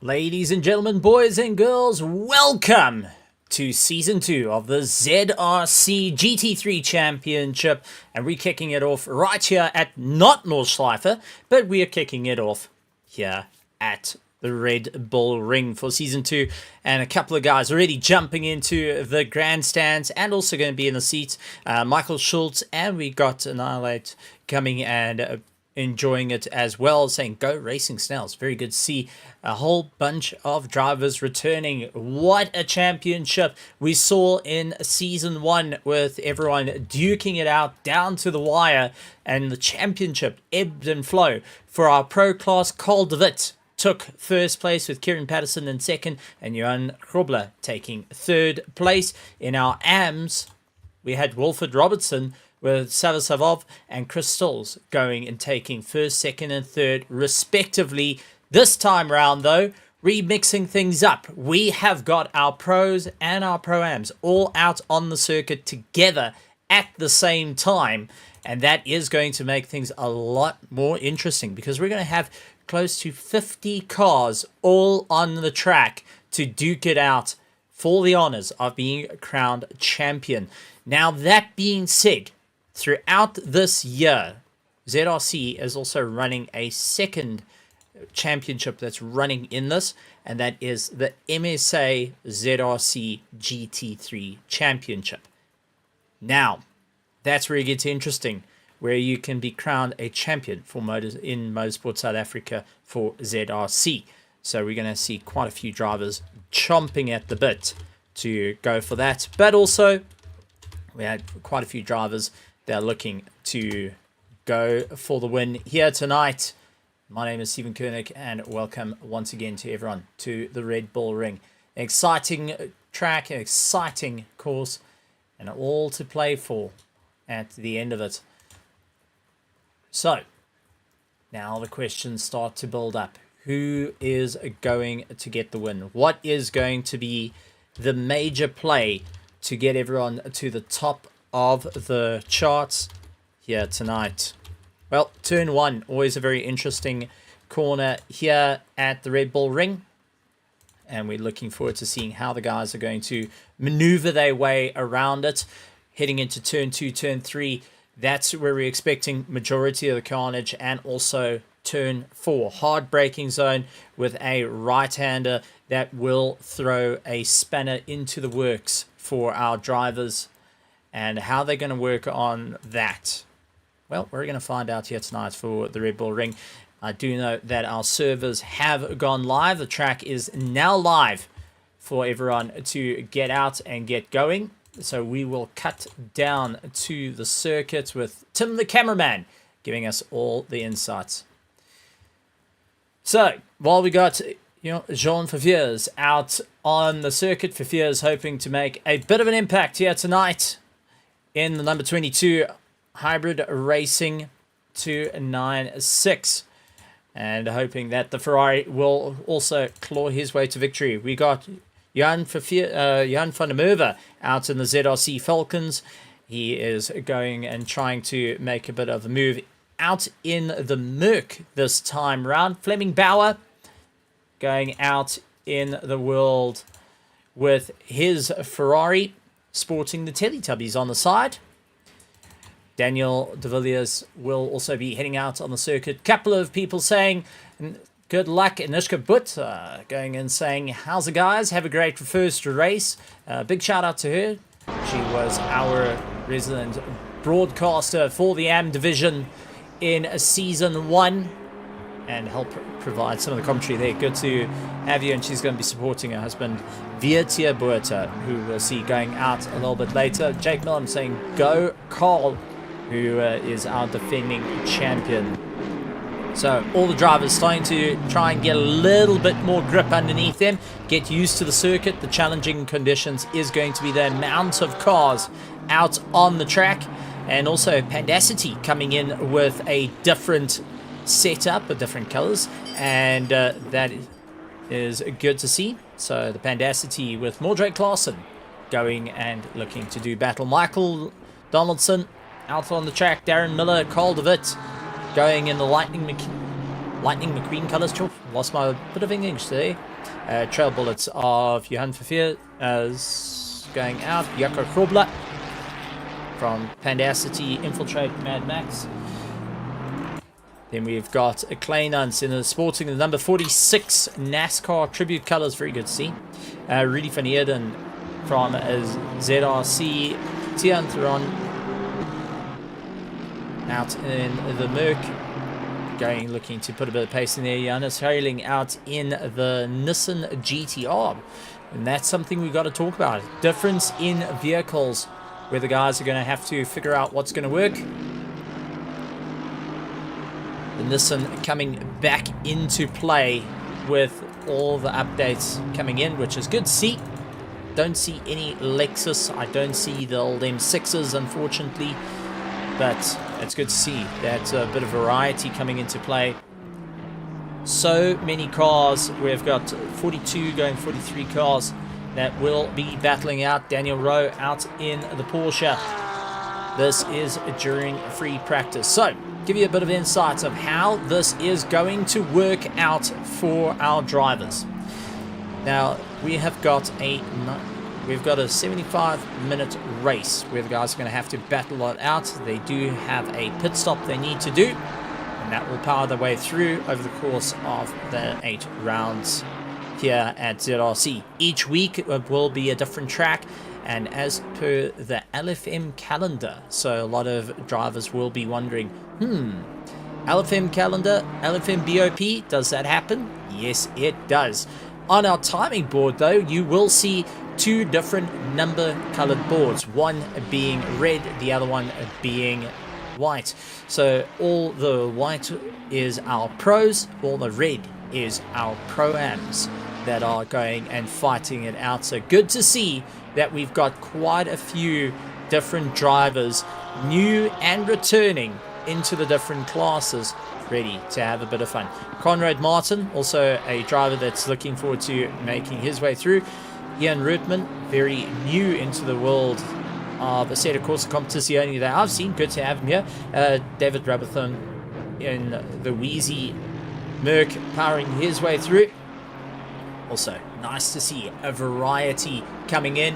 Ladies and gentlemen, boys and girls, welcome to Season 2 of the ZRC GT3 Championship. And we're kicking it off right here at not Nordschleife, but we are kicking it off here at the Red Bull Ring for Season 2. And a couple of guys already jumping into the grandstands and also going to be in the seats. Michael Schultz, and we got Annihilate coming and enjoying it as well, saying go racing snails. Very good to see a whole bunch of drivers returning. What a championship we saw in Season 1 with everyone duking it out down to the wire, and the championship ebbed and flowed. For our pro class, Carl de Wit took first place with Kieran Patterson in second, and Johan Grobler taking third place. In our AMs, we had Wilfred Robertson with Savasavov and Chris Stills going and taking first, second, and third, respectively. This time round, though, remixing things up. We have got our pros and our pro-ams all out on the circuit together at the same time. And that is going to make things a lot more interesting, because we're going to have close to 50 cars all on the track to duke it out for the honors of being crowned champion. Now, that being said, throughout this year, ZRC is also running a second championship that's running in this, and that is the MSA ZRC GT3 Championship. Now, that's where it gets interesting, where you can be crowned a champion for motors in Motorsport South Africa for ZRC. So we're going to see quite a few drivers chomping at the bit to go for that, but also we had quite a few drivers they're looking to go for the win here tonight. My name is Stephen Koenig, and welcome once again to everyone to the Red Bull Ring. An exciting track, an exciting course, and all to play for at the end of it. So, now the questions start to build up. Who is going to get the win? What is going to be the major play to get everyone to the top of the charts here tonight? Well, turn one, always a very interesting corner here at the Red Bull Ring, and we're looking forward to seeing how the guys are going to maneuver their way around it. Heading into turn two, turn three, that's where we're expecting majority of the carnage, and also turn four, hard braking zone with a right-hander that will throw a spanner into the works for our drivers. And how they're going to work on that, well, we're going to find out here tonight for the Red Bull Ring. I do know that our servers have gone live. The track is now live for everyone to get out and get going. So we will cut down to the circuit with Tim the cameraman giving us all the insights. So while we got Jean Faviers out on the circuit, Faviers hoping to make a bit of an impact here tonight in the number 22 Hybrid Racing 296, and hoping that the Ferrari will also claw his way to victory. We got Jan van der Merwe out in the ZRC Falcons. He is going and trying to make a bit of a move out in the Merc this time round. Fleming Bauer going out in the world with his Ferrari, sporting the Teletubbies on the side. Daniel de Villiers will also be heading out on the circuit. Couple of people saying good luck. Nishka Butt going and saying, how's it guys? Have a great first race. Big shout out to her. She was our resident broadcaster for the AM division in Season 1 and help provide some of the commentary there. Good to have you, and she's going to be supporting her husband Vietia Buerta, who we'll see going out a little bit later. Jake Millam saying go Carl, who is our defending champion. So all the drivers starting to try and get a little bit more grip underneath them, get used to the circuit. The challenging conditions is going to be the amount of cars out on the track, and also Pandacity coming in with a different setup with different colors, and that is good to see. So the Pandacity with Mordrake Clarkson going and looking to do battle. Michael Donaldson out on the track. Darren Miller, Carl de Wit going in the Lightning McQueen colors. Lost my bit of English there. Trail bullets of Johan Verveer is going out. Jaco Krobler from Pandacity, Infiltrate, Mad Max. Then we've got a Kleinans in the sporting the number 46 NASCAR tribute colors. Very good to see. Rudy van Eerden from ZRC. Tian Theron out in the Merc. Looking to put a bit of pace in there. Janus Hailing out in the Nissan GTR. And that's something we've got to talk about. Difference in vehicles where the guys are going to have to figure out what's going to work. The Nissan coming back into play with all the updates coming in, which is good to see. Don't see any Lexus. I don't see the old M6s, unfortunately. But it's good to see that a bit of variety coming into play. So many cars. We've got 42 going 43 cars that will be battling out. Daniel Rowe out in the Porsche. This is during free practice. So, give you a bit of insights of how this is going to work out for our drivers. Now, we've got a 75-minute race where the guys are going to have to battle it out. They do have a pit stop they need to do, and that will power their way through over the course of the 8 rounds here at ZRC. Each week will be a different track, and as per the LFM calendar, so a lot of drivers will be wondering, LFM calendar, LFM BOP, does that happen? Yes, it does. On our timing board, though, you will see 2 different number colored boards, one being red, the other one being white. So all the white is our pros, all the red is our pro-ams that are going and fighting it out. So good to see that we've got quite a few different drivers, new and returning into the different classes, ready to have a bit of fun. Conrad Martin, also a driver that's looking forward to making his way through. Ian Rootman, very new into the world of assettocorsacompetizione that I've seen. Good to have him here. David Rabathon in the Wheezy Merc powering his way through. Also, nice to see a variety coming in.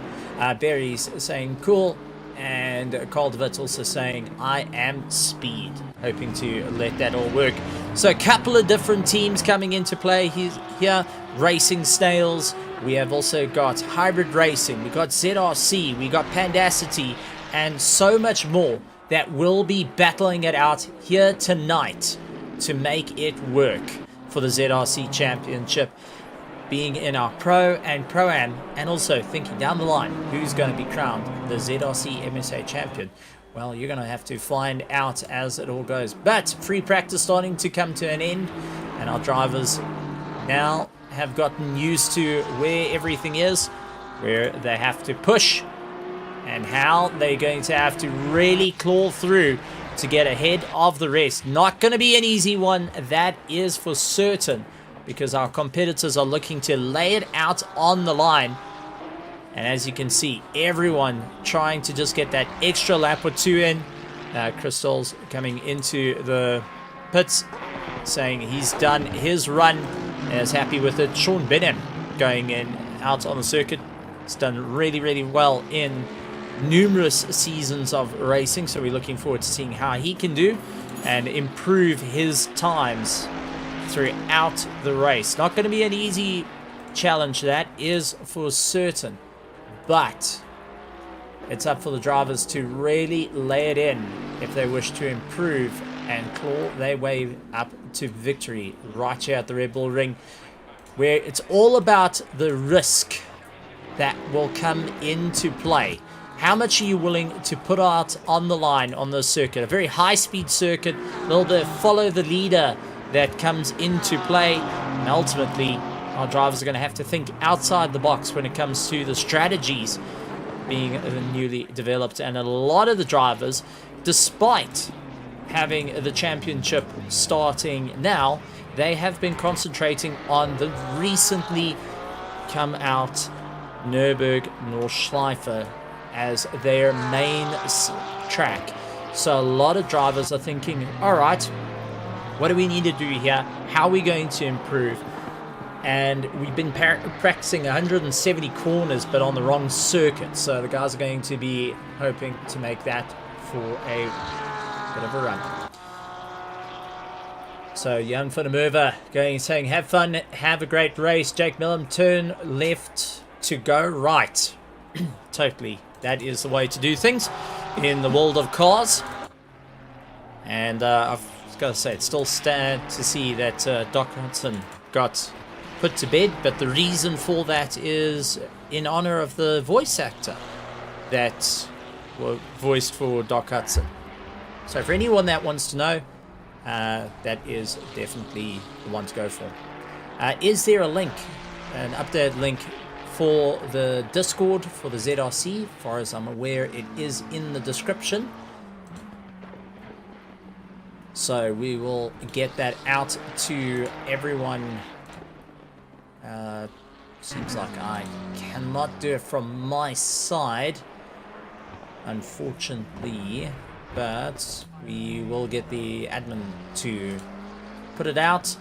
Barry's saying cool. And Caldervitz also saying, I am speed. Hoping to let that all work. So a couple of different teams coming into play here. Racing Snails. We have also got Hybrid Racing. We've got ZRC. We got Pandacity. And so much more that will be battling it out here tonight to make it work for the ZRC Championship. Being in our Pro and Pro-Am, and also thinking down the line, who's going to be crowned the ZRC MSA Champion? Well, you're going to have to find out as it all goes. But free practice starting to come to an end, and our drivers now have gotten used to where everything is, where they have to push, and how they're going to have to really claw through to get ahead of the rest. Not going to be an easy one, that is for certain, because our competitors are looking to lay it out on the line. And as you can see, everyone trying to just get that extra lap or 2 in. Crystal's coming into the pits, saying he's done his run and is happy with it. Sean Benham going in out on the circuit. He's done really, really well in numerous seasons of racing, so we're looking forward to seeing how he can do and improve his times throughout the race. Not going to be an easy challenge, that is for certain, but it's up for the drivers to really lay it in if they wish to improve and claw their way up to victory right here at the Red Bull Ring, where it's all about the risk that will come into play. How much are you willing to put out on the line on the circuit? A very high-speed circuit, a little bit of follow the leader that comes into play, and ultimately our drivers are going to have to think outside the box when it comes to the strategies being newly developed. And a lot of the drivers, despite having the championship starting now, they have been concentrating on the recently come out Nürburgring Nordschleife as their main track. So a lot of drivers are thinking, all right, what do we need to do here? How are we going to improve? and we've been practicing 170 corners but on the wrong circuit, so the guys are going to be hoping to make that for a bit of a run. So Young Funamova going, saying have fun, have a great race. Jake Millam, turn left to go right. Totally, that is the way to do things in the world of cars. And I've got to say, it's still sad to see that Doc Hudson got put to bed, but the reason for that is in honor of the voice actor that voiced for Doc Hudson. So for anyone that wants to know, that is definitely the one to go for. Is there a link, an updated link for the Discord for the ZRC? As far as I'm aware, it is in the description. So we will get that out to everyone. Seems like I cannot do it from my side, unfortunately, but we will get the admin to put it out.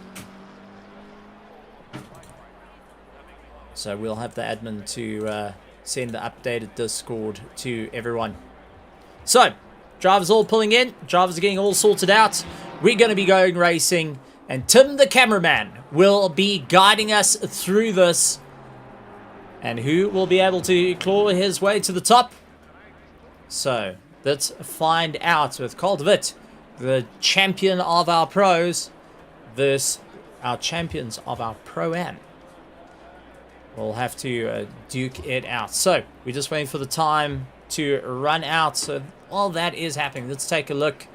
So we'll have the admin to send the updated Discord to everyone. So, drivers all pulling in. Drivers are getting all sorted out. We're going to be going racing. And Tim, the cameraman, will be guiding us through this. And who will be able to claw his way to the top? So, let's find out with Carl DeWitt, the champion of our pros, versus our champions of our Pro-Am. We'll have to duke it out. So, we're just waiting for the time to run out. So, while that is happening, let's take a look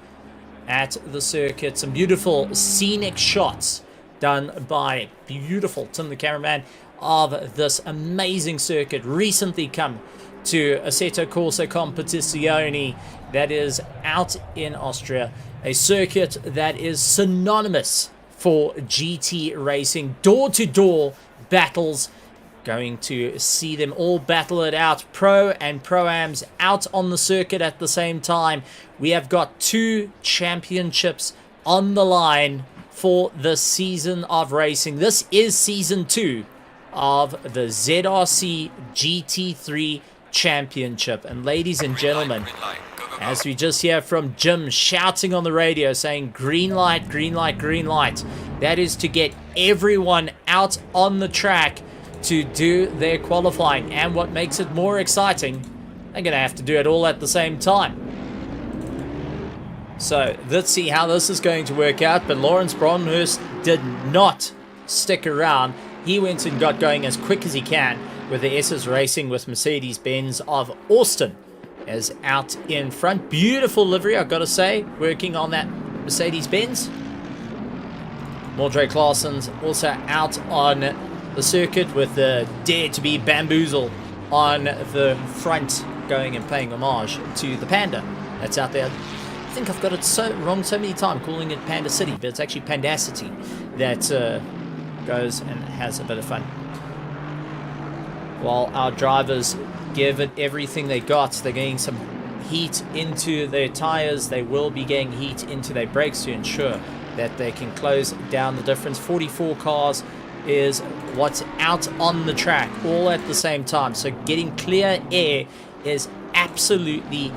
at the circuit. Some beautiful scenic shots done by beautiful Tim, the cameraman, of this amazing circuit. Recently come to assettocorsacompetizione, that is out in Austria. A circuit that is synonymous for GT racing. Door-to-door battles. Going to see them all battle it out. Pro and Pro-Ams out on the circuit at the same time. We have got 2 championships on the line for this season of racing. This is season 2 of the ZRC GT3 Championship. And ladies and gentlemen, as we just hear from Jim shouting on the radio saying green light, green light, green light. That is to get everyone out on the track to do their qualifying. And what makes it more exciting, they're going to have to do it all at the same time. So let's see how this is going to work out. But Lawrence Bronhurst did not stick around. He went and got going as quick as he can with the SS Racing with Mercedes-Benz of Austin as out in front. Beautiful livery, I've got to say, working on that Mercedes-Benz. Mordre Claessen's also out on the circuit with the Dare to be Bamboozle on the front, going and paying homage to the Panda that's out there. I think I've got it wrong so many times, calling it Panda City, but it's actually Pandacity that goes and has a bit of fun. While our drivers give it everything they got, they're getting some heat into their tires. They will be getting heat into their brakes to ensure that they can close down the difference. 44 cars is what's out on the track all at the same time. So getting clear air is absolutely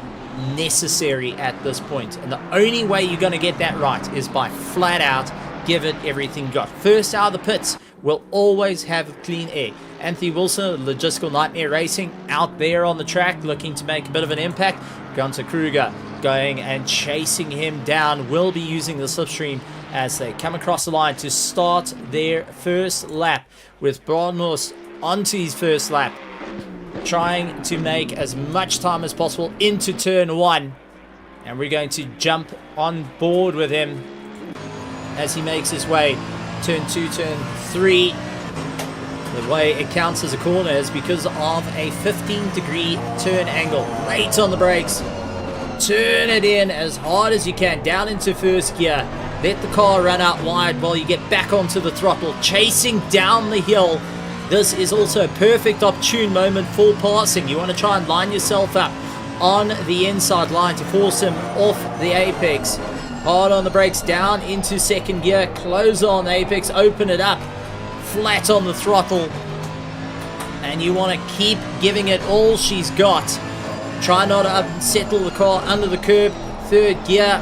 necessary at this point. And the only way you're going to get that right is by flat out give it everything you got. First out of the pits will always have clean air. Anthony Wilson, Logistical Nightmare Racing, out there on the track looking to make a bit of an impact. Gunther Kruger going and chasing him down, will be using the slipstream as they come across the line to start their first lap, with Bronhorst onto his first lap, trying to make as much time as possible into turn 1. And we're going to jump on board with him as he makes his way turn 2, turn 3. The way it counts as a corner is because of a 15-degree turn angle. Right on the brakes. Turn it in as hard as you can down into first gear. Let the car run out wide while you get back onto the throttle, chasing down the hill. This is also a perfect opportune moment for passing. You want to try and line yourself up on the inside line to force him off the apex. Hard on the brakes, down into second gear, close on the apex, open it up flat on the throttle. And you want to keep giving it all she's got. Try not to unsettle the car under the curb. Third gear.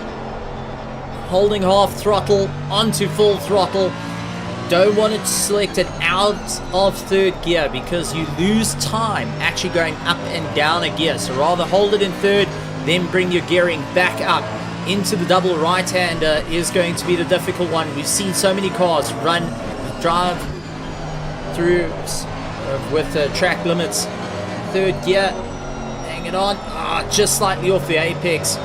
Holding half throttle onto full throttle. Don't want to select it out of third gear because you lose time actually going up and down a gear. So rather hold it in third, then bring your gearing back up. Into the double right-hander is going to be the difficult one. We've seen so many cars drive through with track limits. Third gear, hang it on, just slightly off the apex,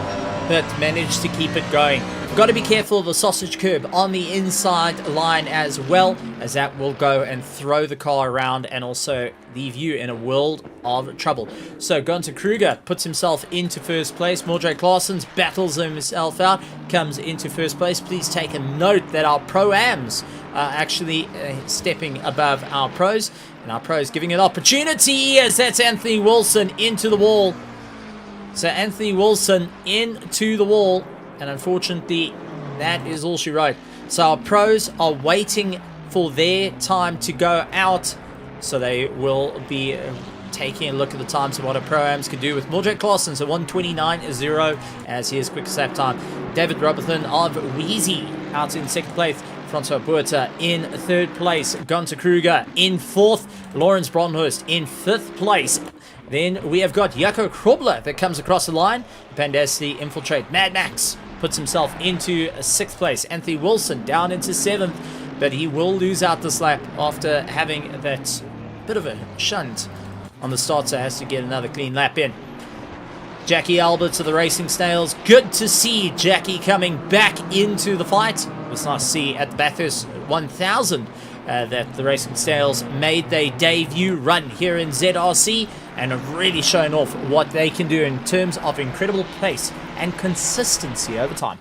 but managed to keep it going. Got to be careful of the sausage curb on the inside line as well, as that will go and throw the car around and also leave you in a world of trouble. So Gunther Kruger puts himself into first place. Mordred Claessens battles himself out, comes into first place. Please take a note that our Pro-Ams are actually stepping above our pros, and our pros giving an opportunity as that's Anthony Wilson into the wall. So Anthony Wilson into the wall. And unfortunately, that is all she wrote. So our pros are waiting for their time to go out. So they will be taking a look at the times of what our Pro-Ams can do with Mordred Claessens at 1:29.0 as his quickest lap time. David Robertson of Wheezy out in second place. Francois Buerta in third place. Gunther Kruger in fourth. Lawrence Bronhurst in fifth place. Then we have got Jaco Krobler that comes across the line. Pandasti infiltrate. Mad Max puts himself into sixth place. Anthony Wilson down into seventh, but he will lose out this lap after having that bit of a shunt on the start, so has to get another clean lap in. Jackie Alberts of the Racing Snails. Good to see Jackie coming back into the fight. It was nice to see at the Bathurst 1000 that the Racing Snails made their debut run here in ZRC and have really shown off what they can do in terms of incredible pace and consistency over time.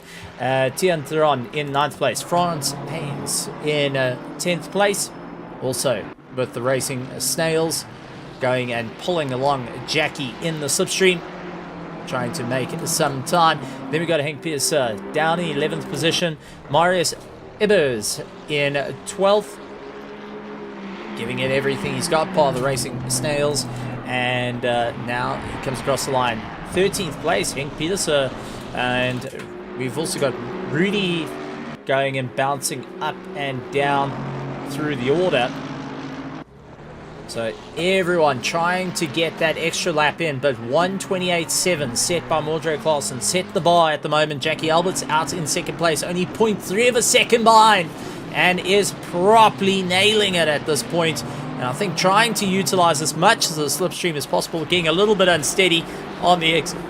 Tian Theron in 9th place. France Haynes in 10th place. Also with the Racing Snails going and pulling along Jackie in the slipstream, trying to make some time. Then we got Henk Pierce down in 11th position. Marius Ebers in 12th, giving it everything he's got, part of the Racing Snails. And now he comes across the line. 13th place, Henk Petersen. And we've also got Rudy going and bouncing up and down through the order. So everyone trying to get that extra lap in, but 1:28.7 set by Mordred Claessens. Set the bar at the moment. Jackie Alberts out in second place, only 0.3 of a second behind, and is properly nailing it at this point. And I think trying to utilize as much of the slipstream as possible, getting a little bit unsteady on the exit.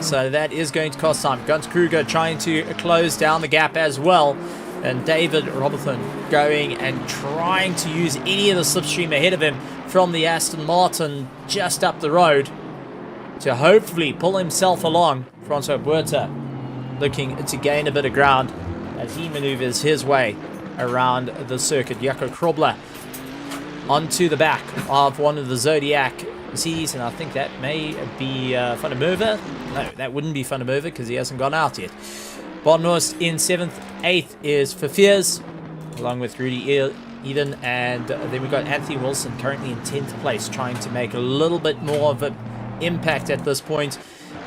So that is going to cost time. Gunther Kruger trying to close down the gap as well. And David Robertson going and trying to use any of the slipstream ahead of him from the Aston Martin just up the road to hopefully pull himself along. Francois Buerta looking to gain a bit of ground as he maneuvers his way around the circuit. Jaco Krobler onto the back of one of the Zodiac Mercedes, and I think that may be Van der Merwe. No, that wouldn't be Van der Merwe because he hasn't gone out yet. Bonhorst in 7th, 8th is Verveers, along with Rudy Eden, and then we've got Anthony Wilson currently in 10th place, trying to make a little bit more of an impact at this point.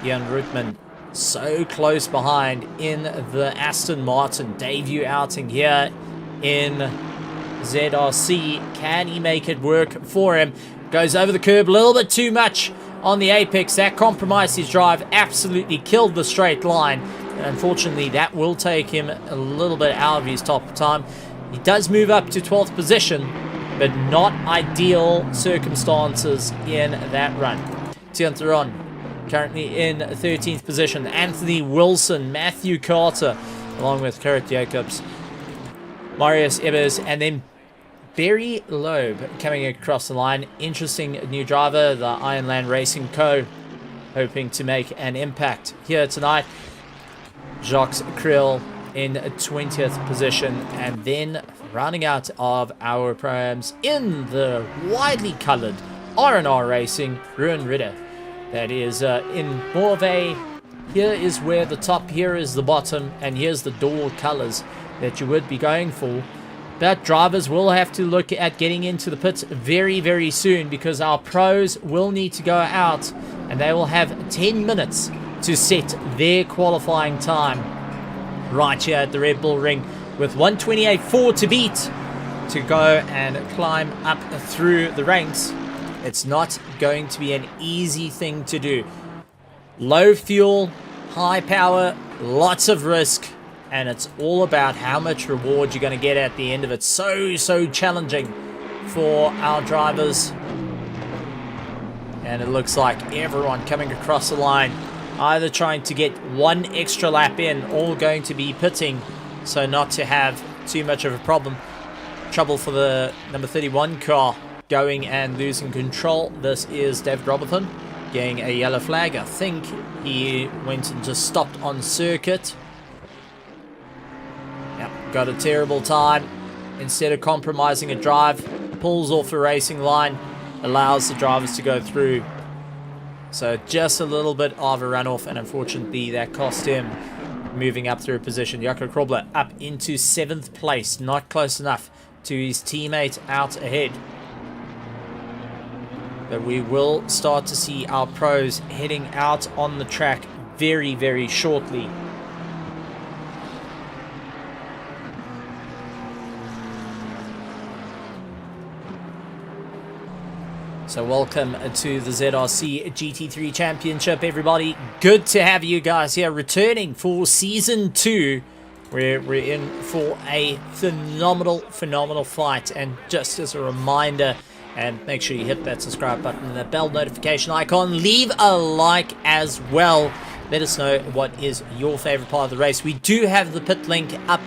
Ian Rootman so close behind in the Aston Martin debut outing here in ZRC. Can he make it work for him? Goes over the curb a little bit too much on the apex. That compromised his drive, absolutely killed the straight line. Unfortunately, that will take him a little bit out of his top time. He does move up to 12th position, but not ideal circumstances in that run. Tian Theron currently in 13th position. Anthony Wilson, Matthew Carter, along with Kurt Jacobs, Marius Ebers, and then Barry Loeb coming across the line. Interesting new driver, the Ironland Racing Co., hoping to make an impact here tonight. Jacques Krill in 20th position, and then rounding out of our Pro-Ams in the widely coloured R&R Racing, Ruin Ritter. That is in more of a, here is where the top, here is the bottom, and here's the door colours that you would be going for. But drivers will have to look at getting into the pits very, very soon, because our pros will need to go out and they will have 10 minutes to set their qualifying time right here at the Red Bull Ring, with 1:28.4 to beat to go and climb up through the ranks. It's not going to be an easy thing to do. Low fuel, high power, lots of risk, and it's all about how much reward you're going to get at the end of it. So challenging for our drivers. And it looks like everyone coming across the line, either trying to get one extra lap in or going to be pitting, so not to have too much of a trouble for the number 31 car going and losing control. This is David Robertson getting a yellow flag. I think he went and just stopped on circuit. Yep, got a terrible time. Instead of compromising a drive, pulls off the racing line, allows the drivers to go through. So just a little bit of a runoff, and unfortunately that cost him moving up through a position. Jaco Krobler up into 7th place, not close enough to his teammate out ahead. But we will start to see our pros heading out on the track very, very shortly. So welcome to the ZRC GT3 Championship, everybody. Good to have you guys here, returning for Season 2, where we're in for a phenomenal fight. And just as a reminder, and make sure you hit that subscribe button and the bell notification icon. Leave a like as well. Let us know what is your favorite part of the race. We do have the pit link up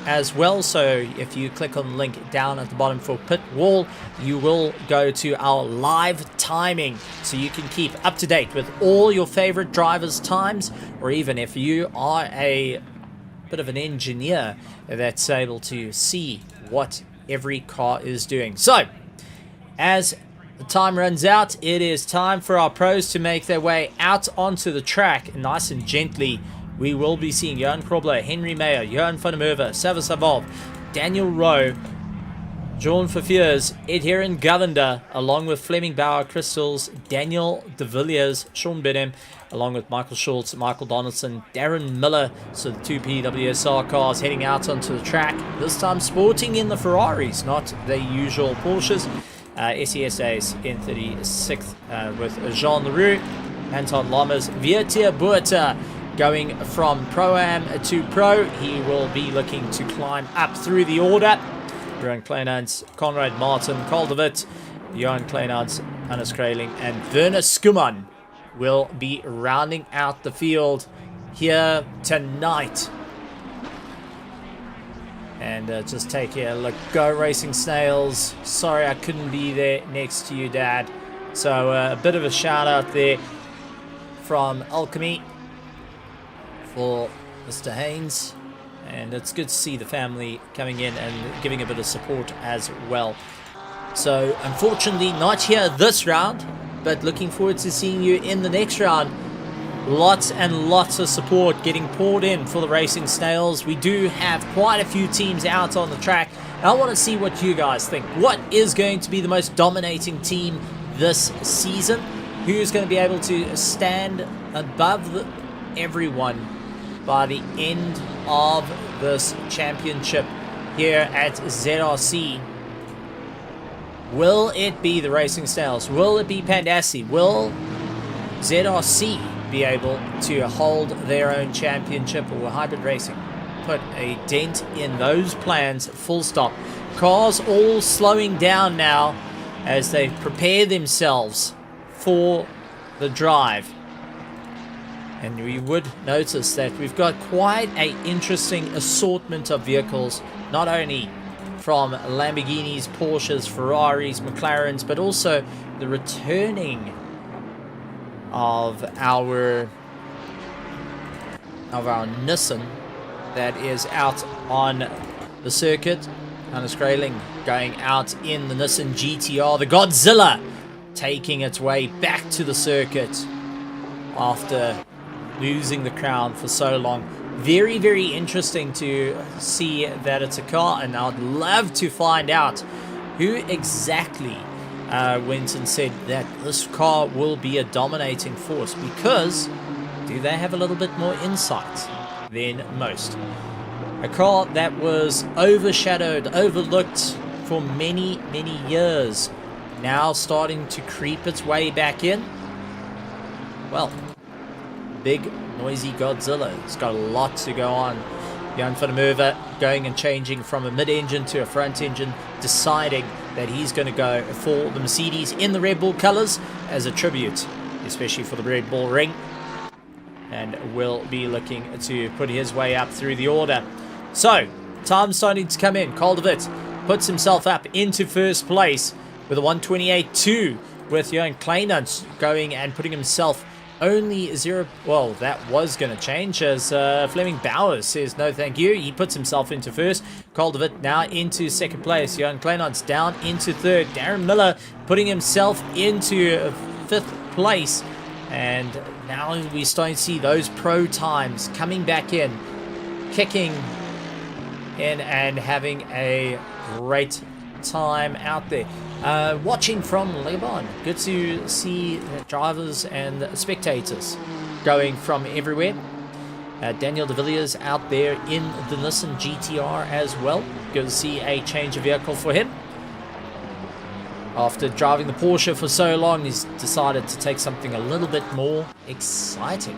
as well, so if you click on the link down at the bottom for pit wall, you will go to our live timing, so you can keep up to date with all your favorite drivers' times, or even if you are a bit of an engineer that's able to see what every car is doing. So as the time runs out, it is time for our pros to make their way out onto the track nice and gently. We will be seeing Johan Krobler, Henry Mayer, Johan van der Merwe, Sava Savov, Daniel Rowe, John Verveers, Ed Heron Govender, along with Fleming Bauer, Crystals, Daniel De Villiers, Sean Benham, along with Michael Schultz, Michael Donaldson, Darren Miller. So the two PWSR cars heading out onto the track, this time sporting in the Ferraris, not the usual Porsches. SESA's in 36th with Jean Leroux, Anton Lammers, Vietia Buerta going from Pro-Am to Pro. He will be looking to climb up through the order. Johan Kleinans, Conrad Martin, Caldervit, Johan Kleinans, Hannes Kraling, and Werner Skuman will be rounding out the field here tonight. And just take a look. Go Racing Snails. Sorry I couldn't be there next to you, Dad. So a bit of a shout out there from Alchemy for Mr. Haynes. And it's good to see the family coming in and giving a bit of support as well. So unfortunately not here this round, but looking forward to seeing you in the next round. Lots and lots of support getting poured in for the Racing Snails. We do have quite a few teams out on the track. And I want to see what you guys think. What is going to be the most dominating team this season? Who's going to be able to stand above everyone by the end of this championship here at ZRC? Will it be the Racing Snails? Will it be Pandassi? Will ZRC be able to hold their own championship, or Hybrid Racing put a dent in those plans? Full stop. Cars all slowing down now as they prepare themselves for the drive. And we would notice that we've got quite an interesting assortment of vehicles, not only from Lamborghinis, Porsches, Ferraris, McLarens, but also the returning of our Nissan that is out on the circuit. Hannes Kraling going out in the Nissan GTR, the Godzilla taking its way back to the circuit after losing the crown for so long. Very, very interesting to see that it's a car, and I'd love to find out who exactly went and said that this car will be a dominating force, because do they have a little bit more insight than most? A car that was overshadowed, overlooked for many, many years, now starting to creep its way back in. Well, big noisy Godzilla. It's got a lot to go on. Jan van der Merwe going and changing from a mid-engine to a front engine, deciding that he's going to go for the Mercedes in the Red Bull colors as a tribute, especially for the Red Bull ring, and will be looking to put his way up through the order. So, time's starting to come in. Caldervit puts himself up into first place with a 128.2, with Johan Kleinans going and putting himself only 0. Well, that was going to change as Fleming Bauer says no thank you. He puts himself into first. Caldervit now into second place. Johan Kleinans down into third. Darren Miller putting himself into fifth place. And now we're starting to see those pro times coming back in, kicking in and having a great time out there. Watching from Lebanon, good to see drivers and spectators going from everywhere. Daniel de Villiers out there in the Nissan GTR as well. Good to see a change of vehicle for him. After driving the Porsche for so long, he's decided to take something a little bit more exciting.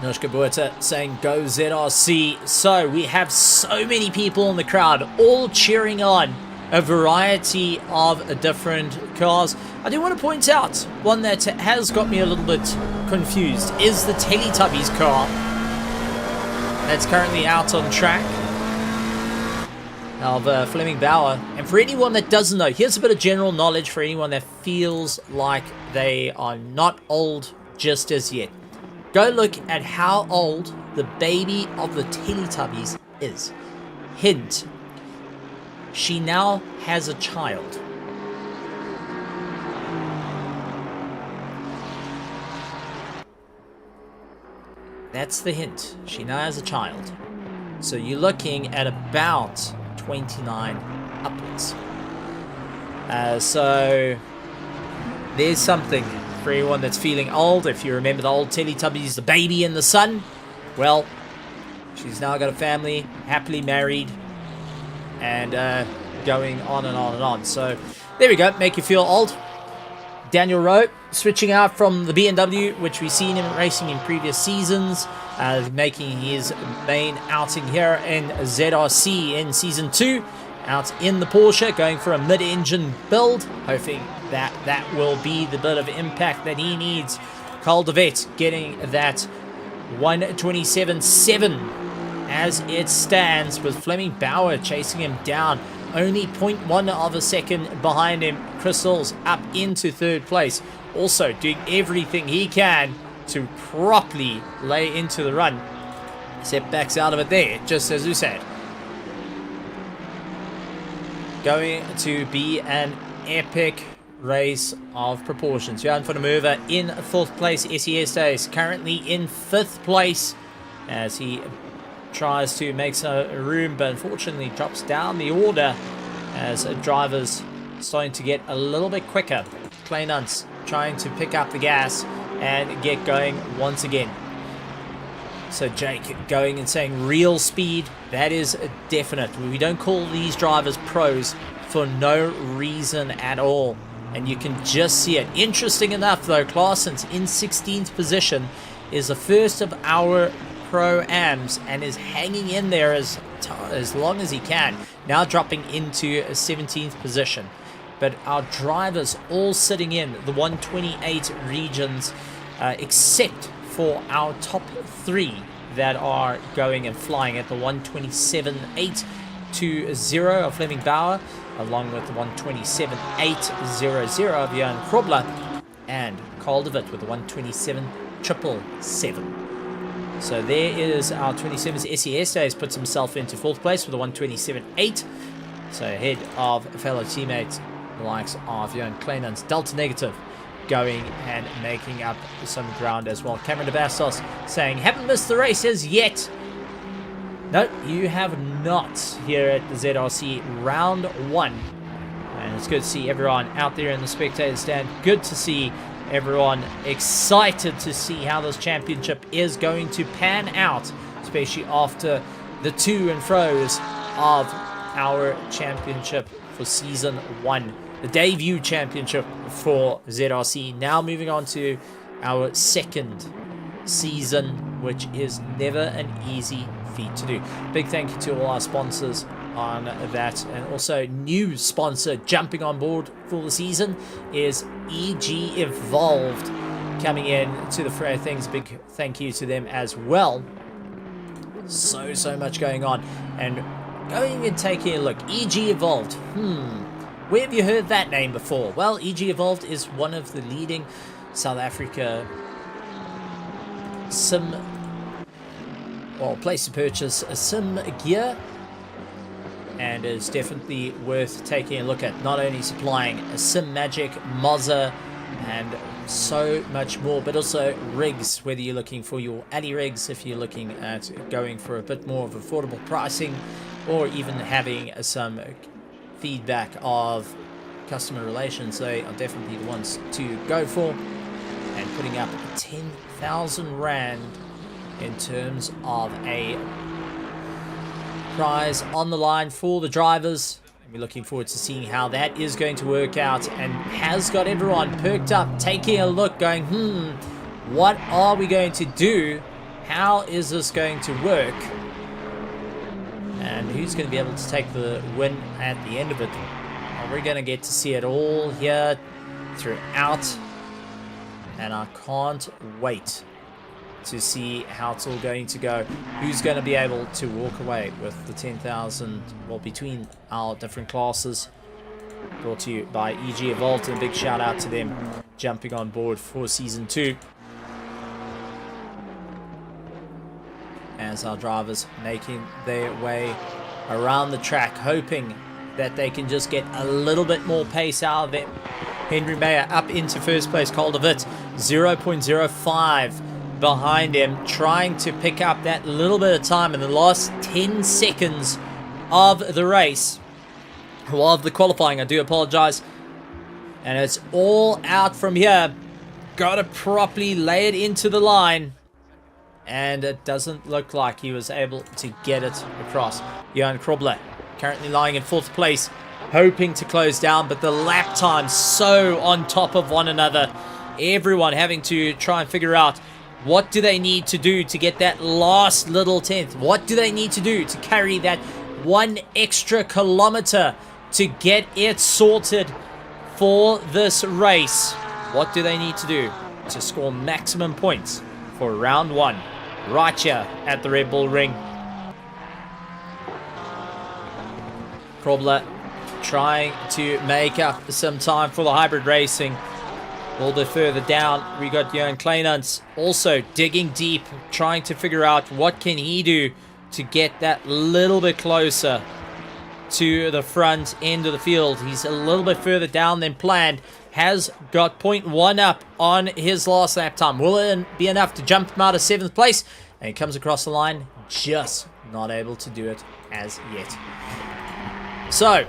Nushka Buerta saying go ZRC. So we have so many people in the crowd all cheering on a variety of different cars. I do want to point out one that has got me a little bit confused is the Teletubbies car that's currently out on track of Fleming Bauer. And for anyone that doesn't know, here's a bit of general knowledge for anyone that feels like they are not old just as yet. Go look at how old the baby of the Teletubbies is. Hint: she now has a child. That's the hint. She now has a child. So you're looking at about 29 upwards. So there's something for anyone that's feeling old. If you remember the old Teletubbies, the baby in the sun, well, she's now got a family, happily married, and going on and on and on. So there we go, make you feel old. Daniel Rowe switching out from the BMW, which we've seen him racing in previous seasons, making his main outing here in ZRC in Season 2, out in the Porsche, going for a mid-engine build, hoping that that will be the bit of impact that he needs. Caldervit getting that 127.7 as it stands, with Fleming Bauer chasing him down, only 0.1 of a second behind him. Crystal's up into third place, also doing everything he can to properly lay into the run. Setbacks out of it there, just as you said. Going to be an epic race of proportions. Jan van der Merwe in fourth place. SES Days currently in fifth place as he tries to make some room, but unfortunately drops down the order as drivers starting to get a little bit quicker. Kleinans trying to pick up the gas and get going once again. So Jake going and saying real speed, that is definite. We don't call these drivers pros for no reason at all, and you can just see it. Interesting enough though, Claessen's in 16th position, is the first of our Pro-Ams and is hanging in there as long as he can, now dropping into a 17th position. But our drivers all sitting in the 128 regions, except for our top three that are going and flying at the 127.820 of Fleming Bauer, along with the 127.800 of Jan Krobler, and Caldervit with the 127.777. So there is our 27's. SES Days puts himself into fourth place with a 127.8. So ahead of fellow teammates, the likes of Johan Kleinans. Delta Negative going and making up some ground as well. Cameron de Bastos saying, haven't missed the race as yet. No, you have not here at the ZRC round 1. And it's good to see everyone out there in the spectator stand. Good to see everyone excited to see how this championship is going to pan out, especially after the to and fro's of our championship for season 1. The debut championship for ZRC. Now moving on to our second season, which is never an easy feat to do. Big thank you to all our sponsors on that, and also new sponsor jumping on board for the season is EG Evolved coming in to the fray of things. Big thank you to them as well. So much going on, and going and taking a look. EG Evolved, where have you heard that name before? Well, EG Evolved is one of the leading South Africa place to purchase a sim gear, and is definitely worth taking a look at. Not only supplying a sim magic, Mozza, and so much more, but also rigs, whether you're looking for your alley rigs, if you're looking at going for a bit more of affordable pricing, or even having some feedback of customer relations. They are definitely the ones to go for, and putting up 10,000 Rand in terms of a prize on the line for the drivers. We're looking forward to seeing how that is going to work out, and has got everyone perked up, taking a look, going, what are we going to do? How is this going to work? And who's going to be able to take the win at the end of it? Well, we're going to get to see it all here throughout, and I can't wait to see how it's all going to go. Who's going to be able to walk away with the 10,000, well, between our different classes. Brought to you by EG Evolved, and a big shout out to them jumping on board for season 2. As our drivers making their way around the track, hoping that they can just get a little bit more pace out of it. Henry Mayer up into first place, Caldervit 0.05 behind him, trying to pick up that little bit of time in the last 10 seconds of the race, well, of the qualifying, I do apologize. And it's all out from here. Got to properly lay it into the line, and it doesn't look like he was able to get it across. Johan Krobler currently lying in 4th place, hoping to close down, but the lap times so on top of one another. Everyone having to try and figure out what do they need to do to get that last little 10th. What do they need to do to carry that 1 extra kilometer to get it sorted for this race? What do they need to do to score maximum points for round 1 right here at the Red Bull Ring? Krobler trying to make up some time for the hybrid racing. A little bit further down, we got Johan Kleinans also digging deep, trying to figure out what can he do to get that little bit closer to the front end of the field. He's a little bit further down than planned. Has got 0.1 up on his last lap time. Will it be enough to jump him out of 7th place? And he comes across the line, just not able to do it as yet. So,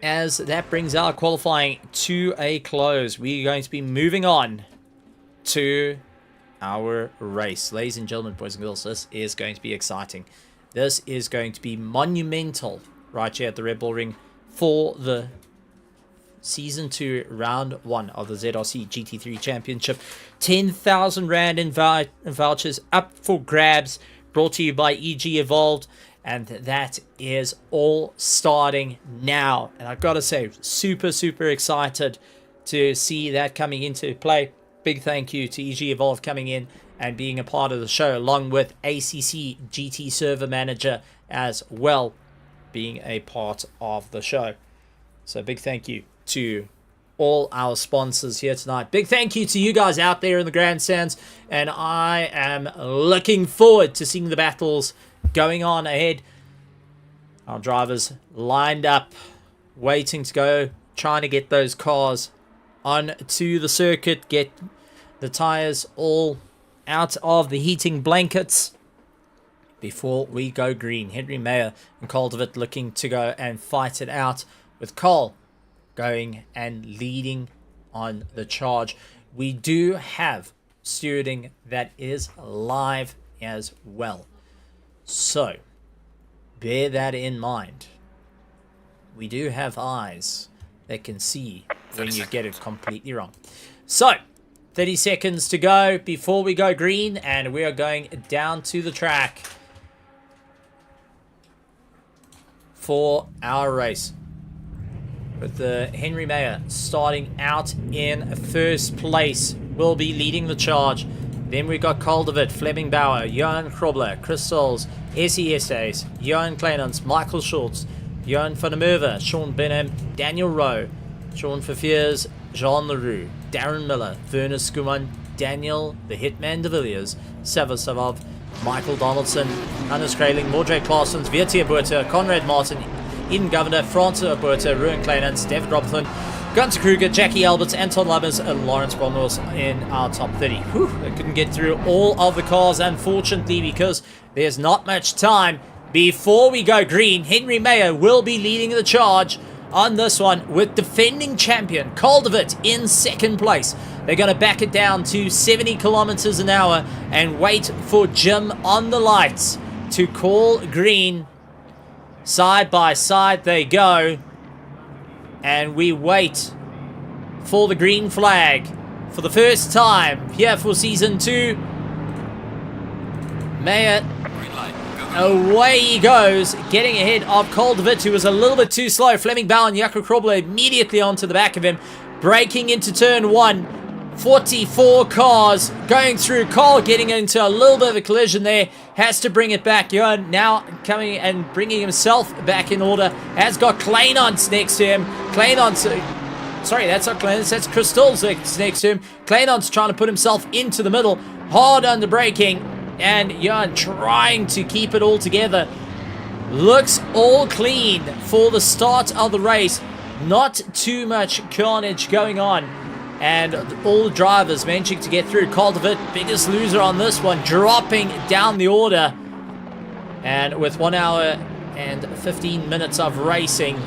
as that brings our qualifying to a close, we are going to be moving on to our race. Ladies and gentlemen, boys and girls, this is going to be exciting. This is going to be monumental right here at the Red Bull Ring for the Season 2, Round 1 of the ZRC GT3 Championship. 10,000 Rand in vouchers up for grabs, brought to you by EG Evolved. And that is all starting now. And I've got to say, super excited to see that coming into play. Big thank you to EG Evolved coming in and being a part of the show, along with ACC GT Server Manager as well, being a part of the show. So big thank you to all our sponsors here tonight. Big thank you to you guys out there in the grandstands. And I am looking forward to seeing the battles going on ahead. Our drivers lined up, waiting to go, trying to get those cars onto the circuit, get the tires all out of the heating blankets before we go green. Henry Mayer and Calderwood looking to go and fight it out, with Cole going and leading on the charge. We do have stewarding that is live as well, so bear that in mind. We do have eyes that can see when you get it completely wrong. So 30 seconds to go before we go green, and we are going down to the track for our race, with the Henry Mayer starting out in first place, will be leading the charge. Then we got Calderwood, Fleming Bauer, Johan Krobler, Chris Souls, SESAs, Johan Kleinans, Michael Schultz, Johan van der Merwe, Sean Benham, Daniel Rowe, Sean Verveers, Jean Leroux, Darren Miller, Werner Skuman, Daniel the Hitman de Villiers, Savasavov, Michael Donaldson, Hannes Kraling, Mordred Claessens, Virtia Buerta, Conrad Martin, Eden Governor, Francois Buerta, Ruben Kleinans, David Robinson, Gunther Kruger, Jackie Alberts, Anton Lammers, and Lawrence Bonwils in our top 30. Whew, I couldn't get through all of the cars, unfortunately, because there's not much time before we go green. Henry Mayer will be leading the charge on this one, with defending champion Calderwood in second place. They're going to back it down to 70 kilometers an hour and wait for Jim on the lights to call green. Side by side they go, and we wait for the green flag for the first time here for season 2. Mayer, away he goes, getting ahead of Calderwood, who was a little bit too slow. Fleming Bauer and Jaco Krobler immediately onto the back of him, braking into turn 1. 44 cars going through. Cole getting into a little bit of a collision there, has to bring it back. Johan now coming and bringing himself back in order, has got Kleinans next to him. Kleinans, sorry, that's not Kleinans, that's Chris Stills next to him. Kleinans trying to put himself into the middle, hard under braking, and Johan trying to keep it all together. Looks all clean for the start of the race. Not too much carnage going on, and all the drivers managing to get through. Calderwood, biggest loser on this one, dropping down the order. And with 1 hour and 15 minutes of racing,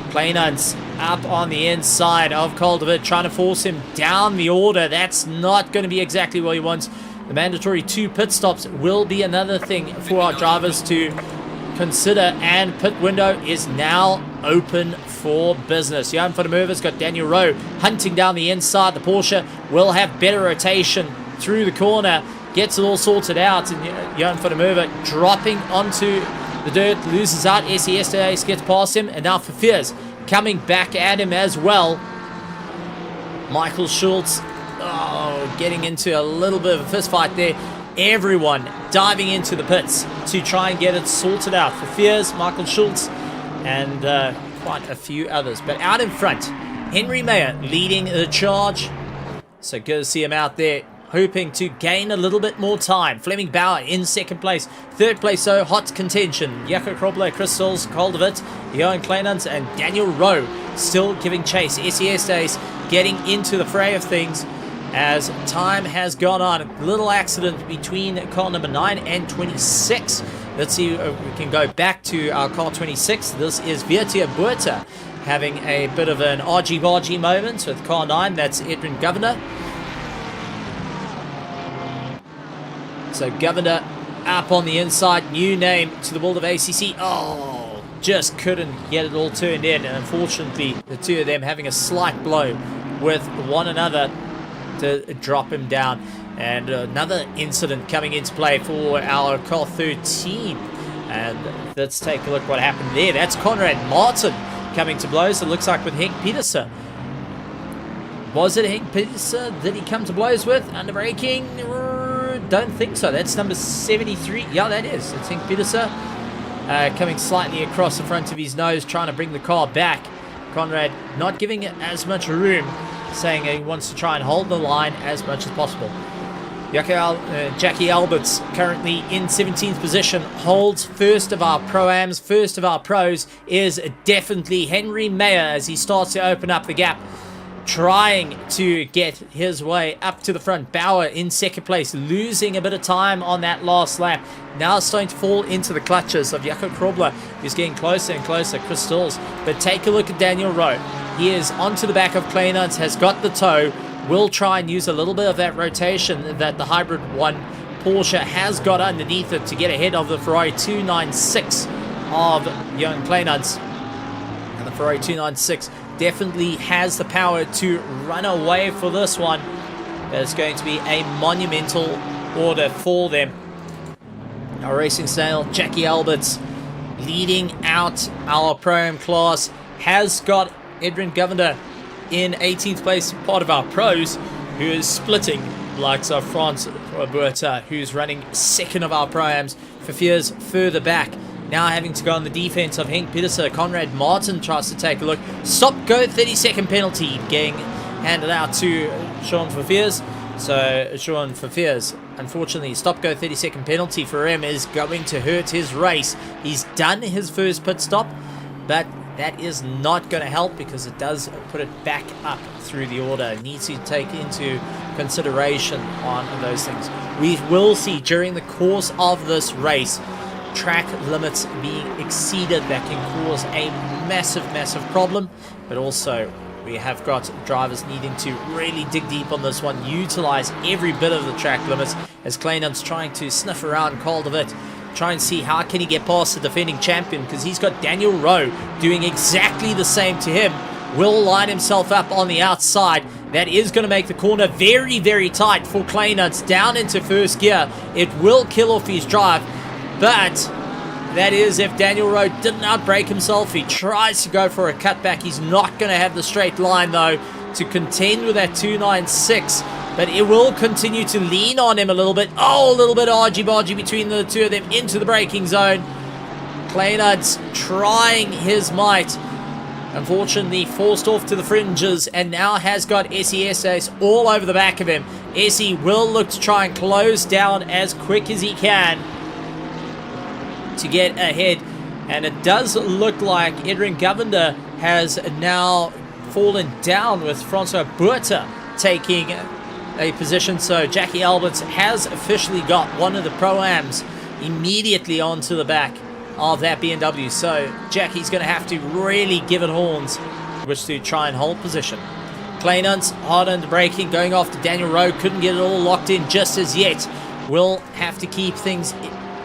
Kleinans up on the inside of Calderwood, trying to force him down the order. That's not going to be exactly what he wants. The mandatory 2 pit stops will be another thing for our drivers to consider, and pit window is now open for business. Johan van der Merwe's got Daniel Rowe hunting down the inside. The Porsche will have better rotation through the corner, gets it all sorted out, and Johan van der Merwe dropping onto the dirt, loses out. SES gets past him, and now Verveers coming back at him as well. Michael Schultz getting into a little bit of a fist fight there. Everyone diving into the pits to try and get it sorted out. Verveers, Michael Schultz, and quite a few others. But out in front, Henry Mayer leading the charge. So good to see him out there, hoping to gain a little bit more time. Fleming Bauer in second place. Third place, so hot contention. Jaco Krobler, Chris Souls, Calderwood, Johan Kleinans, and Daniel Rowe still giving chase. SES Days getting into the fray of things as time has gone on. A little accident between car number 9 and 26. Let's see if we can go back to our car 26. This is Virtia Buerta having a bit of an argy-bargy moment with car 9. That's Edwin Governor. So Governor up on the inside. New name to the world of ACC. Oh, just couldn't get it all turned in. And unfortunately, the two of them having a slight blow with one another to drop him down. And another incident coming into play for our car 13. And let's take a look what happened there. That's Conrad Martin coming to blows. It looks like with Henk Petersen. Was it Henk Petersen that he come to blows with? Under braking? Don't think so. That's number 73. Yeah, that is. It's Henk Petersen coming slightly across the front of his nose, trying to bring the car back. Conrad not giving it as much room, saying he wants to try and hold the line as much as possible. Jackie Alberts currently in 17th position, holds first of our Pro-Ams. First of our pros is definitely Henry Mayer as he starts to open up the gap. trying to get his way up to the front. Bauer in second place, losing a bit of time on that last lap. Now starting to fall into the clutches of Jaco Krobler, who's getting closer and closer. Chris Stills. But take a look at Daniel Rowe. He is onto the back of Kleinans, has got the toe. Will try and use a little bit of that rotation that the Hybrid 1 Porsche has got underneath it to get ahead of the Ferrari 296 of Johan Kleinans. And the Ferrari 296 definitely has the power to run away for this one. There's going to be a monumental order for them. Our racing snail, Jackie Alberts, leading out our Pro-Am class, has got Edwin Govender in 18th place, part of our pros, who is splitting likes of Franz Roberta, who's running second of our Pro-Ams. Fafier's further back. Now having to go on the defense of Henk Pedersen. Conrad Martin tries to take a look. Stop go 30-second penalty getting handed out to Sean Fafiers. So Sean Fafiers, unfortunately, stop go 30-second penalty for him is going to hurt his race. He's done his first pit stop, but that is not going to help because it does put it back up through the order. It needs to take into consideration on those things. We will see during the course of this race track limits being exceeded. That can cause a massive problem, but also we have got drivers needing to really dig deep on this one, utilize every bit of the track limits as Kleinans trying to sniff around Carl de Witt, try and see how can he get past the defending champion, because he's got Daniel Rowe doing exactly the same to him. Will line himself up on the outside. That is going to make the corner very tight for Kleinans down into first gear. It will kill off his drive, but that is if Daniel Rowe didn't outbrake himself. He tries to go for a cutback. He's not going to have the straight line though to contend with that 296, but it will continue to lean on him a little bit. Oh, a little bit argy-bargy between the two of them into the braking zone. Kleinans trying his might. Unfortunately forced off to the fringes and now has got SES all over the back of him. Essie will look to try and close down as quick as he can to get ahead, and it does look like Edwin Govender has now fallen down with Francois Buerta taking a position. So Jackie Alberts has officially got one of the Pro-Ams immediately onto the back of that BMW. So Jackie's going to have to really give it horns, which to try and hold position. Kleinans hard under braking, going after Daniel Rowe, couldn't get it all locked in just as yet. Will have to keep things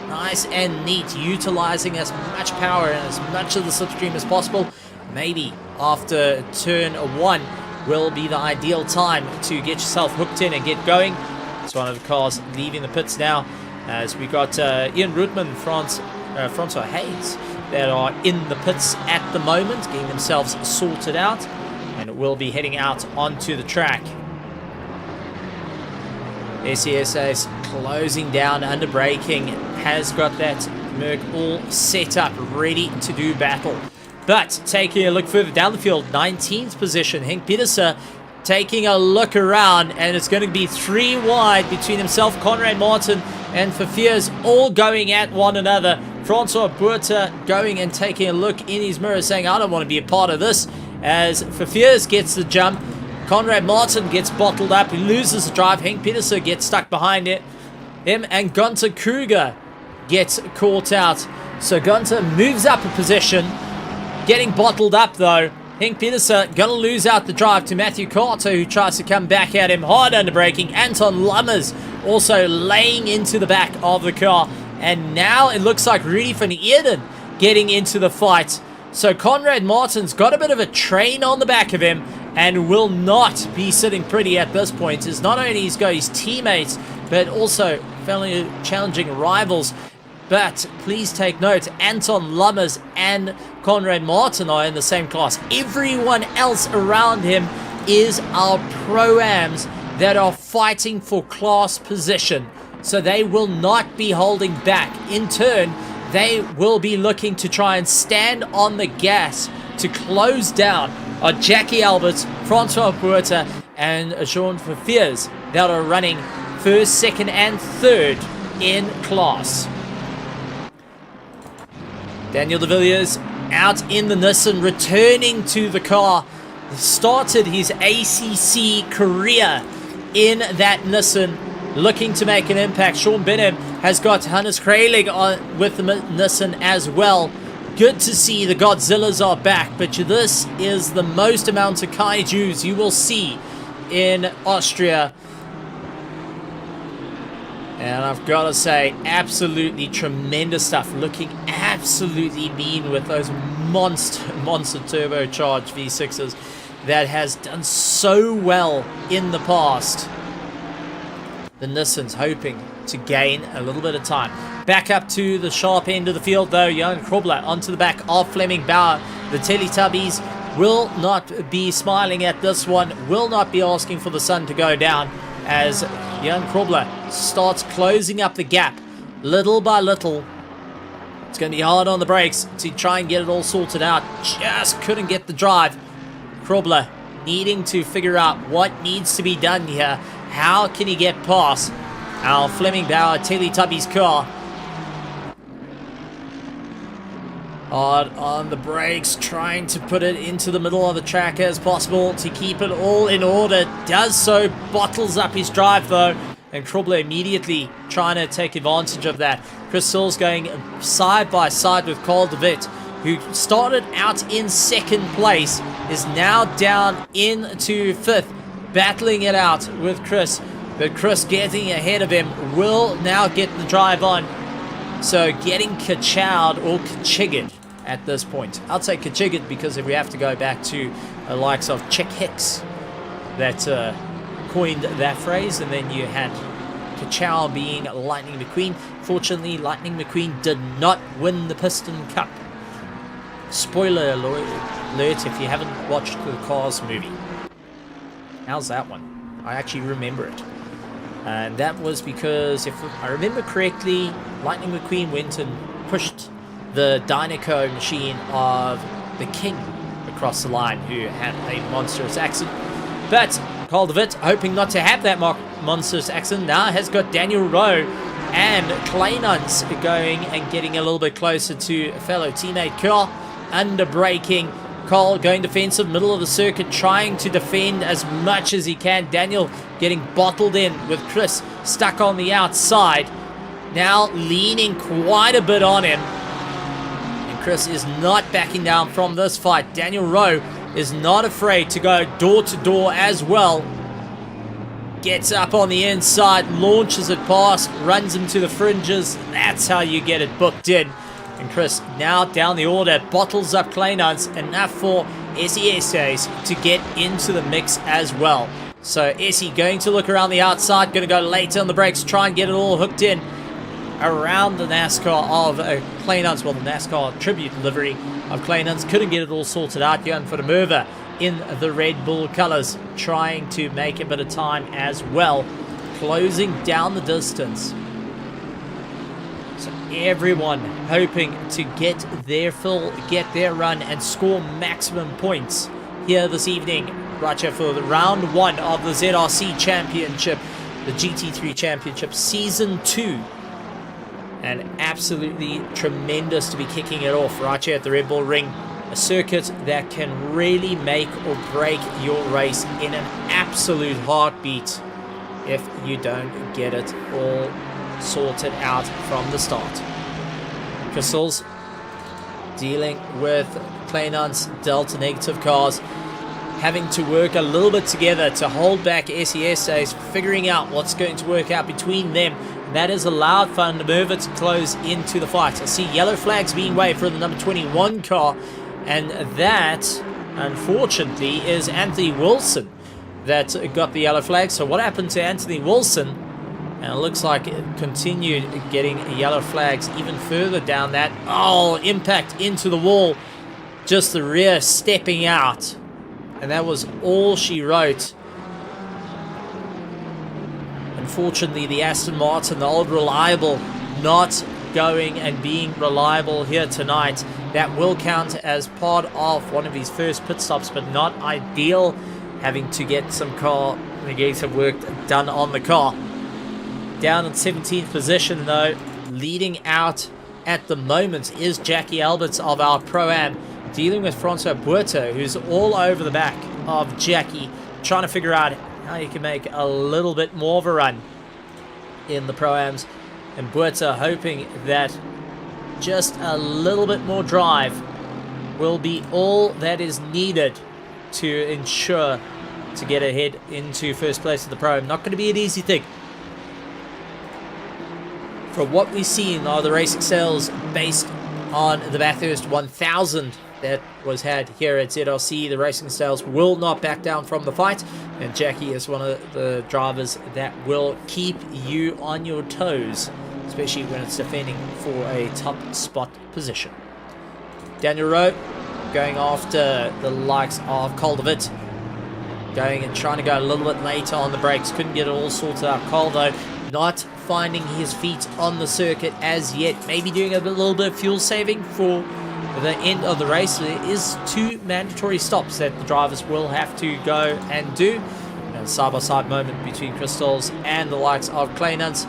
nice and neat, utilizing as much power and as much of the slipstream as possible. Maybe after turn 1 will be the ideal time to get yourself hooked in and get going. It's one of the cars leaving the pits now, as we got Ian Rootman, Francois Hayes that are in the pits at the moment, getting themselves sorted out, and it will be heading out onto the track. SESA's closing down under braking, has got that Merc all set up, ready to do battle. But taking a look further down the field, 19th position, Henk Pedersen taking a look around, and it's going to be 3 wide between himself, Conrad Martin, and Fafiers all going at one another. Francois Buerta going and taking a look in his mirror, saying, I don't want to be a part of this, as Fafiers gets the jump. Conrad Martin gets bottled up, he loses the drive. Henk Pedersen gets stuck behind it. Him and Gunther Kruger gets caught out. So Gunther moves up a position, getting bottled up though. Henk Pedersen gonna lose out the drive to Matthew Carter, who tries to come back at him hard under braking. Anton Lammers also laying into the back of the car. And now it looks like Rudy van Eerden getting into the fight. So Conrad Martin's got a bit of a train on the back of him and will not be sitting pretty at this point, as not only he's got his teammates, but also fellow challenging rivals. But please take note, Anton Lammers and Conrad Martin are in the same class. Everyone else around him is our Pro-Ams that are fighting for class position. So they will not be holding back. In turn, they will be looking to try and stand on the gas to close down on Jackie Alberts, Francois Buerta, and Jean Fafiers that are running first, second, and third in class. Daniel de Villiers out in the Nissan, returning to the car. started his ACC career in that Nissan, looking to make an impact. Sean Benham has got Hannes Krelig on with the Nissan as well. Good to see the Godzillas are back, but this is the most amount of kaijus you will see in Austria. And I've got to say, absolutely tremendous stuff. Looking absolutely mean with those monster turbocharged V6s that has done so well in the past. The Nissan's hoping to gain a little bit of time. Back up to the sharp end of the field though. Jan Krobler onto the back of Fleming Bauer. The Teletubbies will not be smiling at this one. Will not be asking for the sun to go down as Jan Krobler starts closing up the gap little by little. It's going to be hard on the brakes to try and get it all sorted out. Just couldn't get the drive. Krobler needing to figure out what needs to be done here. How can he get past our Fleming Bauer Teletubbies car? Hard on the brakes, trying to put it into the middle of the track as possible to keep it all in order. Does so, bottles up his drive though, and Krobler immediately trying to take advantage of that. Chris Sills going side by side with Carl de Witt, who started out in second place, is now down into fifth, battling it out with Chris. But Chris getting ahead of him will now get the drive on. So getting Kachowed or Checkered at this point. I'll say Checkered because if we have to go back to the likes of Chick Hicks that coined that phrase, and then you had Kachow being Lightning McQueen. Fortunately, Lightning McQueen did not win the Piston Cup. Spoiler alert if you haven't watched the Cars movie. How's that one? I actually remember it. And that was because, if I remember correctly, Lightning McQueen went and pushed the Dynaco machine of the King across the line, who had a monstrous accident. But Carl de Witt, hoping not to have that monstrous accident, now has got Daniel Rowe and Kleinans going and getting a little bit closer to a fellow teammate Carl. Under braking, Carl going defensive, middle of the circuit, trying to defend as much as he can. Daniel getting bottled in with Chris stuck on the outside. Now leaning quite a bit on him. And Chris is not backing down from this fight. Daniel Rowe is not afraid to go door to door as well. Gets up on the inside, launches it past, runs him to the fringes. That's how you get it booked in. And Chris now down the order, bottles up Kleinans, enough for SESAs to get into the mix as well. So Essie going to look around the outside, going to go later on the brakes, try and get it all hooked in around the NASCAR of Kleinans. Well, the NASCAR tribute livery of Kleinans. Couldn't get it all sorted out. Going for the mover in the Red Bull colors, trying to make a bit of time as well. Closing down the distance. So everyone hoping to get their fill, get their run, and score maximum points here this evening. Right here for the round one of the ZRC Championship, the GT3 Championship Season 2. And absolutely tremendous to be kicking it off right here at the Red Bull Ring. A circuit that can really make or break your race in an absolute heartbeat if you don't get it all sorted out from the start. Crystals dealing with Kleinans Delta negative cars, having to work a little bit together to hold back SESAs, figuring out what's going to work out between them. And that has allowed Van der Merwe to close into the fight. I see yellow flags being waved for the number 21 car, and that, unfortunately, is Anthony Wilson that got the yellow flag. So what happened to Anthony Wilson? And it looks like it continued getting yellow flags even further down that. Oh, impact into the wall. Just the rear stepping out. And that was all she wrote. Unfortunately, the Aston Martin, the old reliable, not going and being reliable here tonight. That will count as part of one of his first pit stops, but not ideal, having to get some car negative work done on the car. Down in 17th position though, leading out at the moment is Jackie Alberts of our Pro-Am, dealing with Francois Puerto, who's all over the back. of Jackie, trying to figure out how you can make a little bit more of a run in the Pro-Ams. And Buerta hoping that just a little bit more drive will be all that is needed to ensure to get ahead into first place of the Pro. Not going to be an easy thing. From what we've seen are the racing sales based on the Bathurst 1000 that was had here at ZRC. The racing sales will not back down from the fight, and Jackie is one of the drivers that will keep you on your toes, especially when it's defending for a top spot position. Daniel Rowe going after the likes of Caldervit, going and trying to go a little bit later on the brakes. Couldn't get it all sorted out. Caldo not finding his feet on the circuit as yet. Maybe doing a little bit of fuel saving for the end of the race. There is 2 mandatory stops that the drivers will have to go and do. A side-by-side moment between Crystals and the likes of Kleinans,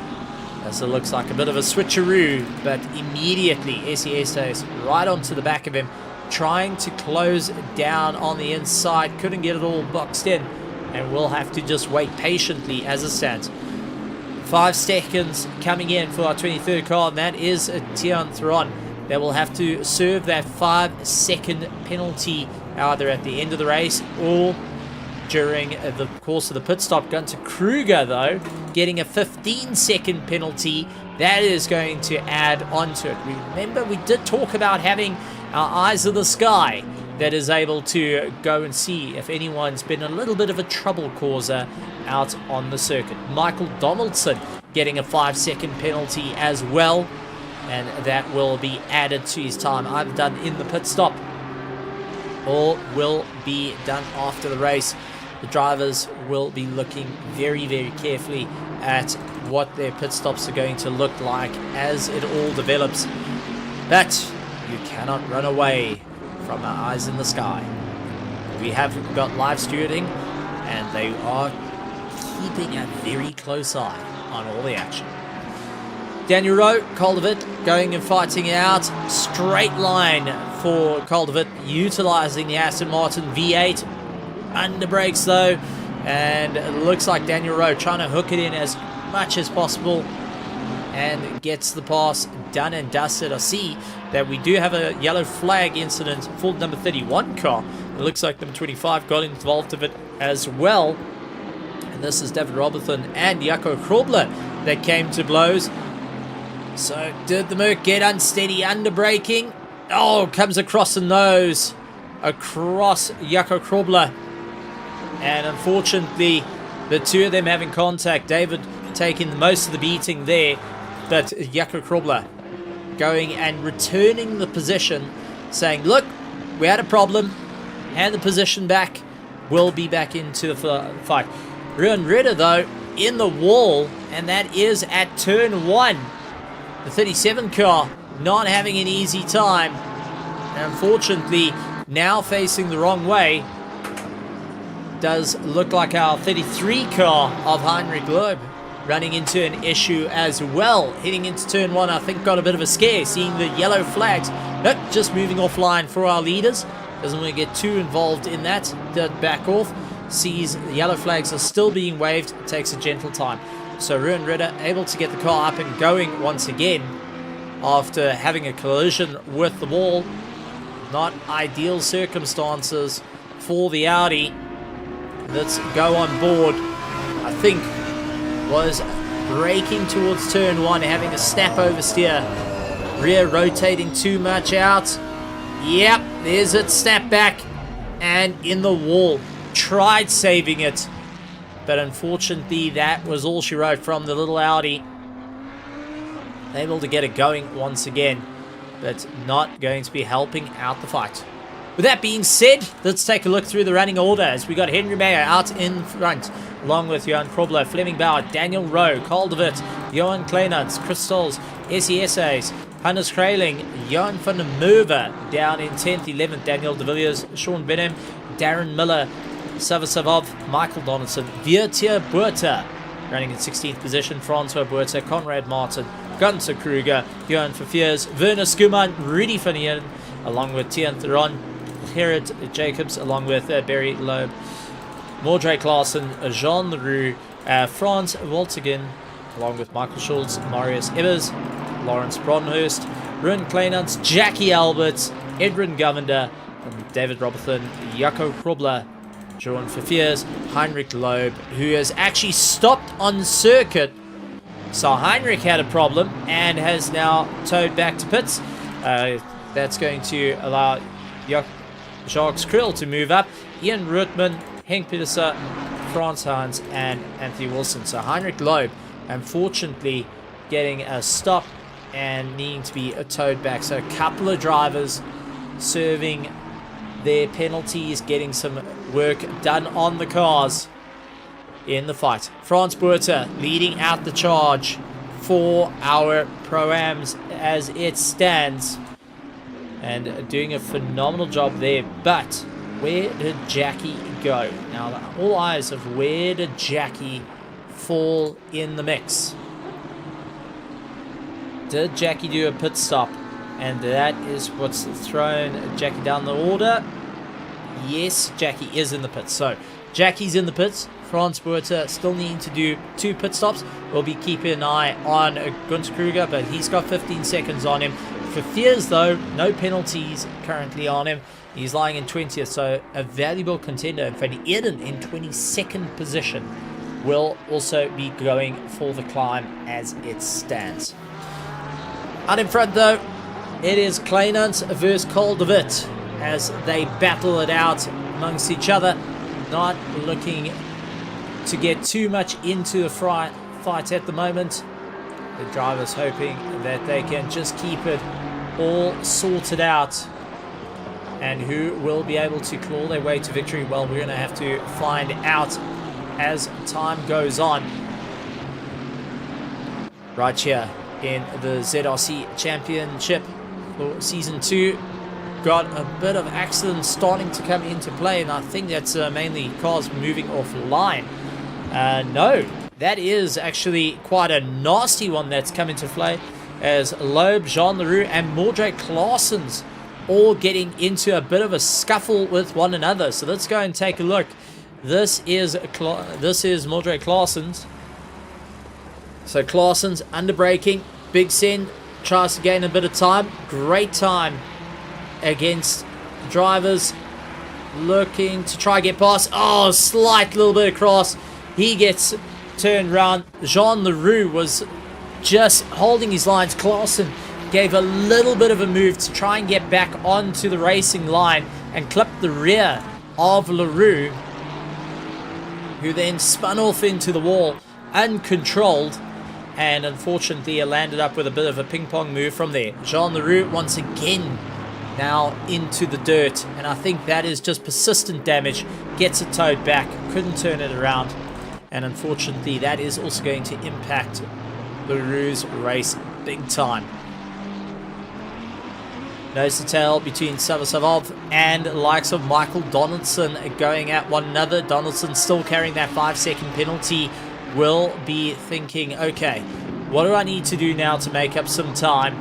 as it looks like a bit of a switcheroo, but immediately SES right onto the back of him, trying to close down on the inside. Couldn't get it all boxed in, and will have to just wait patiently as it stands. 5 seconds coming in for our 23rd car, and that is Tian Theron. They will have to serve that 5-second penalty either at the end of the race or during the course of the pit stop. Gunter Kruger, though, getting a 15-second penalty. That is going to add on to it. Remember, we did talk about having our eyes of the sky that is able to go and see if anyone's been a little bit of a trouble causer out on the circuit. Michael Donaldson getting a 5-second penalty as well, and that will be added to his time either done in the pit stop or will be done after the race. The drivers will be looking very, very carefully at what their pit stops are going to look like as it all develops. But you cannot run away from our eyes in the sky. We have got live stewarding, and they are keeping a very close eye on all the action. Daniel Rowe, Caldervit going and fighting out. Straight line for Caldervit, utilizing the Aston Martin V8. Under brakes though, and it looks like Daniel Rowe trying to hook it in as much as possible and gets the pass done and dusted. I see that we do have a yellow flag incident for number 31 car. It looks like number 25 got involved with it as well. And this is David Robertson and Jaco Krobler that came to blows. So did the Merc get unsteady under braking? Oh, comes across the nose, across Jaco Krobler. And unfortunately, the 2 of them having contact. David taking most of the beating there, but Jaco Krobler going and returning the position, saying, look, we had a problem, hand the position back, we'll be back into the fight. Ruan Ritter, though, in the wall, and that is at turn 1. The 37 car not having an easy time. And unfortunately, now facing the wrong way, does look like our 33 car of Heinrich Loeb running into an issue as well. Heading into turn 1, I think got a bit of a scare, seeing the yellow flags. Nope, just moving offline for our leaders. Doesn't want to get too involved in that. Did back off. Sees the yellow flags are still being waved. Takes a gentle time. So Ruan Ritter able to get the car up and going once again after having a collision with the wall. Not ideal circumstances for the Audi. Let's go on board. I think was braking towards turn 1, having a snap oversteer. Rear rotating too much out. Yep, there's it, snap back and in the wall. Tried saving it, but unfortunately that was all she wrote from the little Audi. Able to get it going once again, but not going to be helping out the fight. With that being said, let's take a look through the running order as we got Henry Mayer out in front, along with Johan Krobler, Fleming Bauer, Daniel Rowe, Caldervit, Johan Kleinans, Crystals, SESAs, Hannes Kraling, Johan van der Merwe down in 10th, 11th, Daniel de Villiers, Sean Benham, Darren Miller, Savasavov, Michael Donaldson, Viertier Buerta running in 16th position, Francois Buerta, Conrad Martin, Gunter Kruger, Johan Verveers, Werner Skuman, Rudy van Heeren, along with Tian Theron, Gerrit Jacobs, along with Barry Loeb, Mordre Klaassen, Jean Leroux, Frans Woltegen, along with Michael Schultz, Marius Evers, Lawrence Bronhurst, Ruin Kleinans, Jackie Albert, Edwin Govender, David Robertson, Jaco Krobler, Jeroen Verveers, Heinrich Loeb, who has actually stopped on circuit. So Heinrich had a problem and has now towed back to pits. That's going to allow Jacques Krill to move up. Ian Rootman, Henk Pedersen, Frans Hans, and Anthony Wilson. So Heinrich Loeb, unfortunately, getting a stop and needing to be towed back. So a couple of drivers serving their penalties, getting some work done on the cars in the fight. Frans Buerta leading out the charge for our Pro-Ams as it stands, and doing a phenomenal job there. But where did Jackie go? Now, all eyes of where did Jackie fall in the mix? Did Jackie do a pit stop? And that is what's thrown Jackie down the order. Yes, Jackie is in the pits. So, Jackie's in the pits. Frans Buerta still needing to do 2 pit stops. We'll be keeping an eye on Gunther Kruger, but he's got 15 seconds on him. For Fears, though, no penalties currently on him. He's lying in 20th, so a valuable contender. In fact, Eden in 22nd position will also be going for the climb as it stands. Out in front, though, it is Kleinans versus Cole de Wit as they battle it out amongst each other. Not looking to get too much into the fight at the moment. The drivers hoping that they can just keep it all sorted out. And who will be able to claw their way to victory? Well, we're going to have to find out as time goes on. Right here in the ZRC Championship for Season 2. Got a bit of accidents starting to come into play, and I think that's mainly cars moving offline. No, that is actually quite a nasty one that's come into play, as Loeb, Jean Leroux, and Mordre Klaassen's all getting into a bit of a scuffle with one another. So let's go and take a look. This is Mordre Klaassen's. So Klaassen's under braking. Big Sen tries to gain a bit of time. Great time against drivers looking to try get past. Oh, slight little bit across. He gets turned around. Jean Leroux was just holding his lines. Klaassen gave a little bit of a move to try and get back onto the racing line and clipped the rear of Leroux, who then spun off into the wall uncontrolled, and unfortunately landed up with a bit of a ping pong move from there. Jean Leroux once again now into the dirt, and I think that is just persistent damage. Gets it towed back, couldn't turn it around, and unfortunately that is also going to impact Leroux's race big time. Nose to tail between Savov and the likes of Michael Donaldson going at one another. Donaldson still carrying that 5-second penalty. Will be thinking, okay, what do I need to do now to make up some time,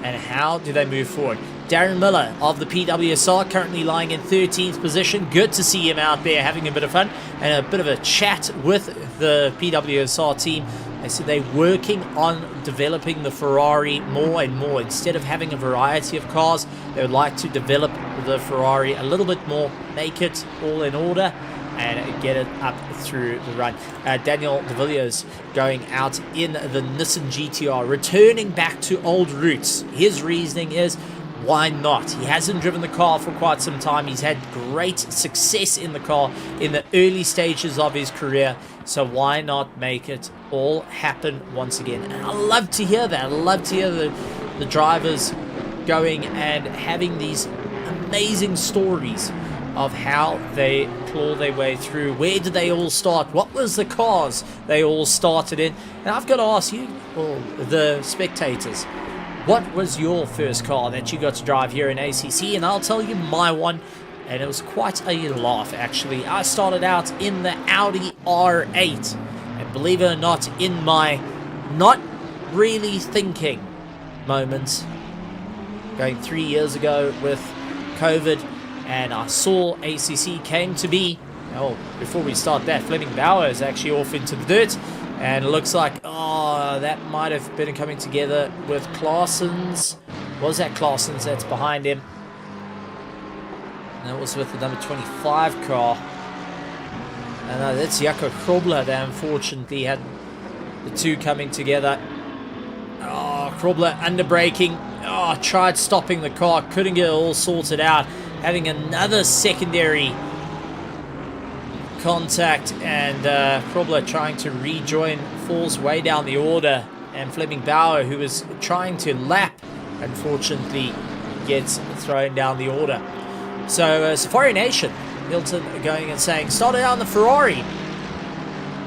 and how do they move forward? Darren Miller of the PWSR currently lying in 13th position. Good to see him out there having a bit of fun and a bit of a chat with the PWSR team. They said they're working on developing the Ferrari more and more. Instead of having a variety of cars, they would like to develop the Ferrari a little bit more, make it all in order, and get it up through the run. Daniel De Villiers going out in the Nissan GTR, returning back to old roots. His reasoning is, why not? He hasn't driven the car for quite some time. He's had great success in the car in the early stages of his career, so why not make it all happen once again? And I love to hear that. I love to hear the drivers going and having these amazing stories of how they claw their way through. Where did they all start? What was the cars they all started in? And I've got to ask you, all the spectators, what was your first car that you got to drive here in ACC? And I'll tell you my one, and it was quite a laugh actually. I started out in the Audi R8, and believe it or not, in my not really thinking moments, going 3 years ago with COVID, And I saw ACC came to be. Oh, before we start that, Fleming Bauer is actually off into the dirt. And it looks like, oh, that might have been coming together with Claassens. Was that Claassens that's behind him? And that was with the number 25 car. And that's Jaco Krobler that unfortunately had the two coming together. Oh, Krobler under braking. Oh, tried stopping the car, couldn't get it all sorted out. Having another secondary contact, and Krobler trying to rejoin, falls way down the order. And Fleming Bauer, who was trying to lap, unfortunately gets thrown down the order. So Safari Nation, Hilton going and saying, start out on the Ferrari.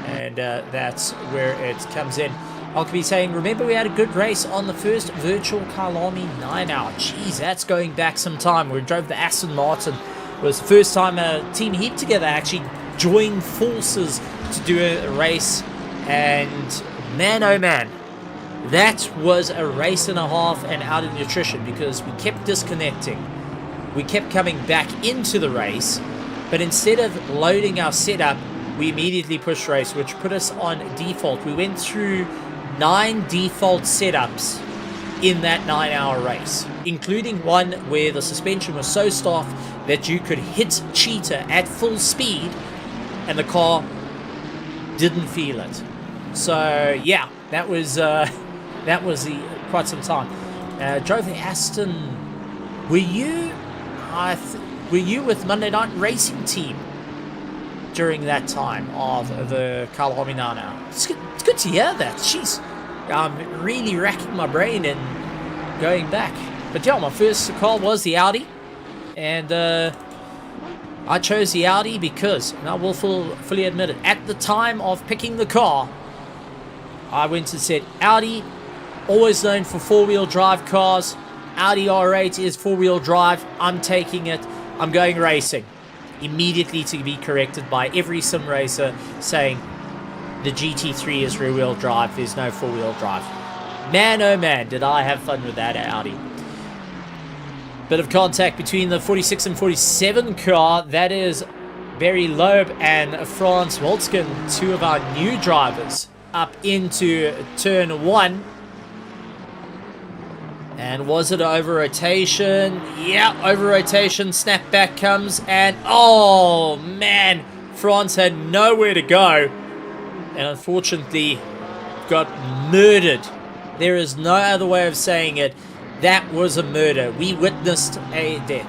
And that's where it comes in. Alchemy saying, remember we had a good race on the first virtual Kyalami 9-hour. Jeez, that's going back some time. We drove the Aston Martin. It was the first time a team heat together actually joined forces to do a race. And man, oh man, that was a race and a half and out of nutrition, because we kept disconnecting. We kept coming back into the race, but instead of loading our setup, we immediately pushed race, which put us on default. We went through 9 default setups in that 9-hour race, including one where the suspension was so stiff that you could hit Cheetah at full speed and the car didn't feel it. So yeah, that was quite some time. Drove the Aston. Were you with Monday Night Racing Team during that time of the Kyalami 9-hour? It's good to hear that. Jeez, I'm really racking my brain and going back. But yeah, my first car was the Audi, and I chose the Audi because, and I will fully admit it, at the time of picking the car, I went and said, Audi, always known for 4-wheel drive cars. Audi R8 is 4-wheel drive. I'm taking it. I'm going racing. Immediately to be corrected by every sim racer saying the GT3 is rear-wheel drive. There's no 4-wheel drive. Man, oh man, did I have fun with that Audi. Bit of contact between the 46 and 47 car. That is Barry Loeb and Frans Wolsken, two of our new drivers, up into turn 1. And was it over rotation? Yeah, over rotation. Snapback comes, and oh man, Frans had nowhere to go, and unfortunately got murdered. There is no other way of saying it. That was a murder. We witnessed a death.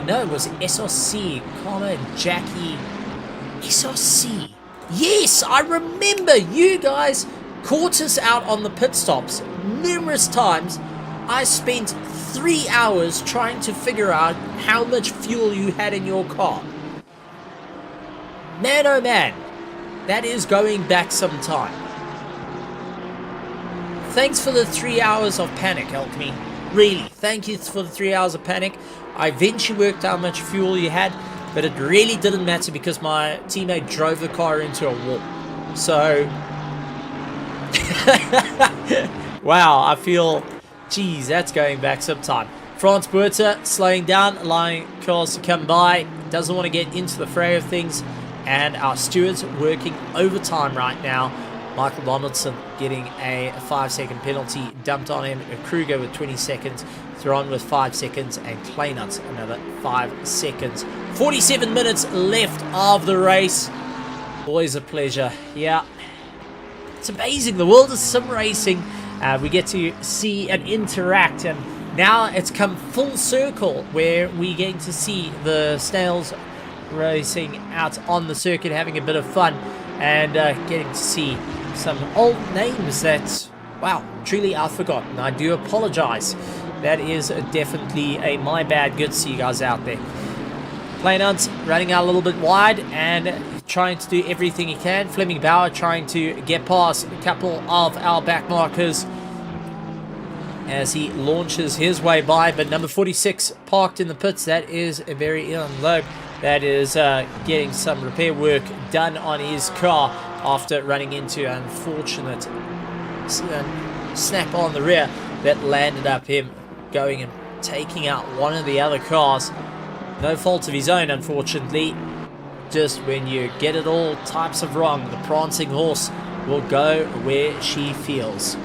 No, it was SRC, Connor and Jackie. SRC. Yes, I remember you guys caught us out on the pit stops numerous times. I spent 3 hours trying to figure out how much fuel you had in your car. Man, oh man, that is going back some time. Thanks for the 3 hours of panic, Alchemy. Really, thank you for the 3 hours of panic. I eventually worked out how much fuel you had, but it really didn't matter because my teammate drove the car into a wall. So, wow, I feel... Geez, that's going back some time. Frans Buerta slowing down, allowing cars to come by. Doesn't want to get into the fray of things. And our stewards working overtime right now. Michael Donaldson getting a 5-second penalty dumped on him. Kruger with 20 seconds. Theron with 5 seconds. And Kleinert another 5 seconds. 47 minutes left of the race. Always a pleasure. Yeah. It's amazing. The world of sim racing. We get to see and interact, and now it's come full circle where we're getting to see the snails racing out on the circuit, having a bit of fun, and getting to see some old names that, wow, truly I forgot, and I do apologize. That is definitely a my bad. Good to see you guys out there. Kleinert running out a little bit wide and trying to do everything he can. Fleming Bauer trying to get past a couple of our back markers as he launches his way by, but number 46 parked in the pits. That is a very Ian Loeb. That is getting some repair work done on his car after running into an unfortunate snap on the rear that landed up him going and taking out one of the other cars. No fault of his own, unfortunately. Just when you get it all types of wrong, the prancing horse will go where she feels.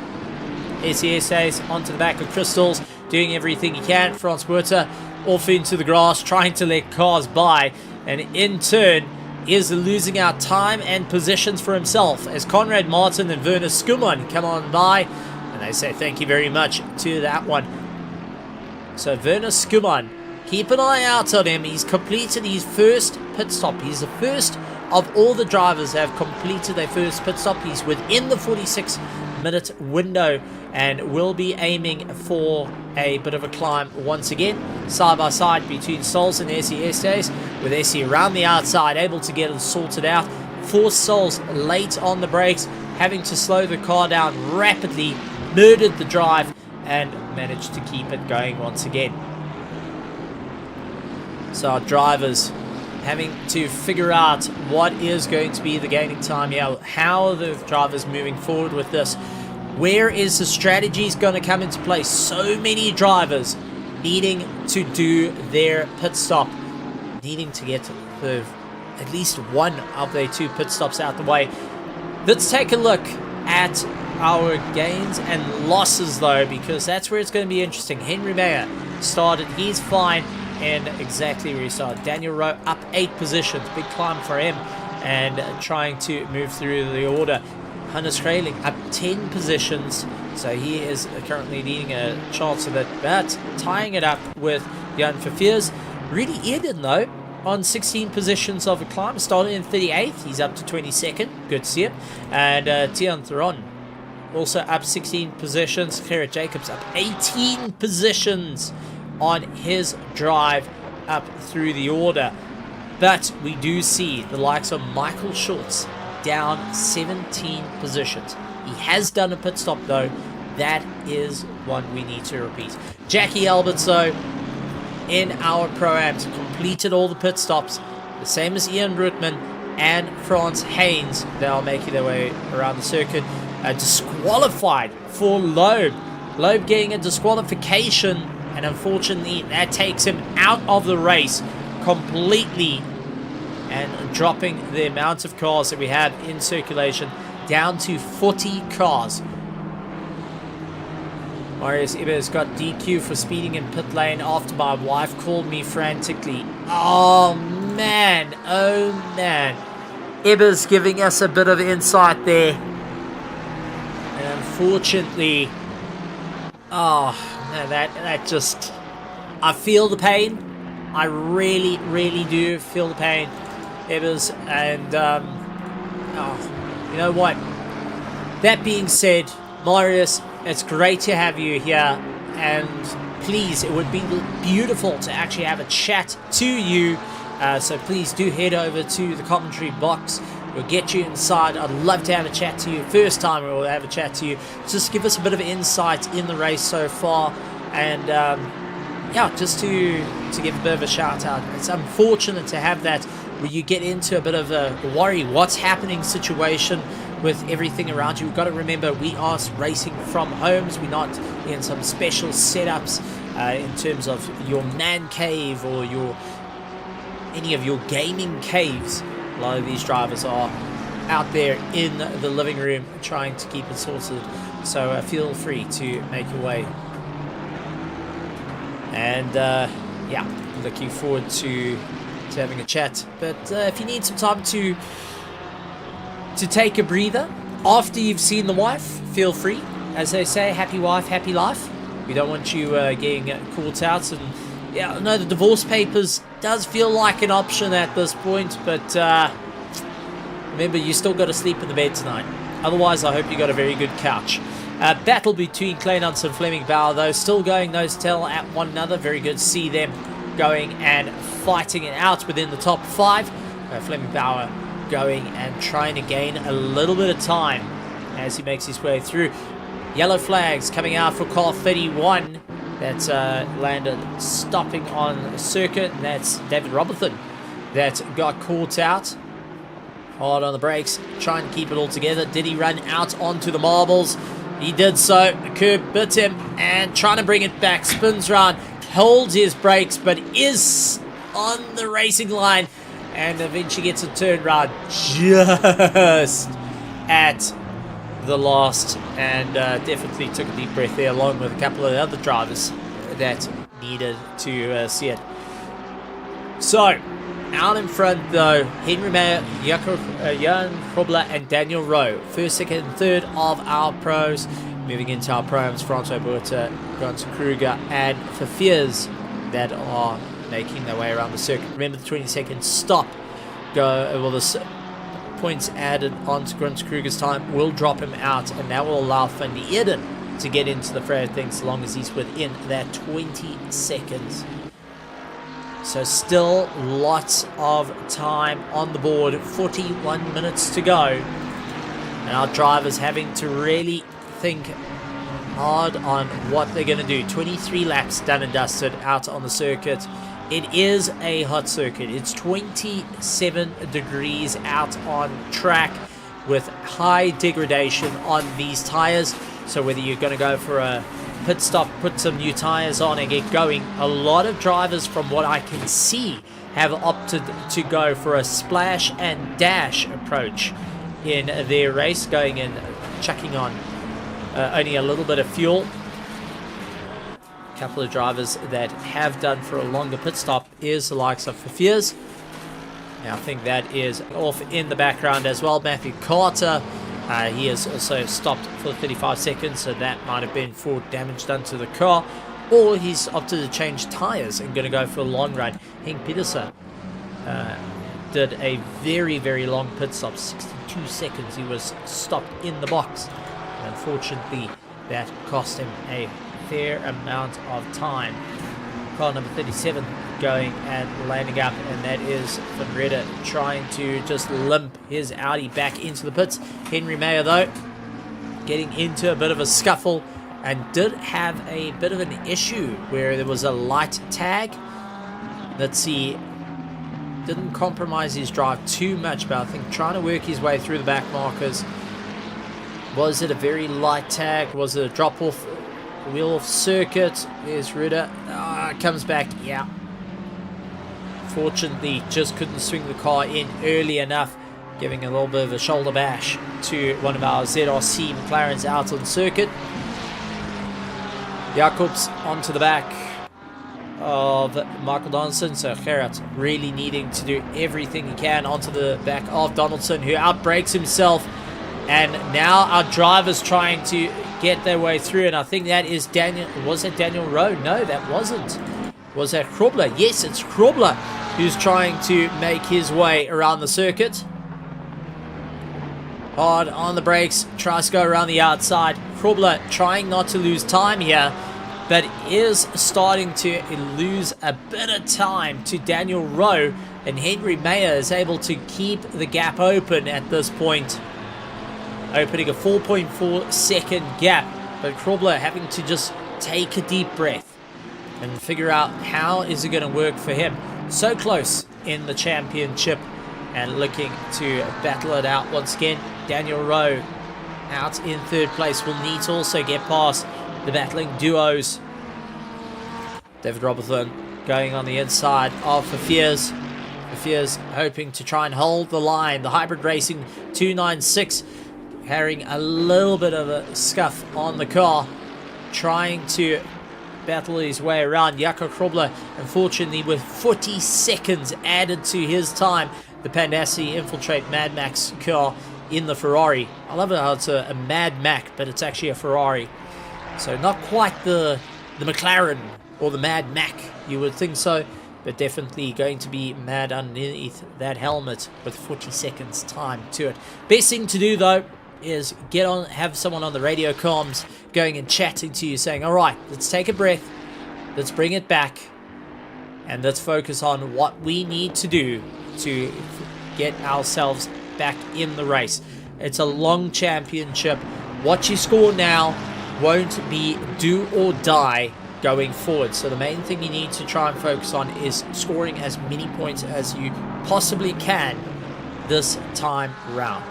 SESA's onto the back of Crystals, doing everything he can. Franz Buerta off into the grass, trying to let cars by, and in turn is losing out time and positions for himself as Conrad Martin and Werner Skuman come on by, and they say thank you very much to that one. So Werner Skuman, keep an eye out on him. He's completed his first pit stop. He's the first of all the drivers that have completed their first pit stop. He's within the 46-minute window and will be aiming for a bit of a climb once again. Side by side between Souls and Essie Estes, with Essie around the outside, able to get it sorted out. Forced Souls late on the brakes, having to slow the car down rapidly, murdered the drive, and managed to keep it going once again. So our drivers having to figure out what is going to be the gaining time here. How are the drivers moving forward with this? Where is the strategies going to come into play? So many drivers needing to do their pit stop, needing to get at least one of their 2 pit stops out the way. Let's take a look at our gains and losses though, because that's where it's going to be interesting. Henry Mayer started, he's fine and exactly where he started. Daniel Rowe up 8 positions, big climb for him, and trying to move through the order. Hannes Grayling up 10 positions, so he is currently needing a chance of it, but tying it up with Jan Verveers. Rudy Eden though on 16 positions of a climb, started in 38th, he's up to 22nd, good to see him. And Tian Theron also up 16 positions. Gerrit Jacobs up 18 positions on his drive up through the order. But we do see the likes of Michael Schultz down 17 positions. He has done a pit stop though. That is one we need to repeat. Jackie Alberts though, in our Pro-Ams, completed all the pit stops, the same as Ian Rootman and Frans Haynes. They are making their way around the circuit. Disqualified for Loeb. Loeb getting a disqualification, and unfortunately that takes him out of the race completely and dropping the amount of cars that we have in circulation down to 40 cars. Marius Ibbers got DQ for speeding in pit lane after my wife called me frantically. Oh man, oh man. Ibbers giving us a bit of insight there. And unfortunately, oh no, that just, I feel the pain. I really, really do feel the pain, Ibbers. And you know what? That being said, Marius, it's great to have you here, and please, it would be beautiful to actually have a chat to you, so please do head over to the commentary box. We'll get you inside. I'd love to have a chat to you. First time we'll have a chat to you. Just give us a bit of insight in the race so far, and yeah, just to give a bit of a shout out. It's unfortunate to have that where you get into a bit of a worry what's happening situation with everything around you. We've got to remember we are racing from homes. We're not in some special setups in terms of your man cave or any of your gaming caves. A lot of these drivers are out there in the living room trying to keep it sorted. So feel free to make your way. And yeah, looking forward to having a chat. But if you need some time to take a breather after you've seen the wife, feel free. As they say, happy wife, happy life. We don't want you getting caught out. And yeah, I know the divorce papers does feel like an option at this point, but remember, you still got to sleep in the bed tonight. Otherwise, I hope you got a very good couch. Battle between Kleinans and Fleming Bauer, though, still going nose to tail at one another. Very good to see them going and fighting it out within the top 5. Fleming Bauer going and trying to gain a little bit of time as he makes his way through. Yellow flags coming out for car 31. That's landed stopping on the circuit, and that's David Robertson that got caught out. Hard on the brakes, trying to keep it all together. Did he run out onto the marbles? He did so. The curb bit him and trying to bring it back. Spins round, holds his brakes, but is on the racing line and eventually gets a turn round just at the last, and definitely took a deep breath there along with a couple of the other drivers that needed to see it. So out in front though, Henry Mayer, Jan Krobler and Daniel Rowe. First, second and third of our pros. Moving into our proms, Francois Buerta, Gunther Kruger and Fafirs that are making their way around the circuit. Remember the 20-second stop. The points added onto Gunther Kruger's time will drop him out, and that will allow Van der Eden to get into the fray of things as long as he's within that 20 seconds. So still lots of time on the board, 41 minutes to go. And our drivers having to really think hard on what they're going to do. 23 laps done and dusted out on the circuit. It is a hot circuit. It's 27 degrees out on track with high degradation on these tires. So whether you're going to go for a pit stop, put some new tires on and get going, a lot of drivers from what I can see have opted to go for a splash and dash approach in their race, going in, chucking on only a little bit of fuel. A couple of drivers that have done for a longer pit stop is the likes of Fafirs. Now I think that is off in the background as well. Matthew Carter, he has also stopped for 35 seconds, so that might have been for damage done to the car, or he's opted to change tires and going to go for a long run. Henk Pedersen did a very, very long pit stop, 62 seconds. He was stopped in the box. Unfortunately, that cost him a fair amount of time. Car number 37 going and landing up, and that is Van Redder trying to just limp his Audi back into the pits. Henry Mayer though getting into a bit of a scuffle and did have a bit of an issue where there was a light tag. Let's see, didn't compromise his drive too much, but I think trying to work his way through the back markers. Was it a very light tag? Was it a drop off wheel off circuit? There's Ruder. Comes back. Yeah. Fortunately, just couldn't swing the car in early enough, giving a little bit of a shoulder bash to one of our ZRC McLarens out on circuit. Jacobs onto the back of Michael Donaldson. So Gerrit really needing to do everything he can onto the back of Donaldson, who outbrakes himself. And now our drivers trying to get their way through, and I think that is Daniel. Was it Daniel Rowe? No, that wasn't. Was that Krobler? Yes, it's Krobler who's trying to make his way around the circuit. Hard on the brakes, tries to go around the outside. Krobler trying not to lose time here, but is starting to lose a bit of time to Daniel Rowe, and Henry Mayer is able to keep the gap open at this point. Opening a 4.4 second gap, but Krobler having to just take a deep breath and figure out how is it going to work for him. So close in the championship and looking to battle it out once again. Daniel Rowe out in third place will need to also get past the battling duos. David Robertson going on the inside of Fafirs. Fafirs hoping to try and hold the line. The Hybrid Racing 296 carrying a little bit of a scuff on the car, trying to battle his way around. Jaco Krobler, unfortunately, with 40 seconds added to his time. The Pandassi Infiltrate Mad Max car in the Ferrari. I love it how it's a Mad Mac, but it's actually a Ferrari. So not quite the McLaren or the Mad Mac, you would think so, but definitely going to be mad underneath that helmet with 40 seconds time to it. Best thing to do though is get on, have someone on the radio comms going and chatting to you, saying, all right, let's take a breath, let's bring it back, and let's focus on what we need to do to get ourselves back in the race. It's a long championship. What you score now won't be do or die going forward. So the main thing you need to try and focus on is scoring as many points as you possibly can this time round.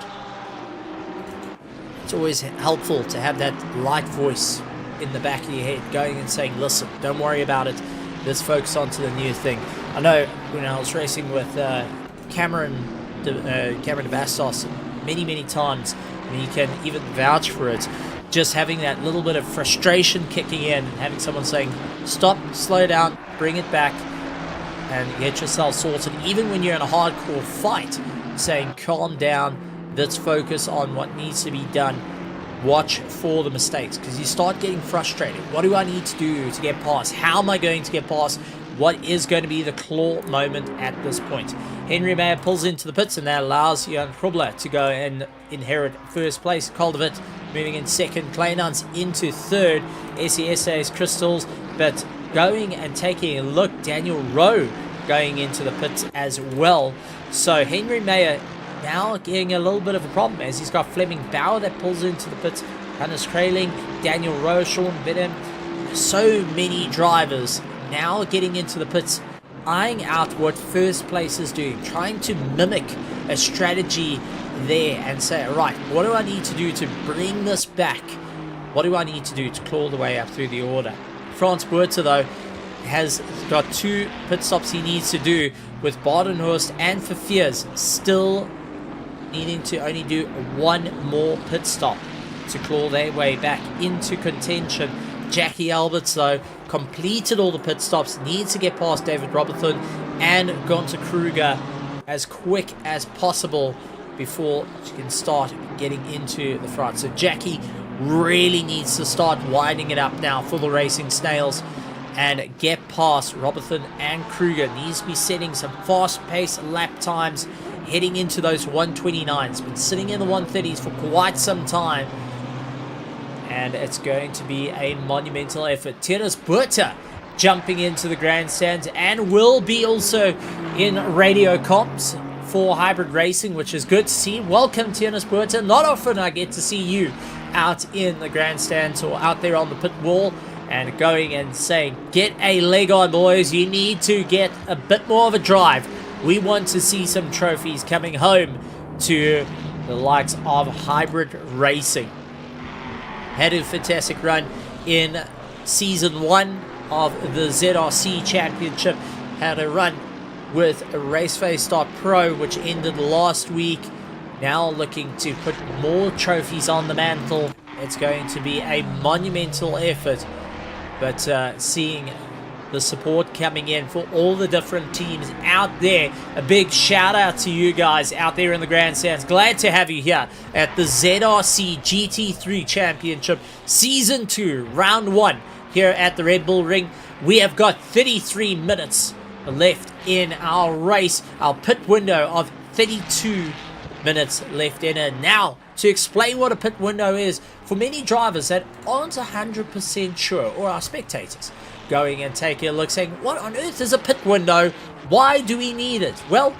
It's always helpful to have that light voice in the back of your head going and saying, listen, don't worry about it. Let's focus on to the new thing. I know when I was racing with Cameron de Bastos many times, and he can even vouch for it, just having that little bit of frustration kicking in, and having someone saying, stop, slow down, bring it back, and get yourself sorted. Even when you're in a hardcore fight, saying, calm down, let's focus on what needs to be done. Watch for the mistakes, because you start getting frustrated. What do I need to do to get past? How am I going to get past? What is going to be the claw moment at this point? Henry Mayer pulls into the pits, and that allows Jan Krubler to go and inherit first place. Caldervit moving in second. Kleinans into third. SESA's Crystals, but going and taking a look, Daniel Rowe going into the pits as well. So Henry Mayer now getting a little bit of a problem, as he's got Fleming Bauer that pulls into the pits, Hannes Kraling, Daniel Rowe, Sean Bidham. So many drivers now getting into the pits, eyeing out what first place is doing, trying to mimic a strategy there and say, right, what do I need to do to bring this back? What do I need to do to claw the way up through the order? Frans Buerter, though, has got 2 pit stops he needs to do, with Badenhorst and Verveers still needing to only do 1 more pit stop to claw their way back into contention. Jackie Alberts, though, completed all the pit stops, needs to get past David Robertson and Gunther Kruger as quick as possible before she can start getting into the front. So Jackie really needs to start winding it up now for the Racing Snails and get past Robertson and Kruger. Needs to be setting some fast-paced lap times, heading into those 129s. Been sitting in the 130s for quite some time, and it's going to be a monumental effort. Tienes Buerter jumping into the grandstands, and will be also in radio comps for hybrid racing, which is good to see. Welcome, Tienes Buerter. Not often I get to see you out in the grandstands or out there on the pit wall and going and saying, get a leg on, boys. You need to get a bit more of a drive. We want to see some trophies coming home to the likes of hybrid racing. Had a fantastic run in Season 1 of the ZRC Championship. Had a run with Raceface.pro, which ended last week. Now looking to put more trophies on the mantle. It's going to be a monumental effort. But seeing the support coming in for all the different teams out there. A big shout out to you guys out there in the grandstands. Glad to have you here at the ZRC GT3 Championship Season 2, Round 1 here at the Red Bull Ring. We have got 33 minutes left in our race. Our pit window of 32 minutes left in it. Now, to explain what a pit window is, for many drivers that aren't 100% sure, or our spectators, going and taking a look saying, what on earth is a pit window? Why do we need it? Well,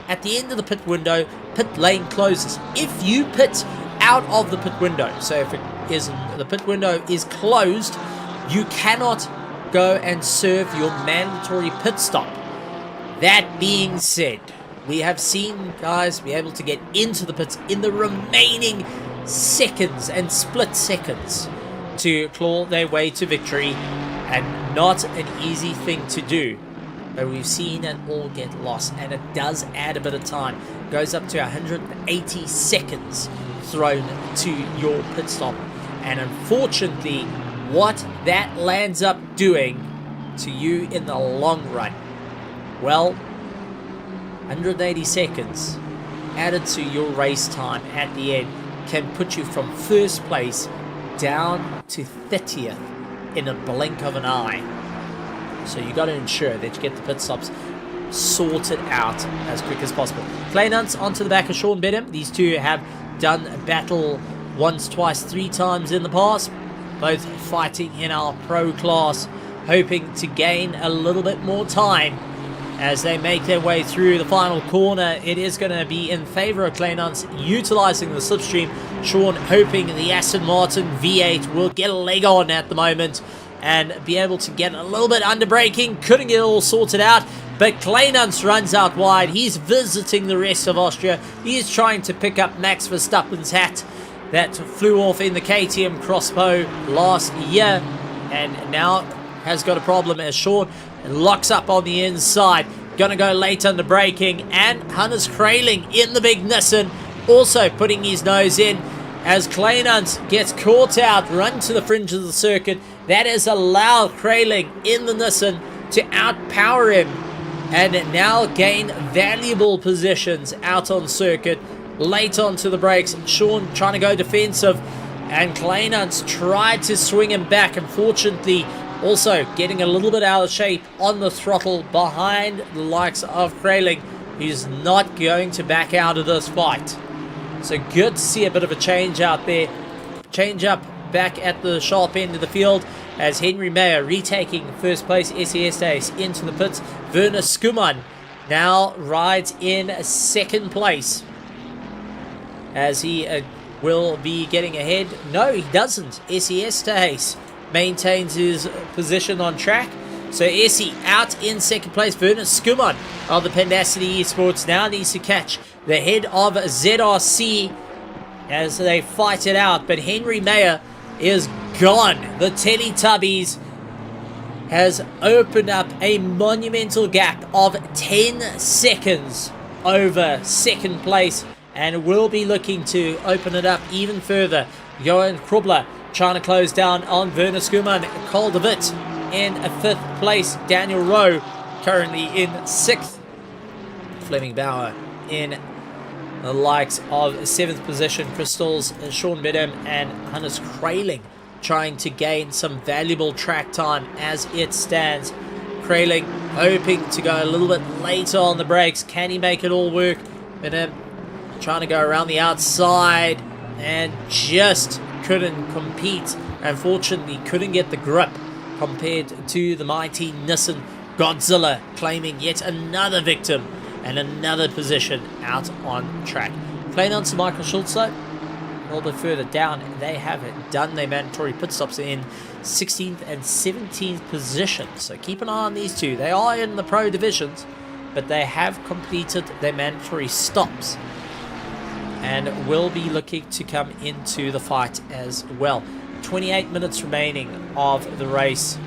at the end of the pit window, pit lane closes. If you pit out of the pit window, so if it isn't, the pit window is closed, you cannot go and serve your mandatory pit stop. That being said, we have seen guys be able to get into the pits in the remaining seconds and split seconds to claw their way to victory, and not an easy thing to do. But we've seen it all get lost, and it does add a bit of time. It goes up to 180 seconds thrown to your pit stop, and unfortunately what that lands up doing to you in the long run, well, 180 seconds added to your race time at the end can put you from first place down to 30th in a blink of an eye. So you got to ensure that you get the pit stops sorted out as quick as possible. Kleinans onto the back of Sean Bidham. These two have done battle once, twice, 3 times in the past, both fighting in our pro class, hoping to gain a little bit more time as they make their way through the final corner. It is going to be in favor of Kleinans utilizing the slipstream. Sean hoping the Aston Martin V8 will get a leg on at the moment and be able to get a little bit under braking. Couldn't get it all sorted out, but Kleinans runs out wide. He's visiting the rest of Austria. He is trying to pick up Max Verstappen's hat that flew off in the KTM crossbow last year, and now has got a problem as Sean locks up on the inside. gonna go late under braking, and Hannes Kraling in the big Nissan also putting his nose in as Kleinans gets caught out, run to the fringe of the circuit. That has allowed Kraling in the Nissan to outpower him and now gain valuable positions out on circuit. Late onto the brakes, Sean trying to go defensive, and Kleinans tried to swing him back. Unfortunately, also getting a little bit out of shape on the throttle behind the likes of Kraling. He's not going to back out of this fight. So good to see a bit of a change out there. Change up back at the sharp end of the field as Henry Mayer retaking first place SES Days into the pits. Werner Skuman now rides in second place as he will be getting ahead. No, he doesn't. SES Days maintains his position on track. So Essie out in second place. Werner Skuman of the Pendacity Esports now needs to catch the head of ZRC as they fight it out. But Henry Mayer is gone. The Teletubbies has opened up a monumental gap of 10 seconds over second place and will be looking to open it up even further. Johan Krubler trying to close down on Werner Skuman. Caldervit in fifth place. Daniel Rowe currently in sixth. Fleming Bauer in the likes of seventh position. Crystals, Sean Midham and Hannes Kraling trying to gain some valuable track time as it stands. Kraling hoping to go a little bit later on the brakes. Can he make it all work? Midham trying to go around the outside and just couldn't compete. Unfortunately, couldn't get the grip compared to the mighty Nissan Godzilla, claiming yet another victim and another position out on track. Playing on to Michael Schultz though, a little bit further down, they have done their mandatory pit stops in 16th and 17th position. So keep an eye on these two. They are in the pro divisions, but they have completed their mandatory stops and will be looking to come into the fight as well. 28 minutes remaining of the race,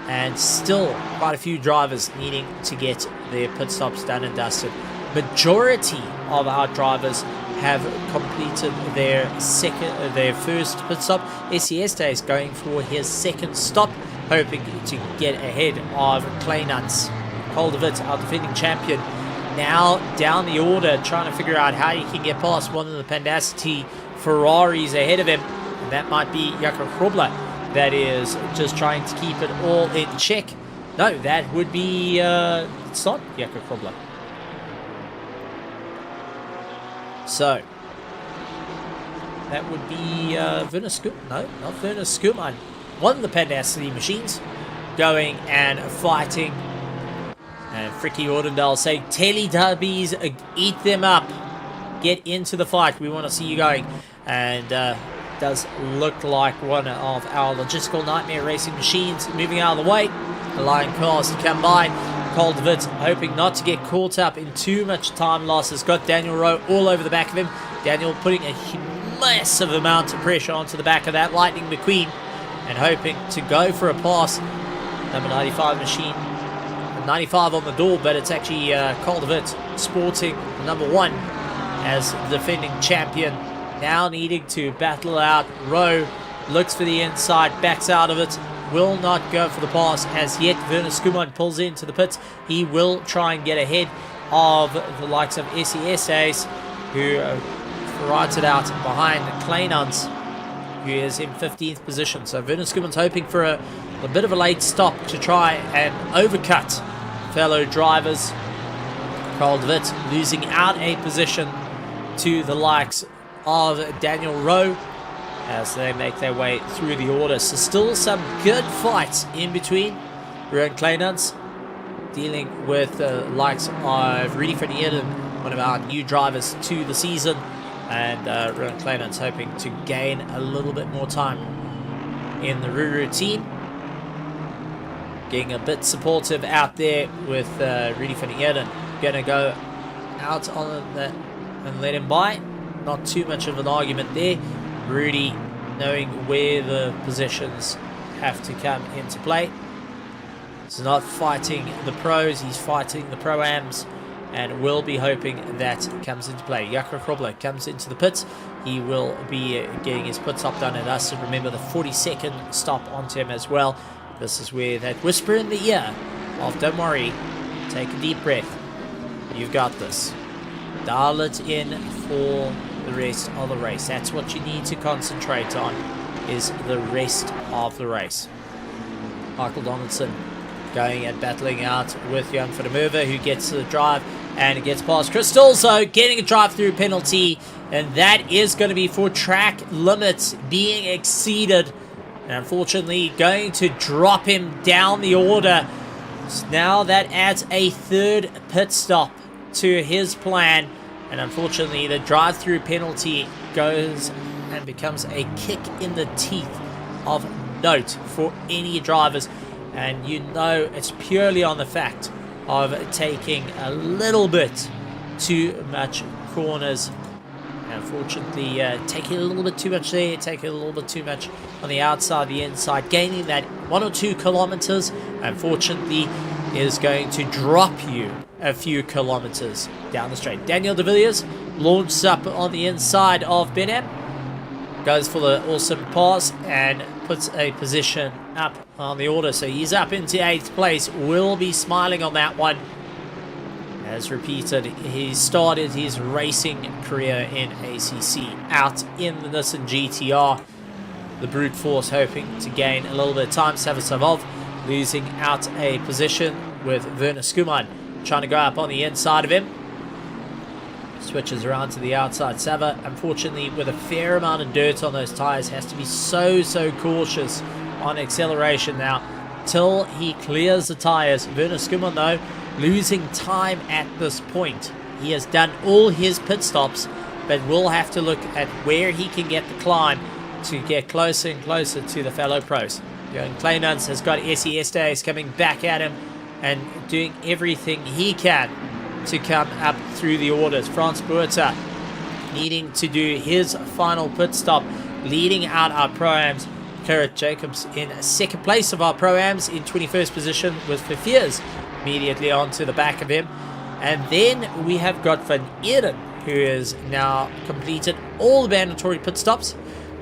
and still quite a few drivers needing to get their pit stops done and dusted. Majority of our drivers have completed their first pit stop. SES Days going for his second stop, hoping to get ahead of Kleinans. Caldervit, our defending champion, now down the order, trying to figure out how he can get past one of the Pendacity Ferraris ahead of him. And that might be Jakob Krubler that is just trying to keep it all in check. No, that would be, it's not Jakob Krubler. So, that would be Werner Skuman. No, not Werner Skuman. One of the Pendacity machines going and fighting. And Fricky Ordendale saying, Teletubbies, eat them up. Get into the fight. We want to see you going. And does look like one of our logistical nightmare racing machines moving out of the way, allowing cars to come by. Caldervit hoping not to get caught up in too much time loss. Has got Daniel Rowe all over the back of him. Daniel putting a massive amount of pressure onto the back of that Lightning McQueen and hoping to go for a pass. Number 95 machine, 95 on the door, but it's actually Caldervit sporting number 1 as the defending champion. Now needing to battle out. Rowe looks for the inside, backs out of it, will not go for the pass as yet. Werner Skuman pulls into the pits. He will try and get ahead of the likes of SES Ace, who rides it out behind Kleinans, who is in 15th position. So Werner Skuman's hoping for a bit of a late stop to try and overcut fellow drivers. Caldervit losing out a position to the likes of Daniel Rowe as they make their way through the order. So still some good fights in between. Ruan Kleinans dealing with the likes of Rudy van Eerden, one of our new drivers to the season, and Ruan Kleinans hoping to gain a little bit more time in the Ruru team. Getting a bit supportive out there with Rudy van Eerden. Going to go out on that and let him by. Not too much of an argument there. Rudy knowing where the positions have to come into play. He's not fighting the pros, he's fighting the pro-ams, and will be hoping that comes into play. Jaco Krobler comes into the pits. He will be getting his pit stop done at us. So remember the 40-second stop onto him as well. This is where that whisper in the ear of, don't worry, take a deep breath. You've got this. Dial it in for the rest of the race. That's what you need to concentrate on, is the rest of the race. Michael Donaldson going and battling out with Jan van der Merwe, who gets to the drive and gets past Chris also getting a drive-through penalty, and that is going to be for track limits being exceeded, and unfortunately going to drop him down the order. So now that adds a third pit stop to his plan, and unfortunately the drive-through penalty goes and becomes a kick in the teeth of note for any drivers. And you know it's purely on the fact of taking a little bit too much corners. Unfortunately, taking a little bit too much there, taking a little bit too much on the outside, the inside, gaining that 1 or 2 kilometers, unfortunately, is going to drop you a few kilometers down the straight. Daniel de Villiers launches up on the inside of Benham, goes for the awesome pass and puts a position up on the order. So he's up into 8th place. Will be smiling on that one. As repeated, he started his racing career in ACC out in the Nissan GTR. The brute force hoping to gain a little bit of time. Savasavov losing out a position with Werner Skuman trying to go up on the inside of him. Switches around to the outside. Sava, unfortunately, with a fair amount of dirt on those tires, has to be so cautious on acceleration now till he clears the tires. Werner Skuman, though, losing time at this point. He has done all his pit stops, but will have to look at where he can get the climb to get closer and closer to the fellow pros. Johan Kleinans has got SES days coming back at him and doing everything he can to come up through the orders. Frans Buerta needing to do his final pit stop, leading out our pro-ams. Gerrit Jacobs in 2nd place of our pro-ams, in 21st position with Verveers immediately onto the back of him. And then we have got Van Eden, who has now completed all the mandatory pit stops,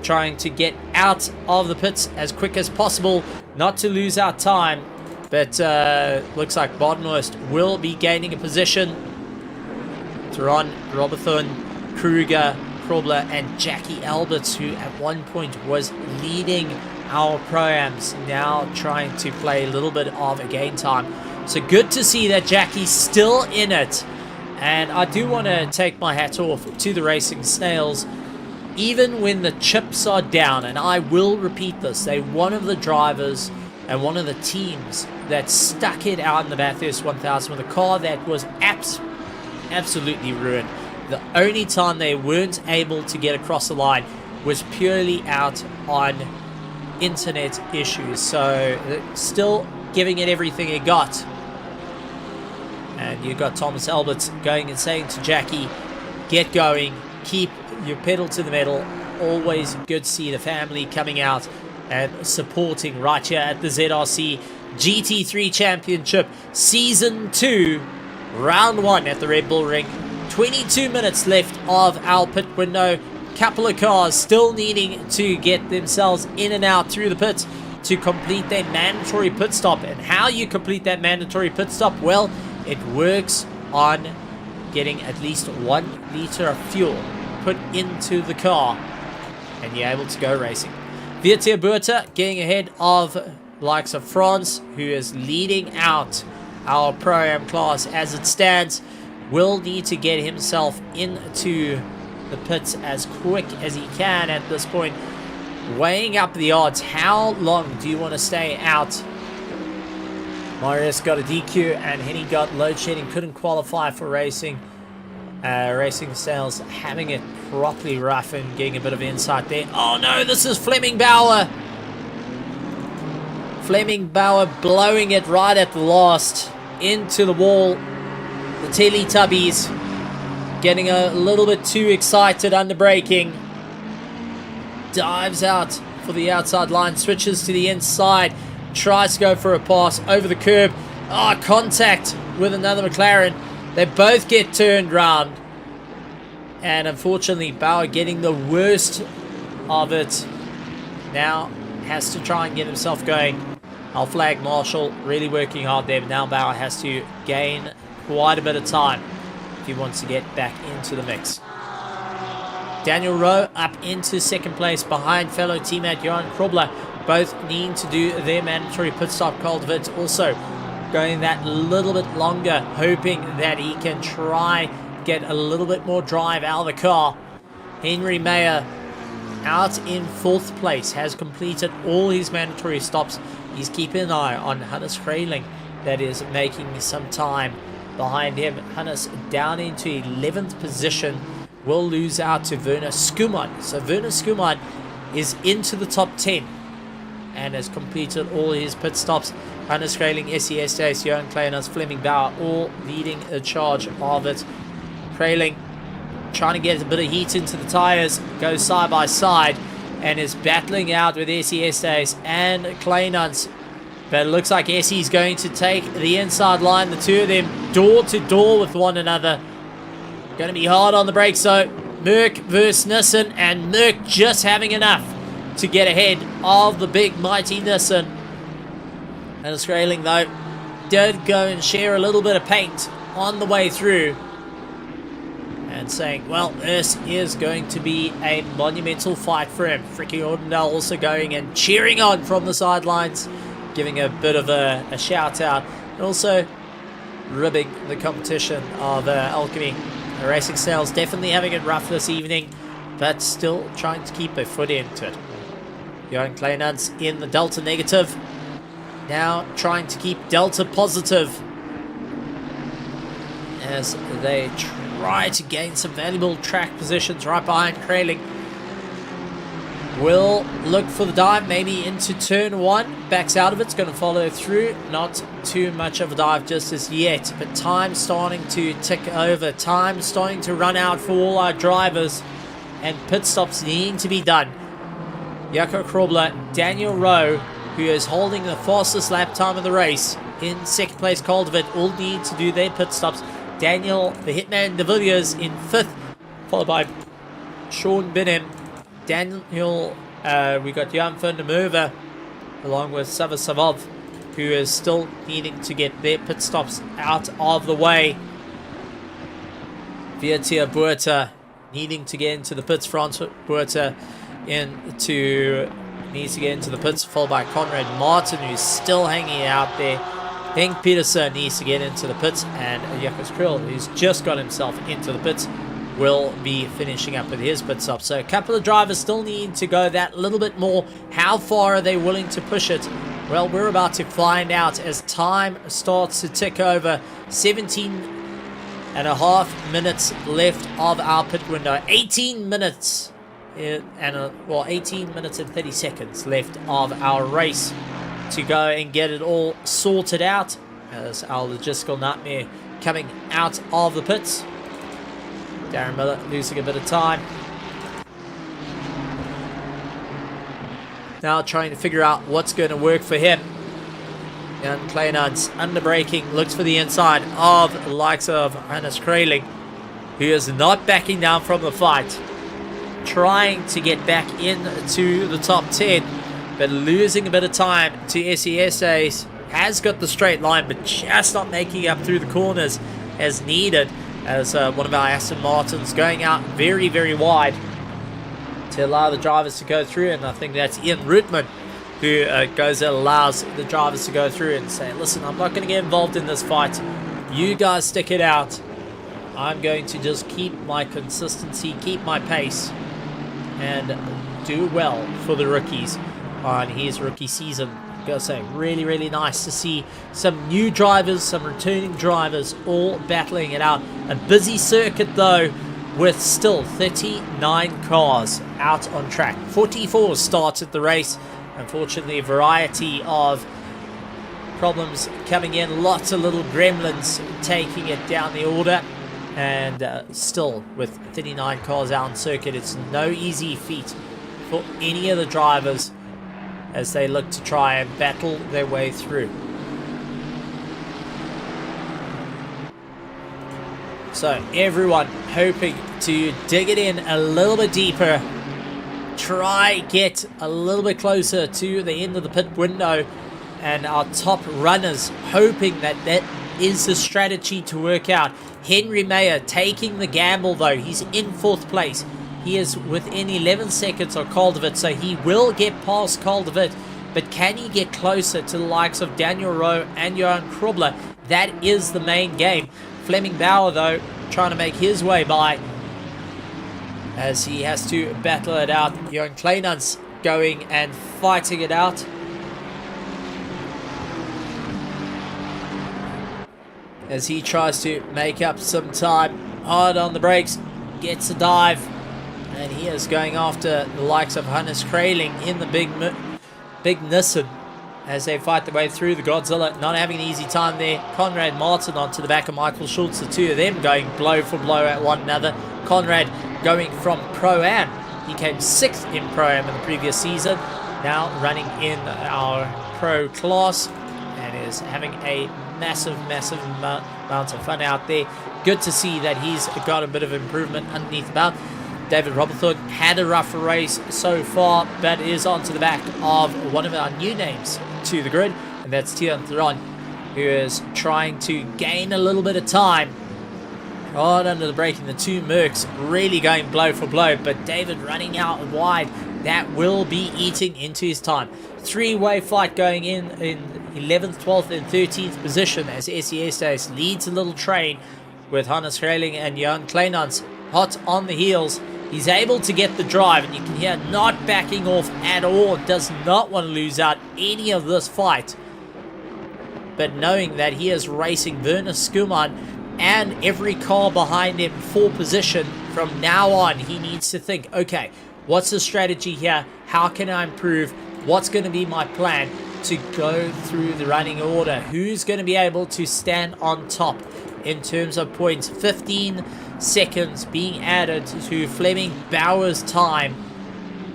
trying to get out of the pits as quick as possible, not to lose our time. But looks like Bodenhorst will be gaining a position. Theron, Robertson, Kruger, Krobler, and Jackie Alberts, who at one point was leading our pro-ams, now trying to play a little bit of a game time. So good to see that Jackie's still in it. And I do want to take my hat off to the Racing Snails. Even when the chips are down, and I will repeat this, they're one of the drivers and one of the teams that stuck it out in the Bathurst 1000 with a car that was absolutely ruined. The only time they weren't able to get across the line was purely out on internet issues. So still giving it everything it got. And you got Thomas Alberts going and saying to Jackie, get going, keep your pedal to the metal. Always good to see the family coming out and supporting right here at the ZRC GT3 Championship Season 2, Round 1 at the Red Bull Ring. 22 minutes left of our pit window. Couple of cars still needing to get themselves in and out through the pits to complete their mandatory pit stop. And how you complete that mandatory pit stop? Well, it works on getting at least 1 liter of fuel put into the car, and you're able to go racing. Vietia Buerta getting ahead of the likes of France, who is leading out our Pro-Am class as it stands. Will need to get himself into the pits as quick as he can at this point. Weighing up the odds. How long do you want to stay out? Marius got a DQ and Henny got load shedding. Couldn't qualify for racing. Racing Sales having it properly rough and getting a bit of insight there. Oh no, this is Fleming Bauer. Fleming Bauer blowing it right at the last into the wall. The Teletubbies getting a little bit too excited under braking. Dives out for the outside line, switches to the inside. tries to go for a pass over the curb. Contact with another McLaren. They both get turned round. And unfortunately, Bauer getting the worst of it. Now has to try and get himself going. I'll flag Marshall, really working hard there. But now Bauer has to gain quite a bit of time if he wants to get back into the mix. Daniel Rowe up into second place behind fellow teammate Johan Krobler. Both need to do their mandatory pit stop. Cultivate also going that little bit longer, hoping that he can try get a little bit more drive out of the car. Henry Mayer out in fourth place, has completed all his mandatory stops. He's keeping an eye on Hannes Kraling, that is making some time behind him. Hannes down into 11th position, will lose out to Werner Skuman. So Werner Skuman is into the top 10 and has completed all his pit stops. Hannes Kraling, SES Dace, Johan Kleiners, Fleming Bauer, all leading a charge of it. Kraling trying to get a bit of heat into the tires, goes side by side and is battling out with SES Dace and Kleiners. But it looks like Essie's going to take the inside line. The two of them door to door with one another. Going to be hard on the brakes though. Merck versus Nissen, and Merck just having enough to get ahead of the big mighty Nissen. And Australian though did go and share a little bit of paint on the way through. And saying, well, this is going to be a monumental fight for him. Fricky Ordendale also going and cheering on from the sidelines, giving a bit of a shout out, and also ribbing the competition of Alchemy. Racing Sales definitely having it rough this evening, but still trying to keep a foot into it. Johan Kleinans in the Delta negative, now trying to keep Delta positive as they try to gain some valuable track positions right behind Kraling. Will look for the dive, maybe into turn one, backs out of it, it's going to follow through. Not too much of a dive just as yet, but time starting to tick over, time starting to run out for all our drivers, and pit stops needing to be done. Jaco Krobler, Daniel Rowe, who is holding the fastest lap time of the race, in second place Calderwood, all need to do their pit stops. Daniel, the Hitman de Villiers in fifth, followed by Sean Binham. Daniel, we got Jan van der Merwe along with Sava Savov, who is still needing to get their pit stops out of the way. Vietia Buerta needing to get into the pits. Frans Buerta needs to get into the pits, followed by Conrad Martin, who's still hanging out there. Henk Peterson needs to get into the pits, and Jakob Krill, who's just got himself into the pits, will be finishing up with his pit stop. So a couple of drivers still need to go that little bit more. How far are they willing to push it? Well, we're about to find out as time starts to tick over. 17 and a half minutes left of our pit window. 18 minutes and 18 minutes and 30 seconds left of our race to go and get it all sorted out, as our logistical nightmare coming out of the pits. Darren Miller losing a bit of time. Now trying to figure out what's going to work for him. Jan Kleinans under braking, looks for the inside of the likes of Hannes Kraling, who is not backing down from the fight. Trying to get back into the top 10, but losing a bit of time to SES Ace. Has got the straight line, but just not making up through the corners as needed, as one of our Aston Martins going out very, very wide to allow the drivers to go through. And I think that's Ian Rootman who goes and allows the drivers to go through and say, listen, I'm not going to get involved in this fight. You guys stick it out. I'm going to just keep my consistency, keep my pace, and do well for the rookies on his rookie season. Gotta say, really, really nice to see some new drivers, some returning drivers, all battling it out. A busy circuit though, with still 39 cars out on track. 44 started the race. Unfortunately, a variety of problems coming in. Lots of little gremlins taking it down the order. And still, with 39 cars out on circuit, it's no easy feat for any of the drivers as they look to try and battle their way through. So everyone hoping to dig it in a little bit deeper, try get a little bit closer to the end of the pit window, and our top runners hoping that that is the strategy to work out. Henry Mayer taking the gamble though. He's in 4th place. He is within 11 seconds of Calderwood, so he will get past Calderwood. But can he get closer to the likes of Daniel Rowe and Johan Krobler? That is the main game. Fleming Bauer, though, trying to make his way by as he has to battle it out. Johan Kleinans going and fighting it out. As he tries to make up some time. Hard on the brakes. Gets a dive. And he is going after the likes of Hannes Kraling in the big Nissan as they fight their way through. The Godzilla not having an easy time there. Conrad Martin onto the back of Michael Schultz. The two of them going blow for blow at one another. Conrad going from Pro-Am. He came 6th in Pro-Am in the previous season. Now running in our Pro class and is having a massive amount of fun out there. Good to see that he's got a bit of improvement underneath the belt. David Robertson had a rough race so far, but is onto the back of one of our new names to the grid, and that's Tian Theron, who is trying to gain a little bit of time. Hard under the brake, and the two Mercs really going blow for blow, but David running out wide. That will be eating into his time. 3-way fight going in 11th, 12th, and 13th position as SES leads a little train with Hannes Kraling and Johan Kleinans hot on the heels. He's able to get the drive, and you can hear not backing off at all. Does not want to lose out any of this fight. But knowing that he is racing Werner Skuman and every car behind him for position, from now on he needs to think, okay, what's the strategy here? How can I improve? What's going to be my plan to go through the running order? Who's going to be able to stand on top in terms of points? 15 seconds being added to Fleming Bauer's time.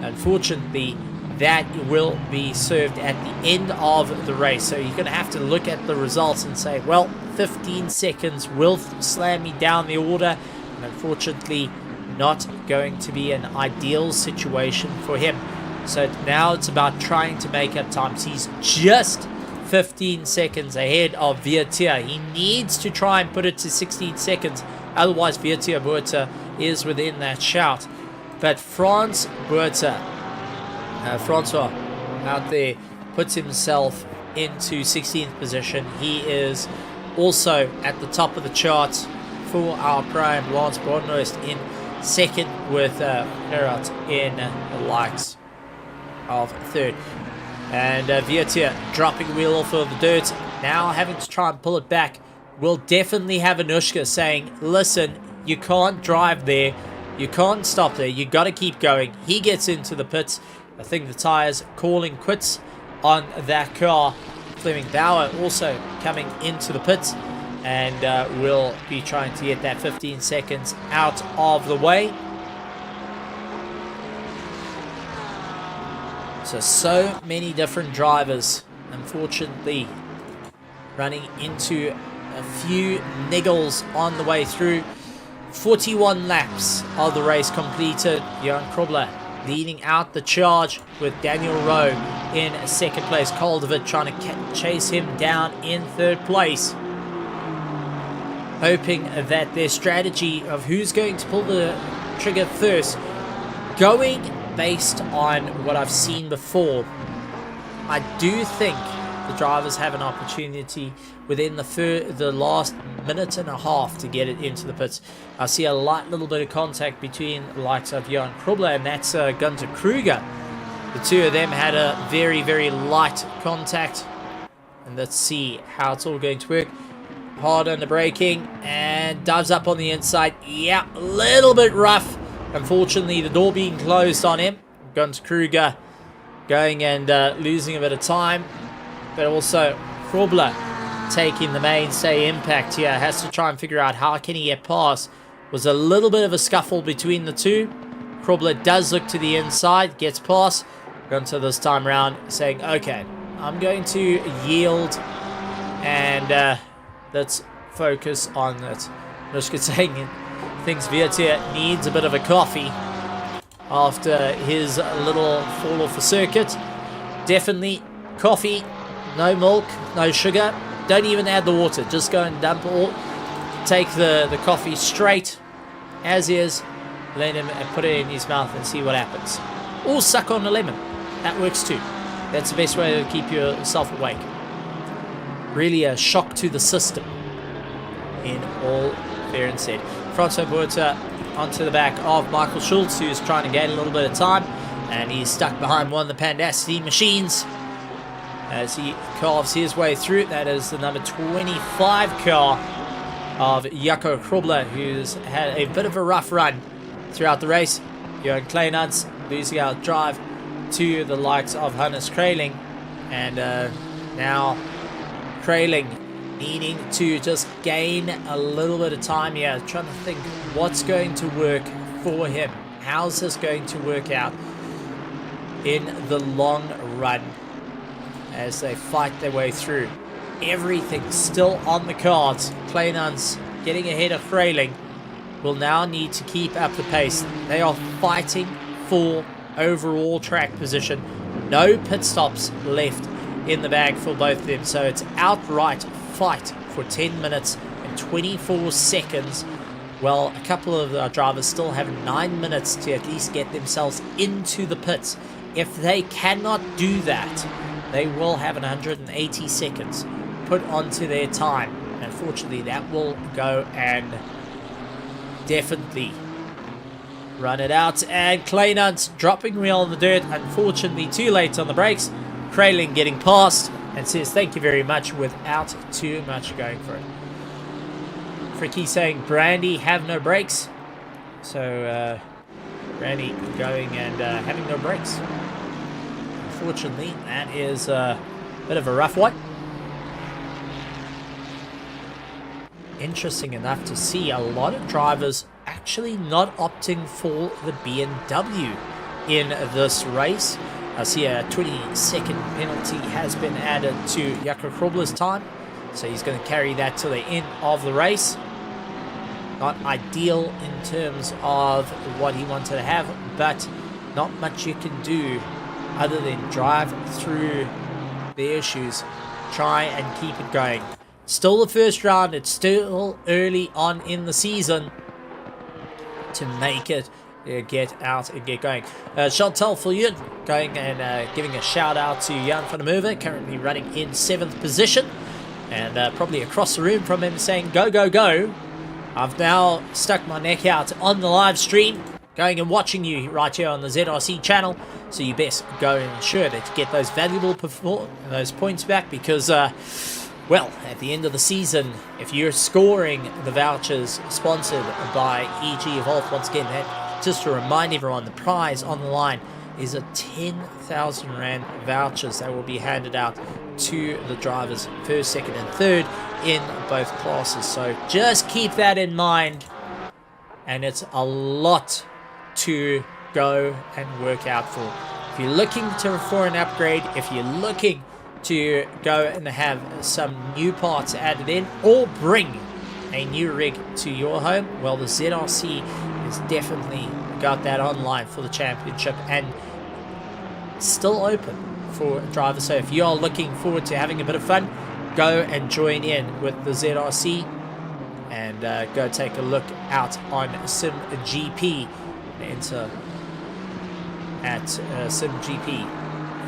Unfortunately, that will be served at the end of the race. So you're going to have to look at the results and say, well, 15 seconds will slam me down the order. And unfortunately, not going to be an ideal situation for him. So now it's about trying to make up time. He's just 15 seconds ahead of Vietia. He needs to try and put it to 16 seconds. Otherwise, Vietia Buerta is within that shout. But Francois out there puts himself into 16th position. He is also at the top of the charts for our prime. Lance Bornhorst in 2nd with Herat in the likes of 3rd. And Vietia dropping the wheel off of the dirt. Now having to try and pull it back. We'll definitely have Anushka saying, listen, you can't drive there. You can't stop there. You got to keep going. He gets into the pits. I think the tires calling quits on that car. Fleming Bauer also coming into the pits. And will be trying to get that 15 seconds out of the way. So many different drivers, unfortunately, running into a few niggles on the way through. 41 laps of the race completed. Johan Krobler leading out the charge with Daniel Rowe in 2nd place. Calderwood trying to chase him down in 3rd place. Hoping that their strategy of who's going to pull the trigger first, going based on what I've seen before, I do think the drivers have an opportunity within the last minute and a half to get it into the pits. I see a little bit of contact between the likes of Johan Krobler and that's Gunther Kruger. The two of them had a very, very light contact. And let's see how it's all going to work. Hard under braking and dives up on the inside. Yeah, a little bit rough. Unfortunately, the door being closed on him. Gunther Kruger going and losing a bit of time. But also, Krobler taking the mainstay impact here. Has to try and figure out how can he get past. Was a little bit of a scuffle between the two. Krobler does look to the inside. Gets past. Gunter this time around saying, okay, I'm going to yield and let's focus on it. Nushka saying thinks Vietia needs a bit of a coffee after his little fall off the circuit. Definitely coffee, no milk, no sugar. Don't even add the water. Just go and dump all. Take the coffee straight as is. Let him put it in his mouth and see what happens. Or suck on a lemon. That works too. That's the best way to keep yourself awake. Really a shock to the system. In all fair and said. Francois Buerta onto the back of Michael Schultz, who's trying to gain a little bit of time. And he's stuck behind one of the Pandacity machines as he carves his way through. That is the number 25 car of Jaco Krobler, who's had a bit of a rough run throughout the race. Johan Kleinans losing out drive to the likes of Hannes Kraling. And now Kraling needing to just gain a little bit of time here, trying to think what's going to work for him. How's this going to work out in the long run as they fight their way through? Everything's still on the cards. Kleinans getting ahead of Kraling will now need to keep up the pace. They are fighting for overall track position. No pit stops left in the bag for both of them, so it's outright fight for 10 minutes and 24 seconds. Well, a couple of our drivers still have 9 minutes to at least get themselves into the pits. If they cannot do that, they will have 180 seconds put onto their time. Unfortunately, that will go and definitely run it out. And Kleinans dropping wheel on the dirt. Unfortunately, too late on the brakes. Kraling getting past and says thank you very much without too much going for it. Fricky saying Brandy have no brakes. So Brandy going and having no brakes. Unfortunately, that is a bit of a rough one. Interesting enough to see a lot of drivers actually not opting for the BMW in this race. I see a 20-second penalty has been added to Jaco Krobler's time, so he's going to carry that to the end of the race. Not ideal in terms of what he wanted to have, but not much you can do other than drive through the issues, try and keep it going. Still the first round, it's still early on in the season to make it get out and get going. Chantal Fouillon going and giving a shout out to Jan van der Merwe, currently running in 7th position, and probably across the room from him saying go go go. I've now stuck my neck out on the live stream, going and watching you right here on the ZRC channel, so you best go and ensure that you get those valuable those points back, because well, at the end of the season, if you're scoring the vouchers sponsored by EG Evolve, once again, that, just to remind everyone, the prize on the line is a 10,000 Rand vouchers that will be handed out to the drivers first, second and third in both classes. So just keep that in mind, and it's a lot to go and work out for. If you're looking for an upgrade, if you're looking to go and have some new parts added in or bring a new rig to your home, well, the ZRC has definitely got that online for the championship and still open for drivers. So if you are looking forward to having a bit of fun, go and join in with the ZRC and go take a look out on SimGP. Enter at SimGP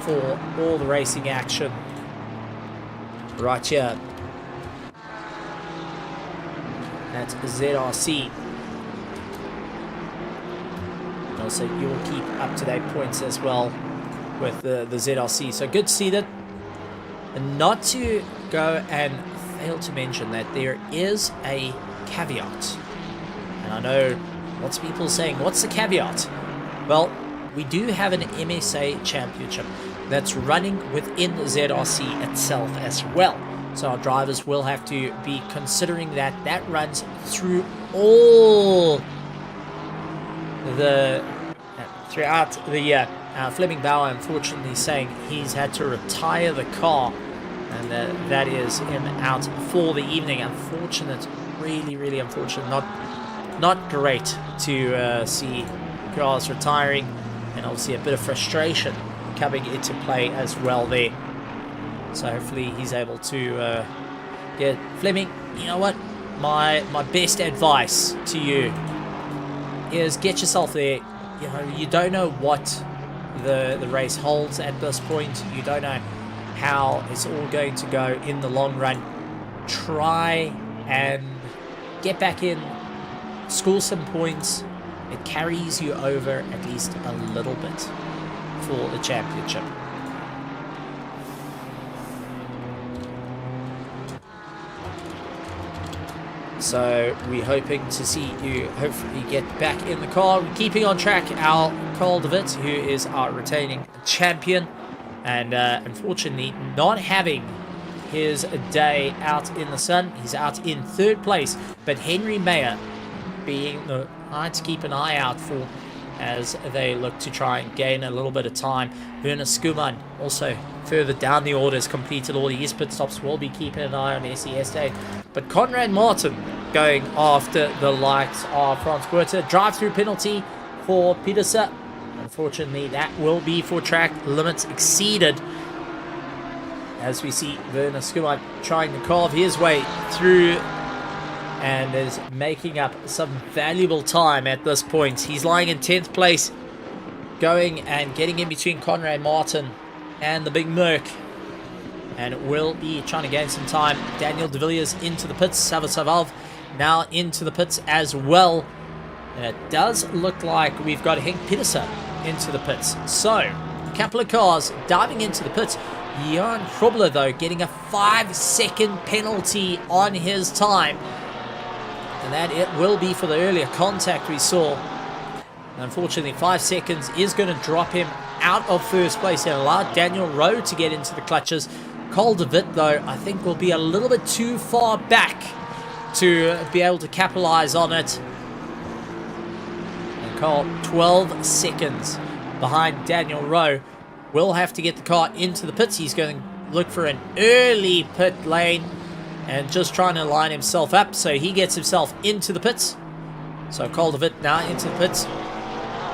for all the racing action right here at ZRC. And also you will keep up-to-date points as well with the ZRC. So good to see that. And not to go and fail to mention that there is a caveat. And I know lots of people saying, what's the caveat? Well, we do have an MSA championship that's running within the ZRC itself as well. So our drivers will have to be considering that. That runs through all the throughout the year. Fleming Bauer, unfortunately, saying he's had to retire the car, and that is him out for the evening. Unfortunate, really unfortunate. Not great to see cars retiring, and obviously a bit of frustration coming into play as well there. So hopefully he's able to get Fleming. You know what? My best advice to you is get yourself there. You know, you don't know what the race holds at this point. You don't know how it's all going to go in the long run. Try and get back in, score some points. It carries you over at least a little bit for the championship. So we're hoping to see you hopefully get back in the car. We're keeping on track our Carl de Witt, who is our retaining champion, and unfortunately not having his day out in the sun. He's out in third place, but Henry Mayer being the guy to keep an eye out for as they look to try and gain a little bit of time. Werner Skuman also further down the order has completed all his pit stops. Will be keeping an eye on SES Day. But Conrad Martin going after the likes of Frans Buerta. Drive-through penalty for Pieterse. Unfortunately, that will be for track limits exceeded, as we see Werner Skuman trying to carve his way through and is making up some valuable time at this point. He's lying in 10th place, going and getting in between Conrad Martin and the Big Merc, and will be trying to gain some time. Daniel de Villiers into the pits. Savasavalv now into the pits as well, and it does look like we've got Henk Pieterse into the pits. So a couple of cars diving into the pits. Johan Krobler though getting a 5-second penalty on his time, and that it will be for the earlier contact we saw. And unfortunately, 5 seconds is going to drop him out of first place and allow Daniel Rowe to get into the clutches. Carl de Witt, though, I think will be a little bit too far back to be able to capitalize on it. And Carl, 12 seconds behind Daniel Rowe, will have to get the car into the pits. He's going to look for an early pit lane and just trying to line himself up so he gets himself into the pits. So Carl de Witt now into the pits.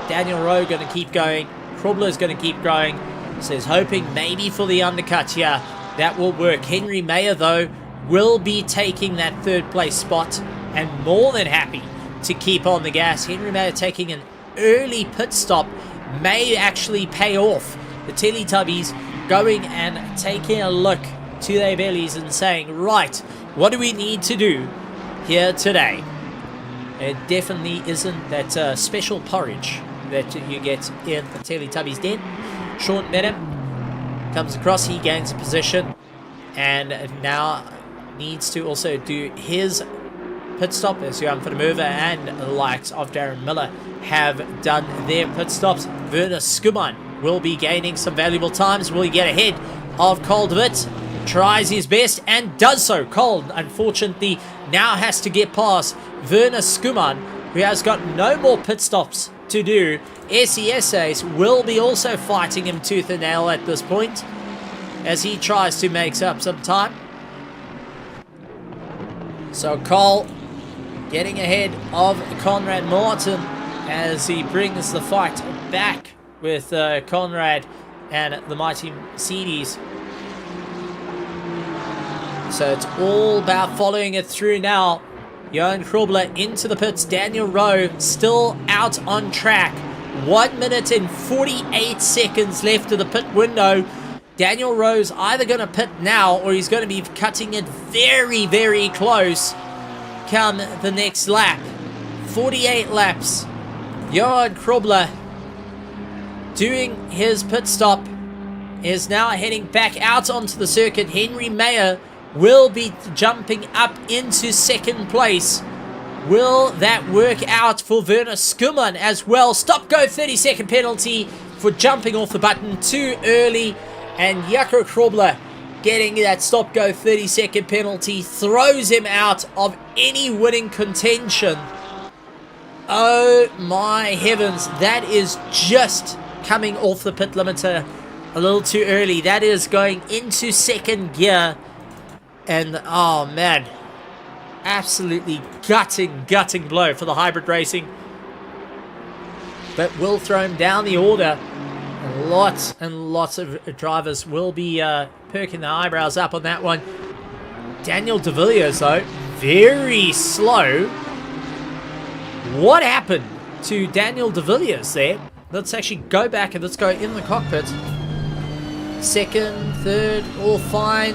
Daniel Rowe going to keep going. Krobler is going to keep going. Says hoping maybe for the undercut here. That will work. Henry Mayer, though, will be taking that third place spot and more than happy to keep on the gas. Henry Mayer taking an early pit stop may actually pay off. The Teletubbies going and taking a look to their bellies and saying, right, what do we need to do here today? It definitely isn't that special porridge that you get in the Teletubbies den. Sean Menem comes across, he gains a position, and now needs to also do his pit stop as Johan van der Merwe and the likes of Darren Miller have done their pit stops. Werner Skuman will be gaining some valuable times. Will he get ahead of Carl de Witt? Tries his best and does so. Carl, unfortunately, now has to get past Werner Skuman, who has got no more pit stops to do. SES will be also fighting him tooth and nail at this point as he tries to make up some time. So Carl getting ahead of Conrad Martin as he brings the fight back with Conrad and the mighty Mercedes. So it's all about following it through now. Johan Krobler into the pits. Daniel Rowe still out on track. 1 minute and 48 seconds left of the pit window. Daniel Rowe's either going to pit now or he's going to be cutting it very, very close come the next lap. 48 laps. Johan Krobler doing his pit stop is now heading back out onto the circuit. Henry Mayer will be jumping up into second place. Will that work out for Werner Skuman as well? Stop-go 30-second penalty for jumping off the button too early. And Jaco Krobler getting that stop-go 30-second penalty throws him out of any winning contention. Oh my heavens, that is just coming off the pit limiter a little too early. That is going into second gear. And oh man, absolutely gutting blow for the hybrid racing. But will throw him down the order. And lots of drivers will be perking their eyebrows up on that one. Daniel de Villiers, though, very slow. What happened to Daniel de Villiers there? Let's actually go back and let's go in the cockpit. Second, third, all fine.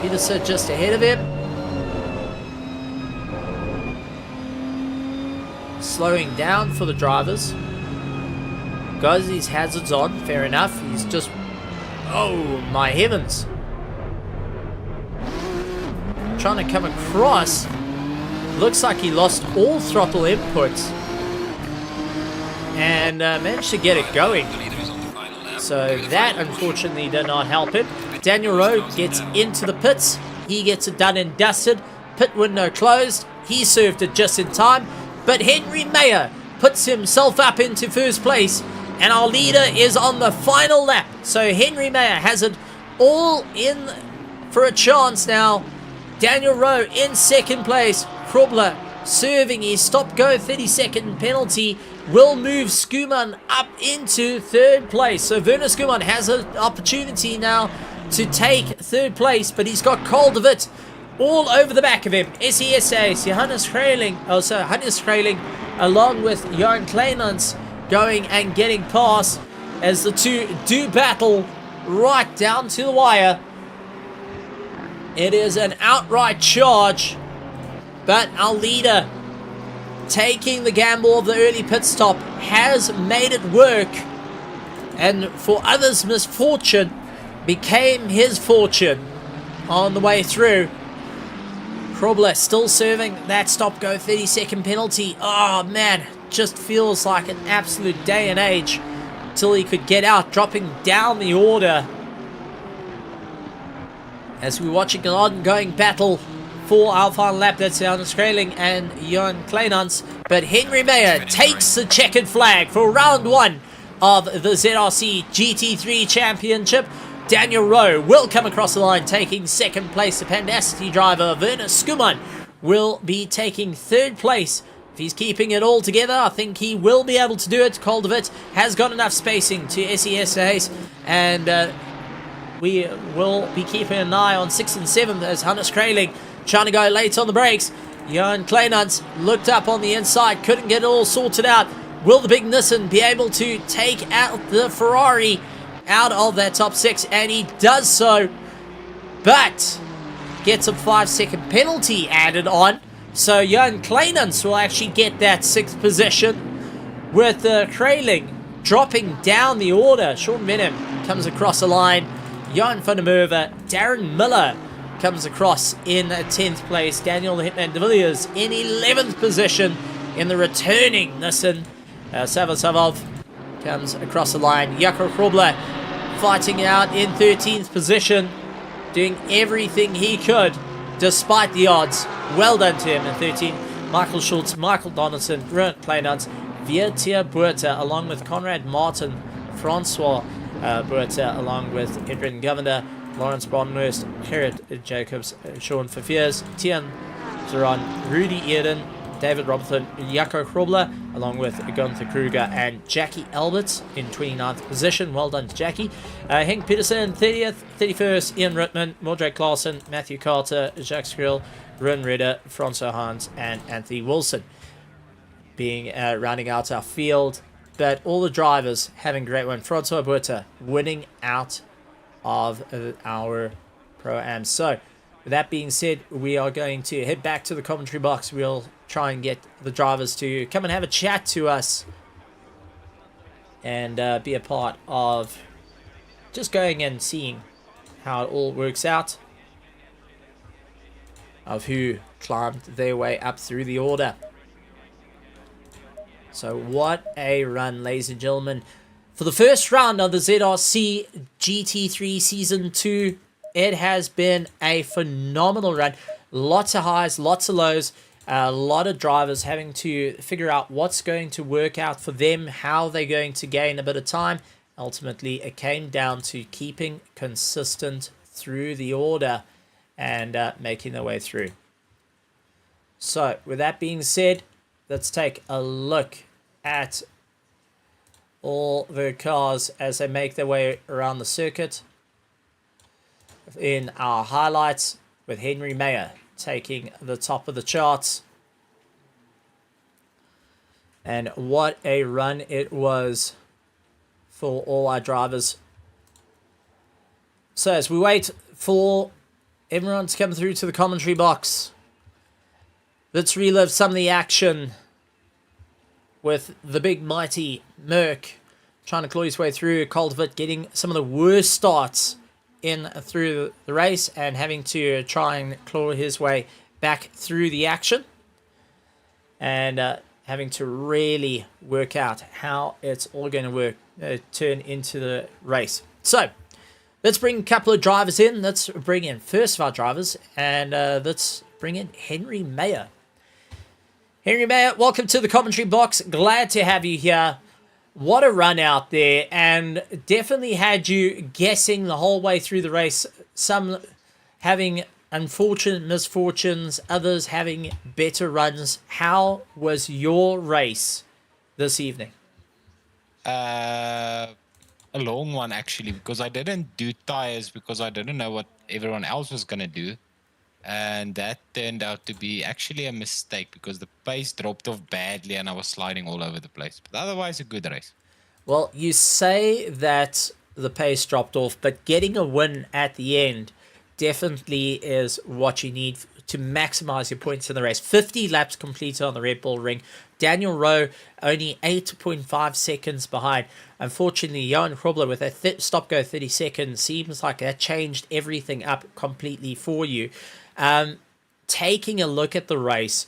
Peterson just ahead of him. Slowing down for the drivers. Got his hazards on, fair enough. He's just... oh my heavens. Trying to come across. Looks like he lost all throttle inputs. And managed to get it going. So that unfortunately did not help him. Daniel Rowe gets into the pits. He gets it done and dusted. Pit window closed. He served it just in time. But Henry Mayer puts himself up into first place. And our leader is on the final lap. So Henry Mayer has it all in for a chance now. Daniel Rowe in second place. Krobler serving his stop-go 30-second penalty will move Skuman up into third place. So Werner Skuman has an opportunity now to take third place, but he's got cold of it all over the back of him. SESA, Hannes Schreling, along with Johan Kleinans, going and getting past as the two do battle right down to the wire. It is an outright charge, but our leader, taking the gamble of the early pit stop, has made it work, and for others' misfortune became his fortune on the way through. Krobler still serving that stop-go 30-second penalty. Oh man, just feels like an absolute day and age till he could get out, dropping down the order. As we're watching an ongoing battle for our final lap, that's Hannes Schreling and Johan Kleinans. But Henry Mayer takes the checkered flag for round one of the ZRC GT3 Championship. Daniel Rowe will come across the line, taking second place. The Pandacity driver, Werner Skuman, will be taking third place. If he's keeping it all together, I think he will be able to do it. Koldovit has got enough spacing to SES Hayes, and we will be keeping an eye on 6th and 7th as Hannes Schreling trying to go late on the brakes. Johan Kleinans looked up on the inside, couldn't get it all sorted out. Will the big Nissan be able to take out the Ferrari out of that top 6? And he does so, but gets a 5-second penalty added on. So Johan Kleinans will actually get that 6th position, with Schreling dropping down the order. Sean Menem comes across the line. Johan van der Merwe, Darren Miller comes across in 10th place. Daniel the Hitman de Villiers in 11th position in the returning Nissan. Savov comes across the line. Jaco Krobler fighting out in 13th position, doing everything he could despite the odds. Well done to him in 13th. Michael Schultz, Michael Donaldson, Ruud Kleinans, Viertier Buerta, along with Conrad Martin, Francois Buerta, along with Edwin Governor, Lawrence Bronwurst, Gerrit Jacobs, Sean Verveers, Tian Zeron, Rudy Eden, David Robertson, Jaco Krobler, along with Gunther Kruger and Jackie Alberts in 29th position. Well done to Jackie. Henk Peterson, 30th, 31st, Ian Rittman, Mordred Clausen, Matthew Carter, Jacques Skrill, Run Redder, Francois Hans, and Anthony Wilson being rounding out our field. But all the drivers having a great one. Francois Buerta winning out of our Pro-Am. So, with that being said, we are going to head back to the commentary box. We'll try and get the drivers to come and have a chat to us and be a part of just going and seeing how it all works out, of who climbed their way up through the order. So what a run, ladies and gentlemen, for the first round of the ZRC GT3 Season 2. It has been a phenomenal run. Lots of highs, lots of lows. A lot of drivers having to figure out what's going to work out for them, how they're going to gain a bit of time. Ultimately, it came down to keeping consistent through the order and making their way through. So, with that being said, let's take a look at all the cars as they make their way around the circuit. In our highlights, with Henry Mayer taking the top of the charts. And what a run it was for all our drivers. So as we wait for everyone to come through to the commentary box, let's relive some of the action with the big mighty Merc trying to claw his way through. Cultivate getting some of the worst starts in through the race and having to try and claw his way back through the action. And having to really work out how it's all going to turn into the race. So, let's bring a couple of drivers in. Let's bring in first of our drivers, and let's bring in Henry Mayer. Henry Mayer, welcome to the commentary box. Glad to have you here. What a run out there, and definitely had you guessing the whole way through the race. Some having unfortunate misfortunes, others having better runs. How was your race this evening? A long one, actually, because I didn't do tires because I didn't know what everyone else was going to do. And that turned out to be actually a mistake because the pace dropped off badly and I was sliding all over the place. But otherwise, a good race. Well, you say that the pace dropped off, but getting a win at the end definitely is what you need to maximize your points in the race. 50 laps completed on the Red Bull Ring. Daniel Rowe only 8.5 seconds behind. Unfortunately, Johan Krobler with a stop-go 30 seconds seems like that changed everything up completely for you. Taking a look at the race,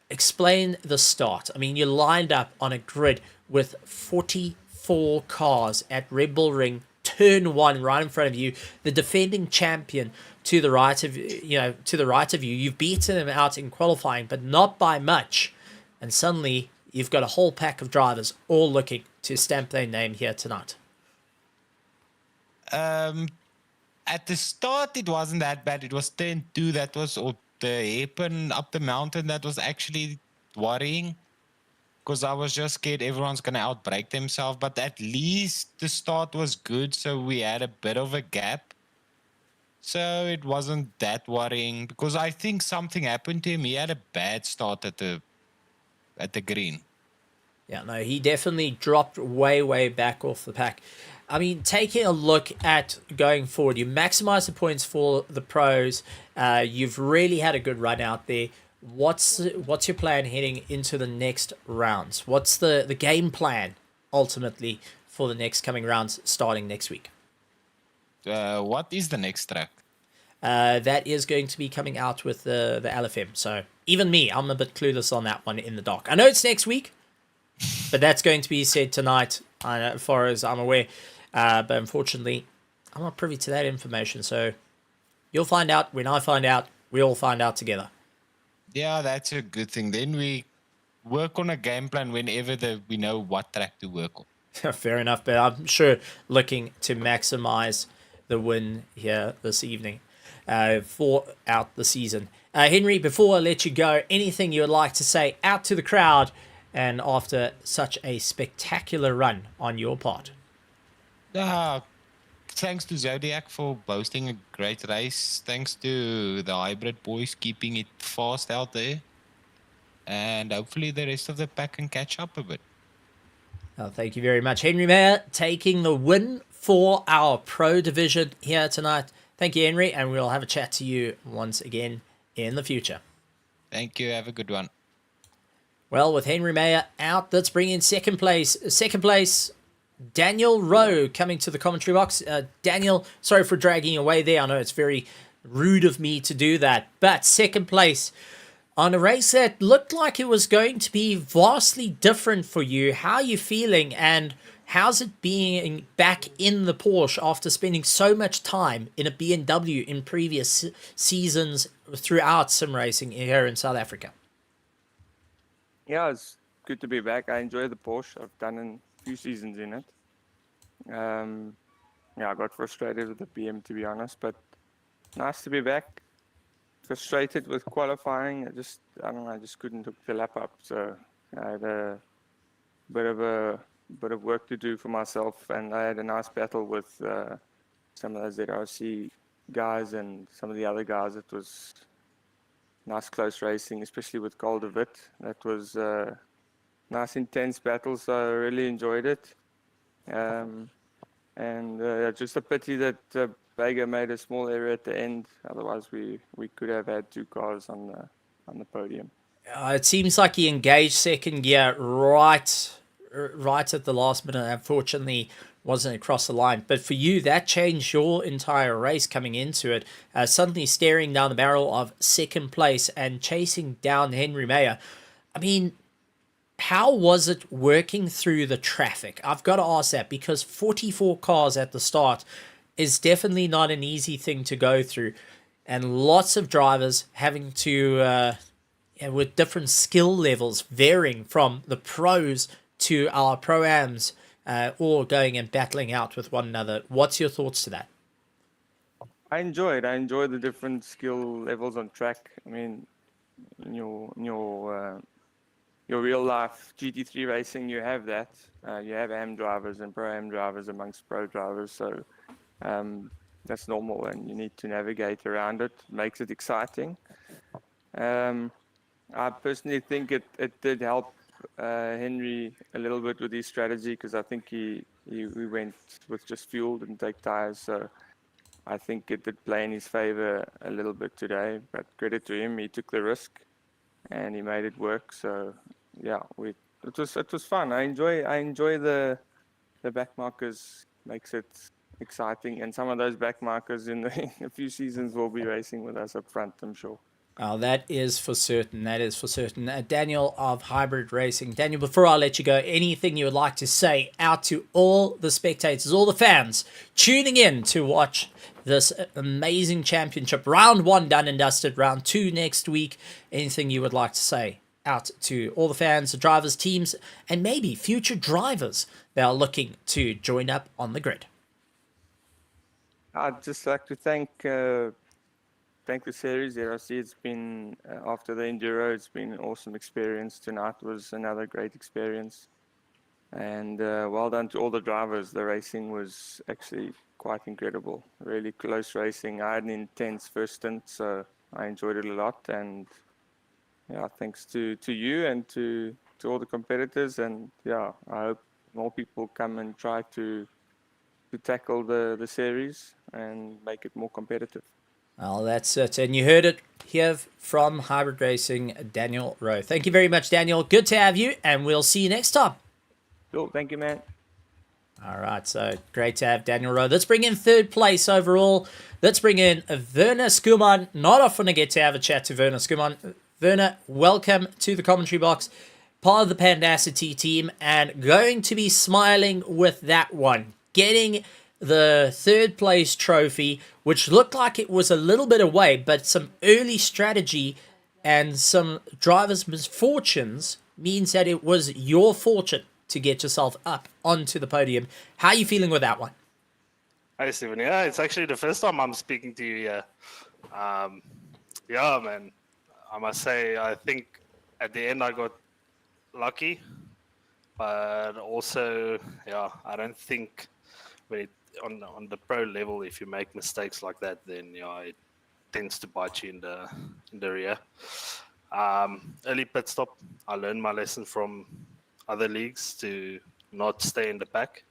explain the start. I mean, you lined up on a grid with 44 cars at Red Bull Ring, turn one right in front of you, the defending champion to the right of you. You've beaten him out in qualifying, but not by much. And suddenly, you've got a whole pack of drivers all looking to stamp their name here tonight. At the start, it wasn't that bad. It was turn 2 that was the hairpin up the mountain that was actually worrying. Because I was just scared everyone's going to outbrake themselves. But at least the start was good, so we had a bit of a gap. So it wasn't that worrying. Because I think something happened to him. He had a bad start at the green. Yeah, no, he definitely dropped way back off the pack. I mean, taking a look at going forward, you maximize the points for the pros. You've really had a good run out there. What's your plan heading into the next rounds? What's the game plan ultimately for the next coming rounds starting next week? What is the next track? That is going to be coming out with the LFM. So even me, I'm a bit clueless on that one in the dark. I know it's next week, but that's going to be said tonight, as far as I'm aware. But unfortunately, I'm not privy to that information. So you'll find out when I find out. We all find out together. Yeah, that's a good thing. Then we work on a game plan whenever we know what track to work on. Fair enough, but I'm sure looking to maximize the win here this evening for out the season. Henry, before I let you go, anything you would like to say out to the crowd and after such a spectacular run on your part? Thanks to Zodiac for boasting a great race. Thanks to the hybrid boys keeping it fast out there. And hopefully the rest of the pack can catch up a bit. Thank you very much. Henry Mayer taking the win for our pro division here tonight. Thank you, Henry, and we'll have a chat to you once again in the future. Thank you. Have a good one. Well, with Henry Mayer out, let's bring in second place. Second place, Daniel Rowe coming to the commentary box. Daniel, sorry for dragging you away there. I know it's very rude of me to do that. But second place on a race that looked like it was going to be vastly different for you. How are you feeling, and how's it being back in the Porsche after spending so much time in a BMW in previous seasons throughout sim racing here in South Africa? Yeah, it's good to be back. I enjoy the Porsche. I've done a few seasons in it. Yeah, I got frustrated with the BM, to be honest, but nice to be back. Frustrated with qualifying. I don't know, I just couldn't hook the lap up. So I had a bit of work to do for myself, and I had a nice battle with some of those ZRC guys and some of the other guys. It was nice close racing, especially with Gold of It. That was nice intense battle, so I really enjoyed it. And just a pity that Vega made a small error at the end. Otherwise, we could have had two cars on the podium. It seems like he engaged second gear right at the last minute. Unfortunately, wasn't across the line. But for you, that changed your entire race coming into it. Suddenly staring down the barrel of second place and chasing down Henry Mayer. I mean, how was it working through the traffic? I've got to ask that because 44 cars at the start is definitely not an easy thing to go through. And lots of drivers having to with different skill levels varying from the pros to our pro-ams, all going and battling out with one another. What's your thoughts to that? I enjoyed the different skill levels on track. I mean, in your real life GT3 racing, you have that. You have AM drivers and pro AM drivers amongst pro drivers. So that's normal, and you need to navigate around it. Makes it exciting. I personally think it did help Henry a little bit with his strategy, because I think he went with just fuel, didn't take tires. So I think it did play in his favor a little bit today. But credit to him, he took the risk and he made it work. So yeah, it was fun. I enjoy the back markers. Makes it exciting, and some of those back markers in a few seasons will be racing with us up front, I'm sure. Oh, that is for certain. That is for certain. Daniel of Hybrid Racing. Daniel, before I let you go, anything you would like to say out to all the spectators, all the fans tuning in to watch this amazing championship? Round 1 done and dusted. Round 2 next week. Anything you would like to say out to all the fans, the drivers, teams, and maybe future drivers that are looking to join up on the grid? I'd just like to thank the series. ZRC, it's been after the enduro, it's been an awesome experience. Tonight was another great experience, and well done to all the drivers. The racing was actually quite incredible, really close racing. I had an intense first stint, so I enjoyed it a lot. And yeah, thanks to you and to all the competitors. And yeah, I hope more people come and try to tackle the series and make it more competitive. Well, that's it. And you heard it here from Hybrid Racing, Daniel Rowe. Thank you very much, Daniel. Good to have you, and we'll see you next time. Cool. Thank you, man. All right, so great to have Daniel Rowe. Let's bring in third place overall. Let's bring in Werner Skuman. Not often I get to have a chat to Werner Skuman. Werner, welcome to the commentary box. Part of the Pandacity team, and going to be smiling with that one. Getting the third place trophy, which looked like it was a little bit away, but some early strategy and some drivers' misfortunes means that it was your fortune to get yourself up onto the podium. How are you feeling with that one? Hi, Stephen. Yeah, it's actually the first time I'm speaking to you here. Yeah, man. I must say, I think at the end I got lucky, but also, yeah, I don't think when on the pro level, if you make mistakes like that, then it tends to bite you in the rear. Early pit stop, I learned my lesson from other leagues to not stay in the pack.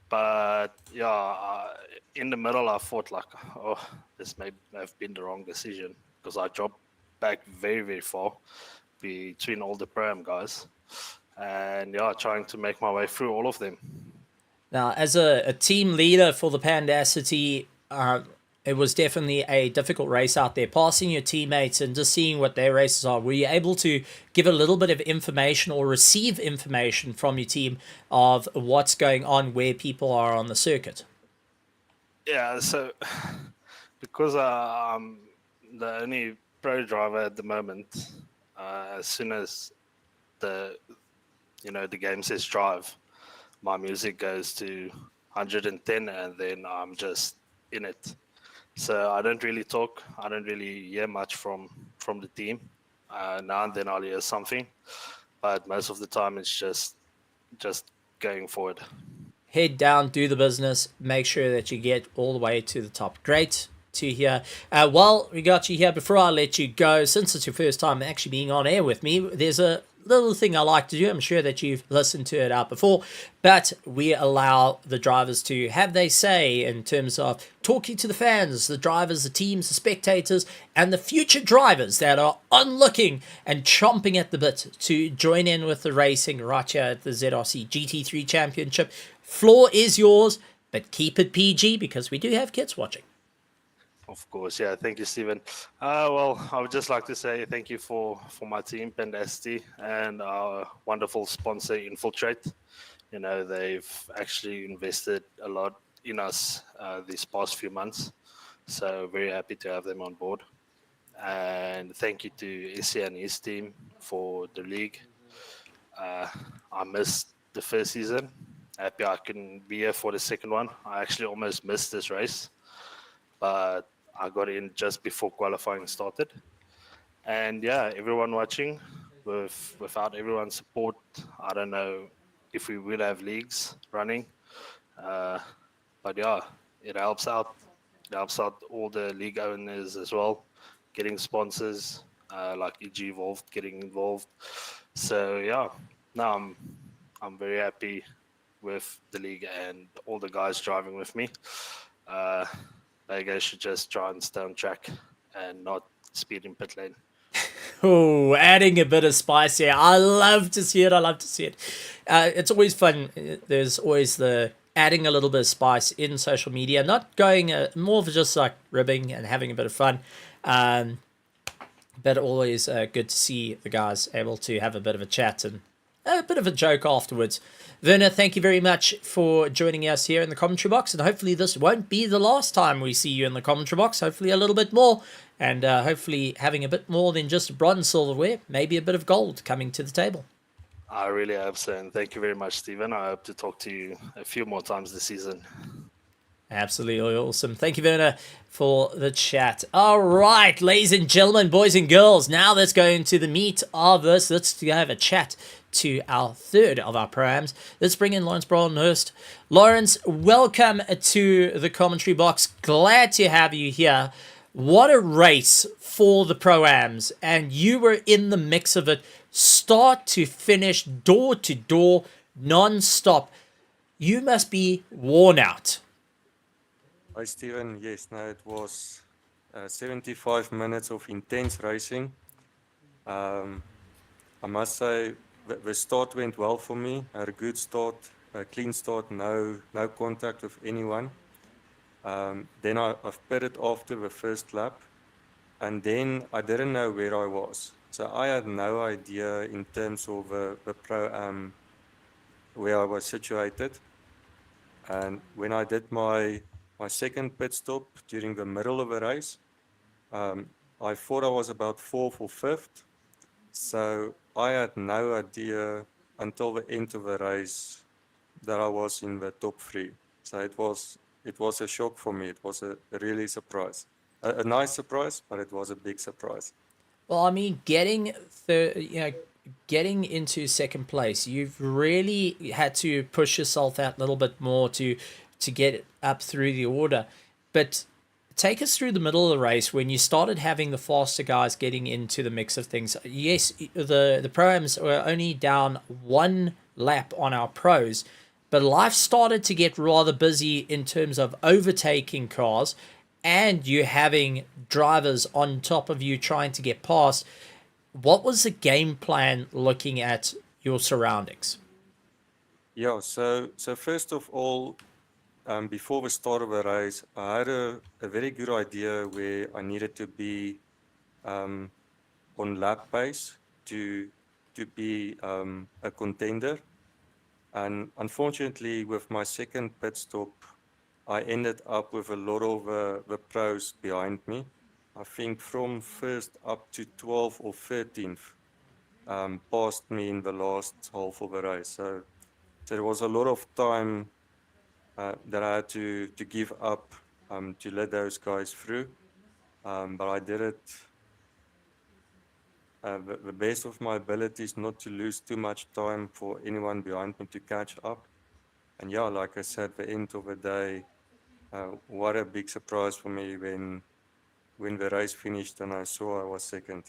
But yeah, in the middle, I thought like, oh, this may have been the wrong decision, because I dropped back very, very far between all the pro-am guys, and yeah, trying to make my way through all of them. Now, as a team leader for the Pandacity, it was definitely a difficult race out there. Passing your teammates and just seeing what their races are, were you able to give a little bit of information or receive information from your team of what's going on, where people are on the circuit? Yeah, so because I'm the only pro driver at the moment, as soon as the the game says drive, my music goes to 110, and then I'm just in it. So I don't really talk. I don't really hear much from the team. Now and then I'll hear something, but most of the time it's just going forward. Head down, do the business, make sure that you get all the way to the top. Great to hear. While we got you here, before I let you go, since it's your first time actually being on air with me, there's a little thing I like to do. I'm sure that you've listened to it out before, but we allow the drivers to have their say in terms of talking to the fans, the drivers, the teams, the spectators, and the future drivers that are onlooking and chomping at the bit to join in with the racing right here at the ZRC GT3 Championship. Floor is yours, but keep it PG because we do have kids watching. Of course, yeah. Thank you, Stephen. Well, I would just like to say thank you for my team, Pendasti, and our wonderful sponsor, Infiltrate. They've actually invested a lot in us these past few months. So very happy to have them on board. And thank you to Issy and his team for the league. I missed the first season. Happy I can be here for the second one. I actually almost missed this race, but I got in just before qualifying started. And yeah, everyone watching, without everyone's support, I don't know if we will have leagues running. But yeah, it helps out. It helps out all the league owners as well, getting sponsors like EG Evolved getting involved. So yeah, now I'm very happy with the league and all the guys driving with me. They guys should just try and stay on track and not speed in pit lane. Oh, adding a bit of spice here. I love to see it. I love to see it. It's always fun. There's always the adding a little bit of spice in social media, not going more of just like ribbing and having a bit of fun. But always good to see the guys able to have a bit of a chat and a bit of a joke afterwards. Werner, thank you very much for joining us here in the commentary box, and hopefully this won't be the last time we see you in the commentary box. Hopefully a little bit more, and hopefully having a bit more than just bronze silverware, maybe a bit of gold coming to the table. I really hope so, and thank you very much, Stephen. I hope to talk to you a few more times this season. Absolutely awesome. Thank you, Werner, for the chat. All right, ladies and gentlemen, boys and girls, now let's go into the meat of this. Let's have a chat to our third of our programs. Let's bring in Lawrence Brownhurst. Lawrence, welcome to the commentary box. Glad to have you here. What a race for the Pro-Ams, and you were in the mix of it, start to finish, door to door, non-stop. You must be worn out. Hi, Stephen. Yes, no, it was 75 minutes of intense racing. I must say the start went well for me. I had a good start, a clean start, no contact with anyone. Then I've pitted after the first lap, and then I didn't know where I was. So I had no idea in terms of the Pro-Am where I was situated. And when I did my second pit stop during the middle of the race, I thought I was about 4th or 5th. So I had no idea until the end of the race that I was in the top 3. So it was a shock for me. It was a really surprise. A nice surprise, but it was a big surprise. Well, I mean, getting into second place, you've really had to push yourself out a little bit more to get up through the order. But take us through the middle of the race when you started having the faster guys getting into the mix of things. Yes, the Pro-Ams were only down 1 lap on our pros, but life started to get rather busy in terms of overtaking cars and you having drivers on top of you trying to get past. What was the game plan looking at your surroundings? Yeah, so first of all, before the start of the race, I had a very good idea where I needed to be on lap pace to be a contender. And unfortunately, with my second pit stop, I ended up with a lot of the pros behind me. I think from first up to 12th or 13th. passed me in the last half of the race. So there was a lot of time that I had to give up to let those guys through. But I did it the best of my abilities, not to lose too much time for anyone behind me to catch up. And yeah, like I said, the end of the day, what a big surprise for me when the race finished and I saw I was second.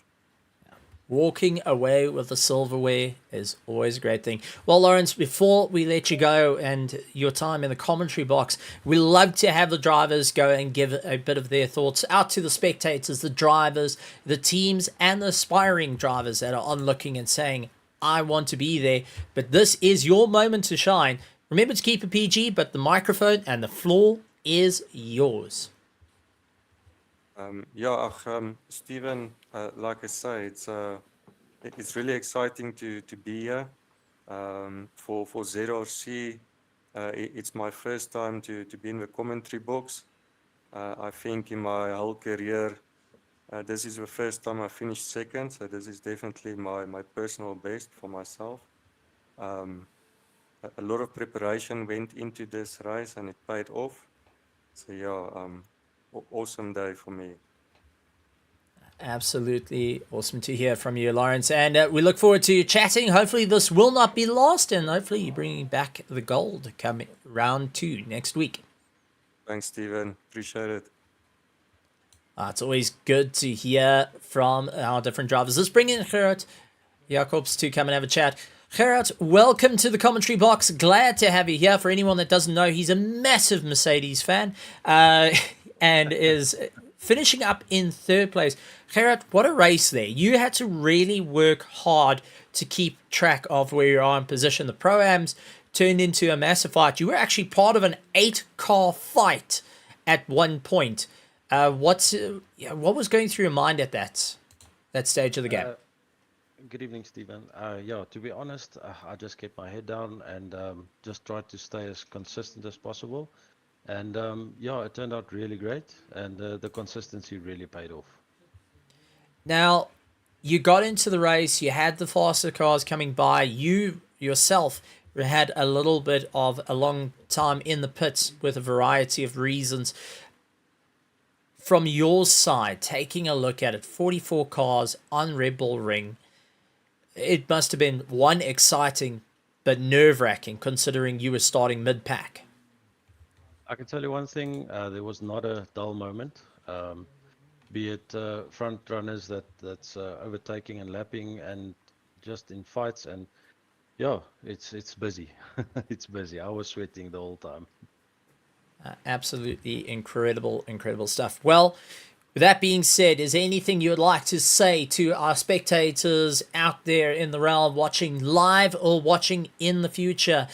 Walking away with the silverware is always a great thing. Well, Lawrence, before we let you go and your time in the commentary box, we love to have the drivers go and give a bit of their thoughts out to the spectators, the drivers, the teams, and the aspiring drivers that are on looking and saying, I want to be there. But this is your moment to shine. Remember to keep it PG, but the microphone and the floor is yours. Stephen, like I say, it's really exciting to be here. For ZRC, it's my first time to be in the commentary box. I think in my whole career, this is the first time I finished second, so this is definitely my personal best for myself. A lot of preparation went into this race and it paid off. So yeah, awesome day for me. Absolutely awesome to hear from you, Lawrence. And we look forward to chatting. Hopefully this will not be lost, and hopefully you're bringing back the gold coming round 2 next week. Thanks, Stephen. Appreciate it. It's always good to hear from our different drivers. Let's bring in Gerard Jacobs to come and have a chat. Gerard, welcome to the commentary box. Glad to have you here. For anyone that doesn't know, he's a massive Mercedes fan and is finishing up in 3rd place. Gerard, what a race there. You had to really work hard to keep track of where you are in position. The Pro-Ams turned into a massive fight. You were actually part of an 8-car fight at one point. What was going through your mind at that stage of the game? Good evening, Stephen. To be honest, I just kept my head down and just tried to stay as consistent as possible. And it turned out really great, and the consistency really paid off. Now, you got into the race, you had the faster cars coming by, you yourself had a little bit of a long time in the pits with a variety of reasons. From your side, taking a look at it, 44 cars on Red Bull Ring, it must have been one exciting but nerve-wracking considering you were starting mid-pack. I can tell you one thing, there was not a dull moment, be it front runners that's overtaking and lapping and just in fights, and it's busy. It's busy. I was sweating the whole time. Absolutely incredible stuff. Well, with that being said, is there anything you would like to say to our spectators out there in the realm watching live or watching in the future?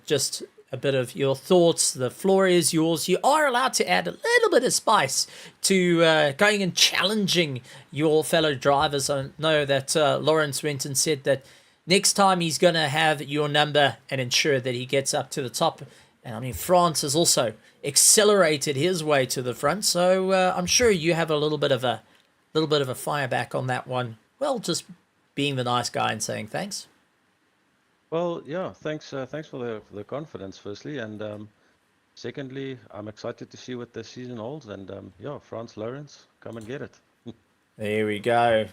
Just a bit of your thoughts. The floor is yours. You are allowed to add a little bit of spice to going and challenging your fellow drivers. I know that Lawrence went and said that next time he's going to have your number and ensure that he gets up to the top. And I mean, France has also accelerated his way to the front, so I'm sure you have a little bit of a fire back on that one. Well, just being the nice guy and saying thanks. Well, thanks for the confidence, firstly, and secondly, I'm excited to see what the season holds, and France, Lawrence, come and get it. There we go.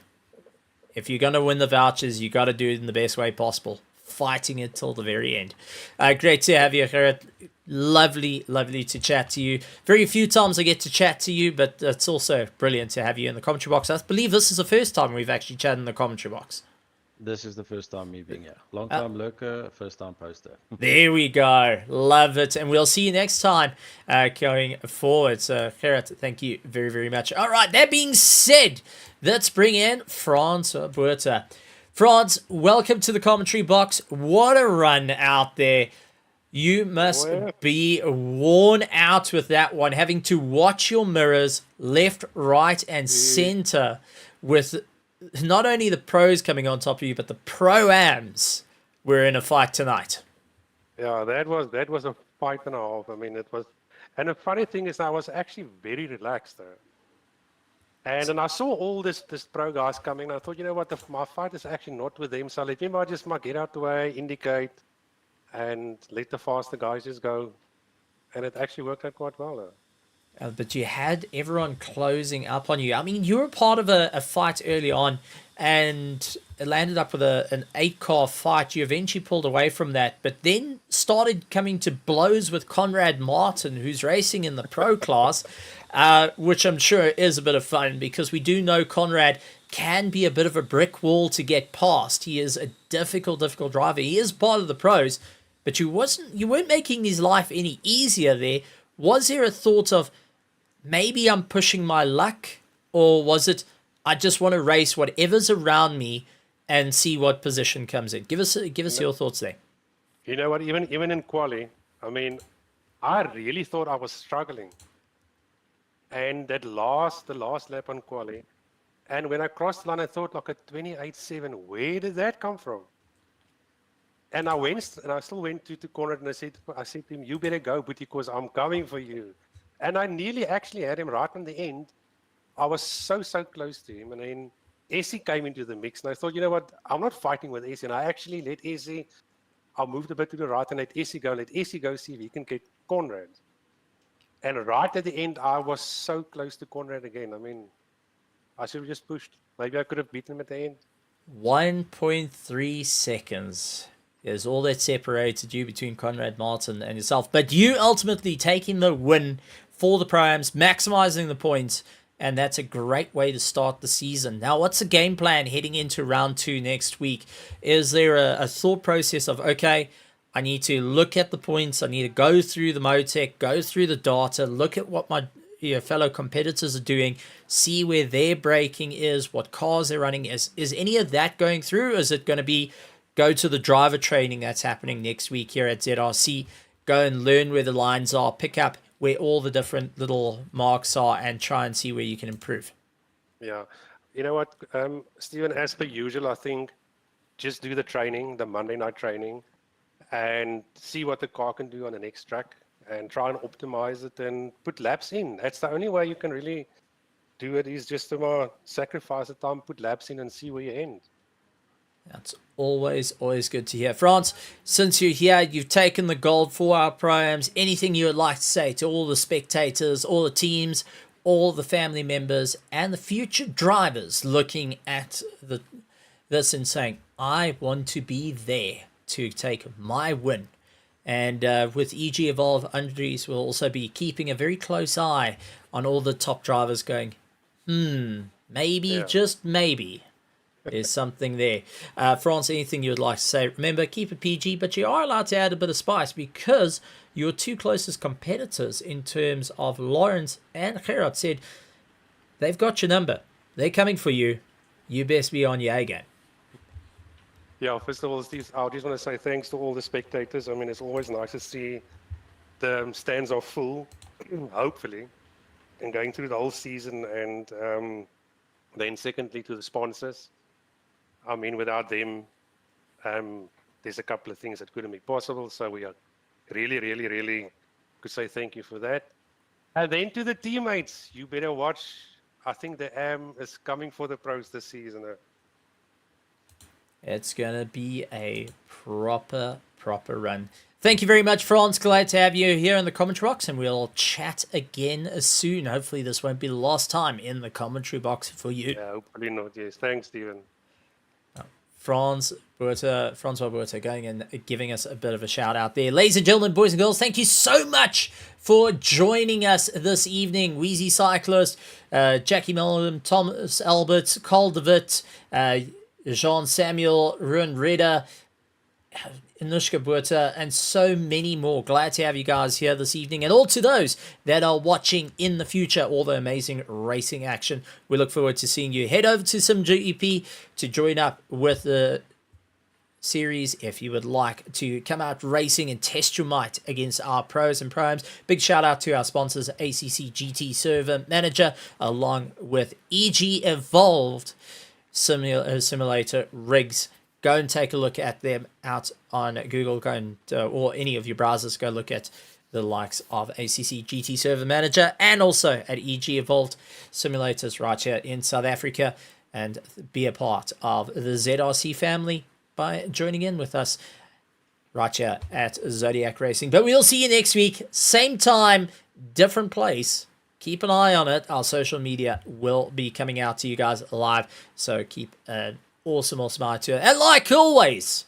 If you're going to win the vouchers, you got to do it in the best way possible. Fighting it till the very end. Great to have you, Gerrit. Lovely to chat to you. Very few times I get to chat to you, but it's also brilliant to have you in the commentary box. I believe this is the first time we've actually chatted in the commentary box. This is the first time me being here. Long time lurker, first time poster. There we go. Love it. And we'll see you next time going forward. So, Gerrit, thank you very, very much. All right, that being said, let's bring in Frans Botha. Frans, welcome to the commentary box. What a run out there. You must be worn out with that one, having to watch your mirrors left, right, and center with not only the pros coming on top of you, but the pro-ams were in a fight tonight. Yeah, that was a fight and a half. I mean, it was, and the funny thing is, I was actually very relaxed. And then I saw all this pro guys coming. And I thought, you know what, my fight is actually not with them. So let me just get out the way, indicate, and let the faster guys just go. And it actually worked out quite well. But you had everyone closing up on you. I mean, you were part of a fight early on and it landed up with an 8-car fight. You eventually pulled away from that, but then started coming to blows with Conrad Martin, who's racing in the pro class, which I'm sure is a bit of fun because we do know Conrad can be a bit of a brick wall to get past. He is a difficult driver. He is part of the pros, but you weren't making his life any easier there. Was there a thought of, maybe I'm pushing my luck, or was it I just want to race whatever's around me and see what position comes in? Give us your thoughts there. You know what? Even in quali, I mean, I really thought I was struggling. And the last lap on quali, and when I crossed the line, I thought like a 28.7. Where did that come from? And I still went to Conrad and I said to him, "You better go, but because I'm coming for you." And I nearly actually had him right on the end. I was so close to him. And then Essie came into the mix. And I thought, you know what? I'm not fighting with Essie. And I actually let Essie, I moved a bit to the right and let Essie go see if he can get Conrad. And right at the end, I was so close to Conrad again. I mean, I should have just pushed. Maybe I could have beaten him at the end. 1.3 seconds is all that separated you between Conrad Martin and yourself. But you ultimately taking the win for the Pro-Ams, maximizing the points, and that's a great way to start the season. Now, what's the game plan heading into round 2 next week? Is there a thought process of, okay, I need to look at the points, I need to go through the Motec, go through the data, look at what my fellow competitors are doing, see where their braking is, what cars they're running? Is any of that going through? Or is it going to be go to the driver training that's happening next week here at ZRC, go and learn where the lines are, pick up where all the different little marks are, and try and see where you can improve? Yeah. You know what, Stephen, as per usual, I think just do the training, the Monday night training, and see what the car can do on the next track and try and optimize it and put laps in. That's the only way you can really do it, is just to sacrifice the time, put laps in and see where you end. That's always good to hear. France, since you're here, you've taken the gold for our Pro-Ams. Anything you would like to say to all the spectators, all the teams, all the family members, and the future drivers looking at this and saying, I want to be there to take my win? And with EG Evolve, Andres will also be keeping a very close eye on all the top drivers going, maybe, just maybe, there's something there. France, anything you would like to say? Remember, keep it PG, but you are allowed to add a bit of spice because your two closest competitors in terms of Lawrence and Gerard said they've got your number. They're coming for you. You best be on your A game. Yeah, first of all, Steve, I just want to say thanks to all the spectators. I mean, it's always nice to see the stands are full, hopefully, and going through the whole season. And then secondly, to the sponsors. I mean, without them, there's a couple of things that couldn't be possible. So we are really could say thank you for that. And then to the teammates, you better watch. I think the AM is coming for the pros this season. It's going to be a proper run. Thank you very much, France. Glad to have you here in the commentary box, and we'll chat again soon. Hopefully this won't be the last time in the commentary box for you. Yeah, hopefully not. Yes, thanks, Stephen. Francois Buerta going and giving us a bit of a shout out there. Ladies and gentlemen, boys and girls, thank you so much for joining us this evening. Wheezy Cyclist, Jackie Mellon, Thomas Albert, Carl DeWitt, Jean Samuel, Ruan Reda, Anushka Buerta, and so many more. Glad to have you guys here this evening. And all to those that are watching in the future, all the amazing racing action. We look forward to seeing you. Head over to SimGEP to join up with the series if you would like to come out racing and test your might against our pros and Pro-Ams. Big shout out to our sponsors, ACC GT Server Manager, along with EG Evolved Simulator Rigs. Go and take a look at them out on Google. Go and or any of your browsers. Go look at the likes of ACC GT Server Manager and also at EG Evolved Simulators right here in South Africa, and be a part of the ZRC family by joining in with us right here at Zodiac Racing. But we'll see you next week, same time, different place. Keep an eye on it. Our social media will be coming out to you guys live, so keep an awesome eye to it. And like always,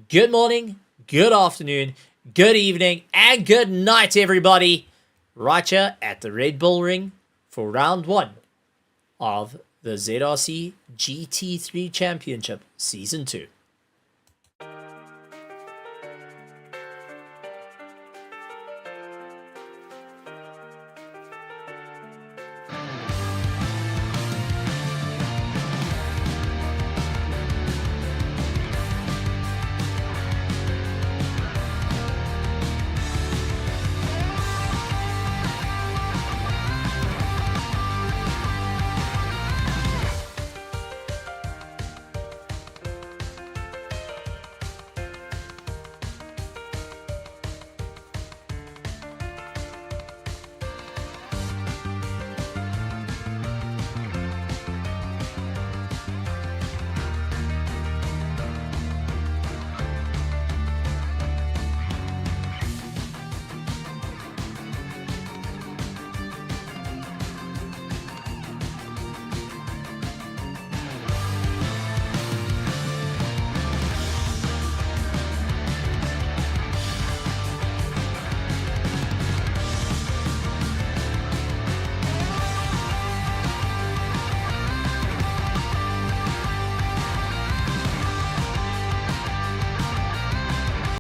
good morning, good afternoon, good evening, and good night, everybody, right here at the Red Bull Ring for round 1 of the ZRC GT3 Championship Season 2.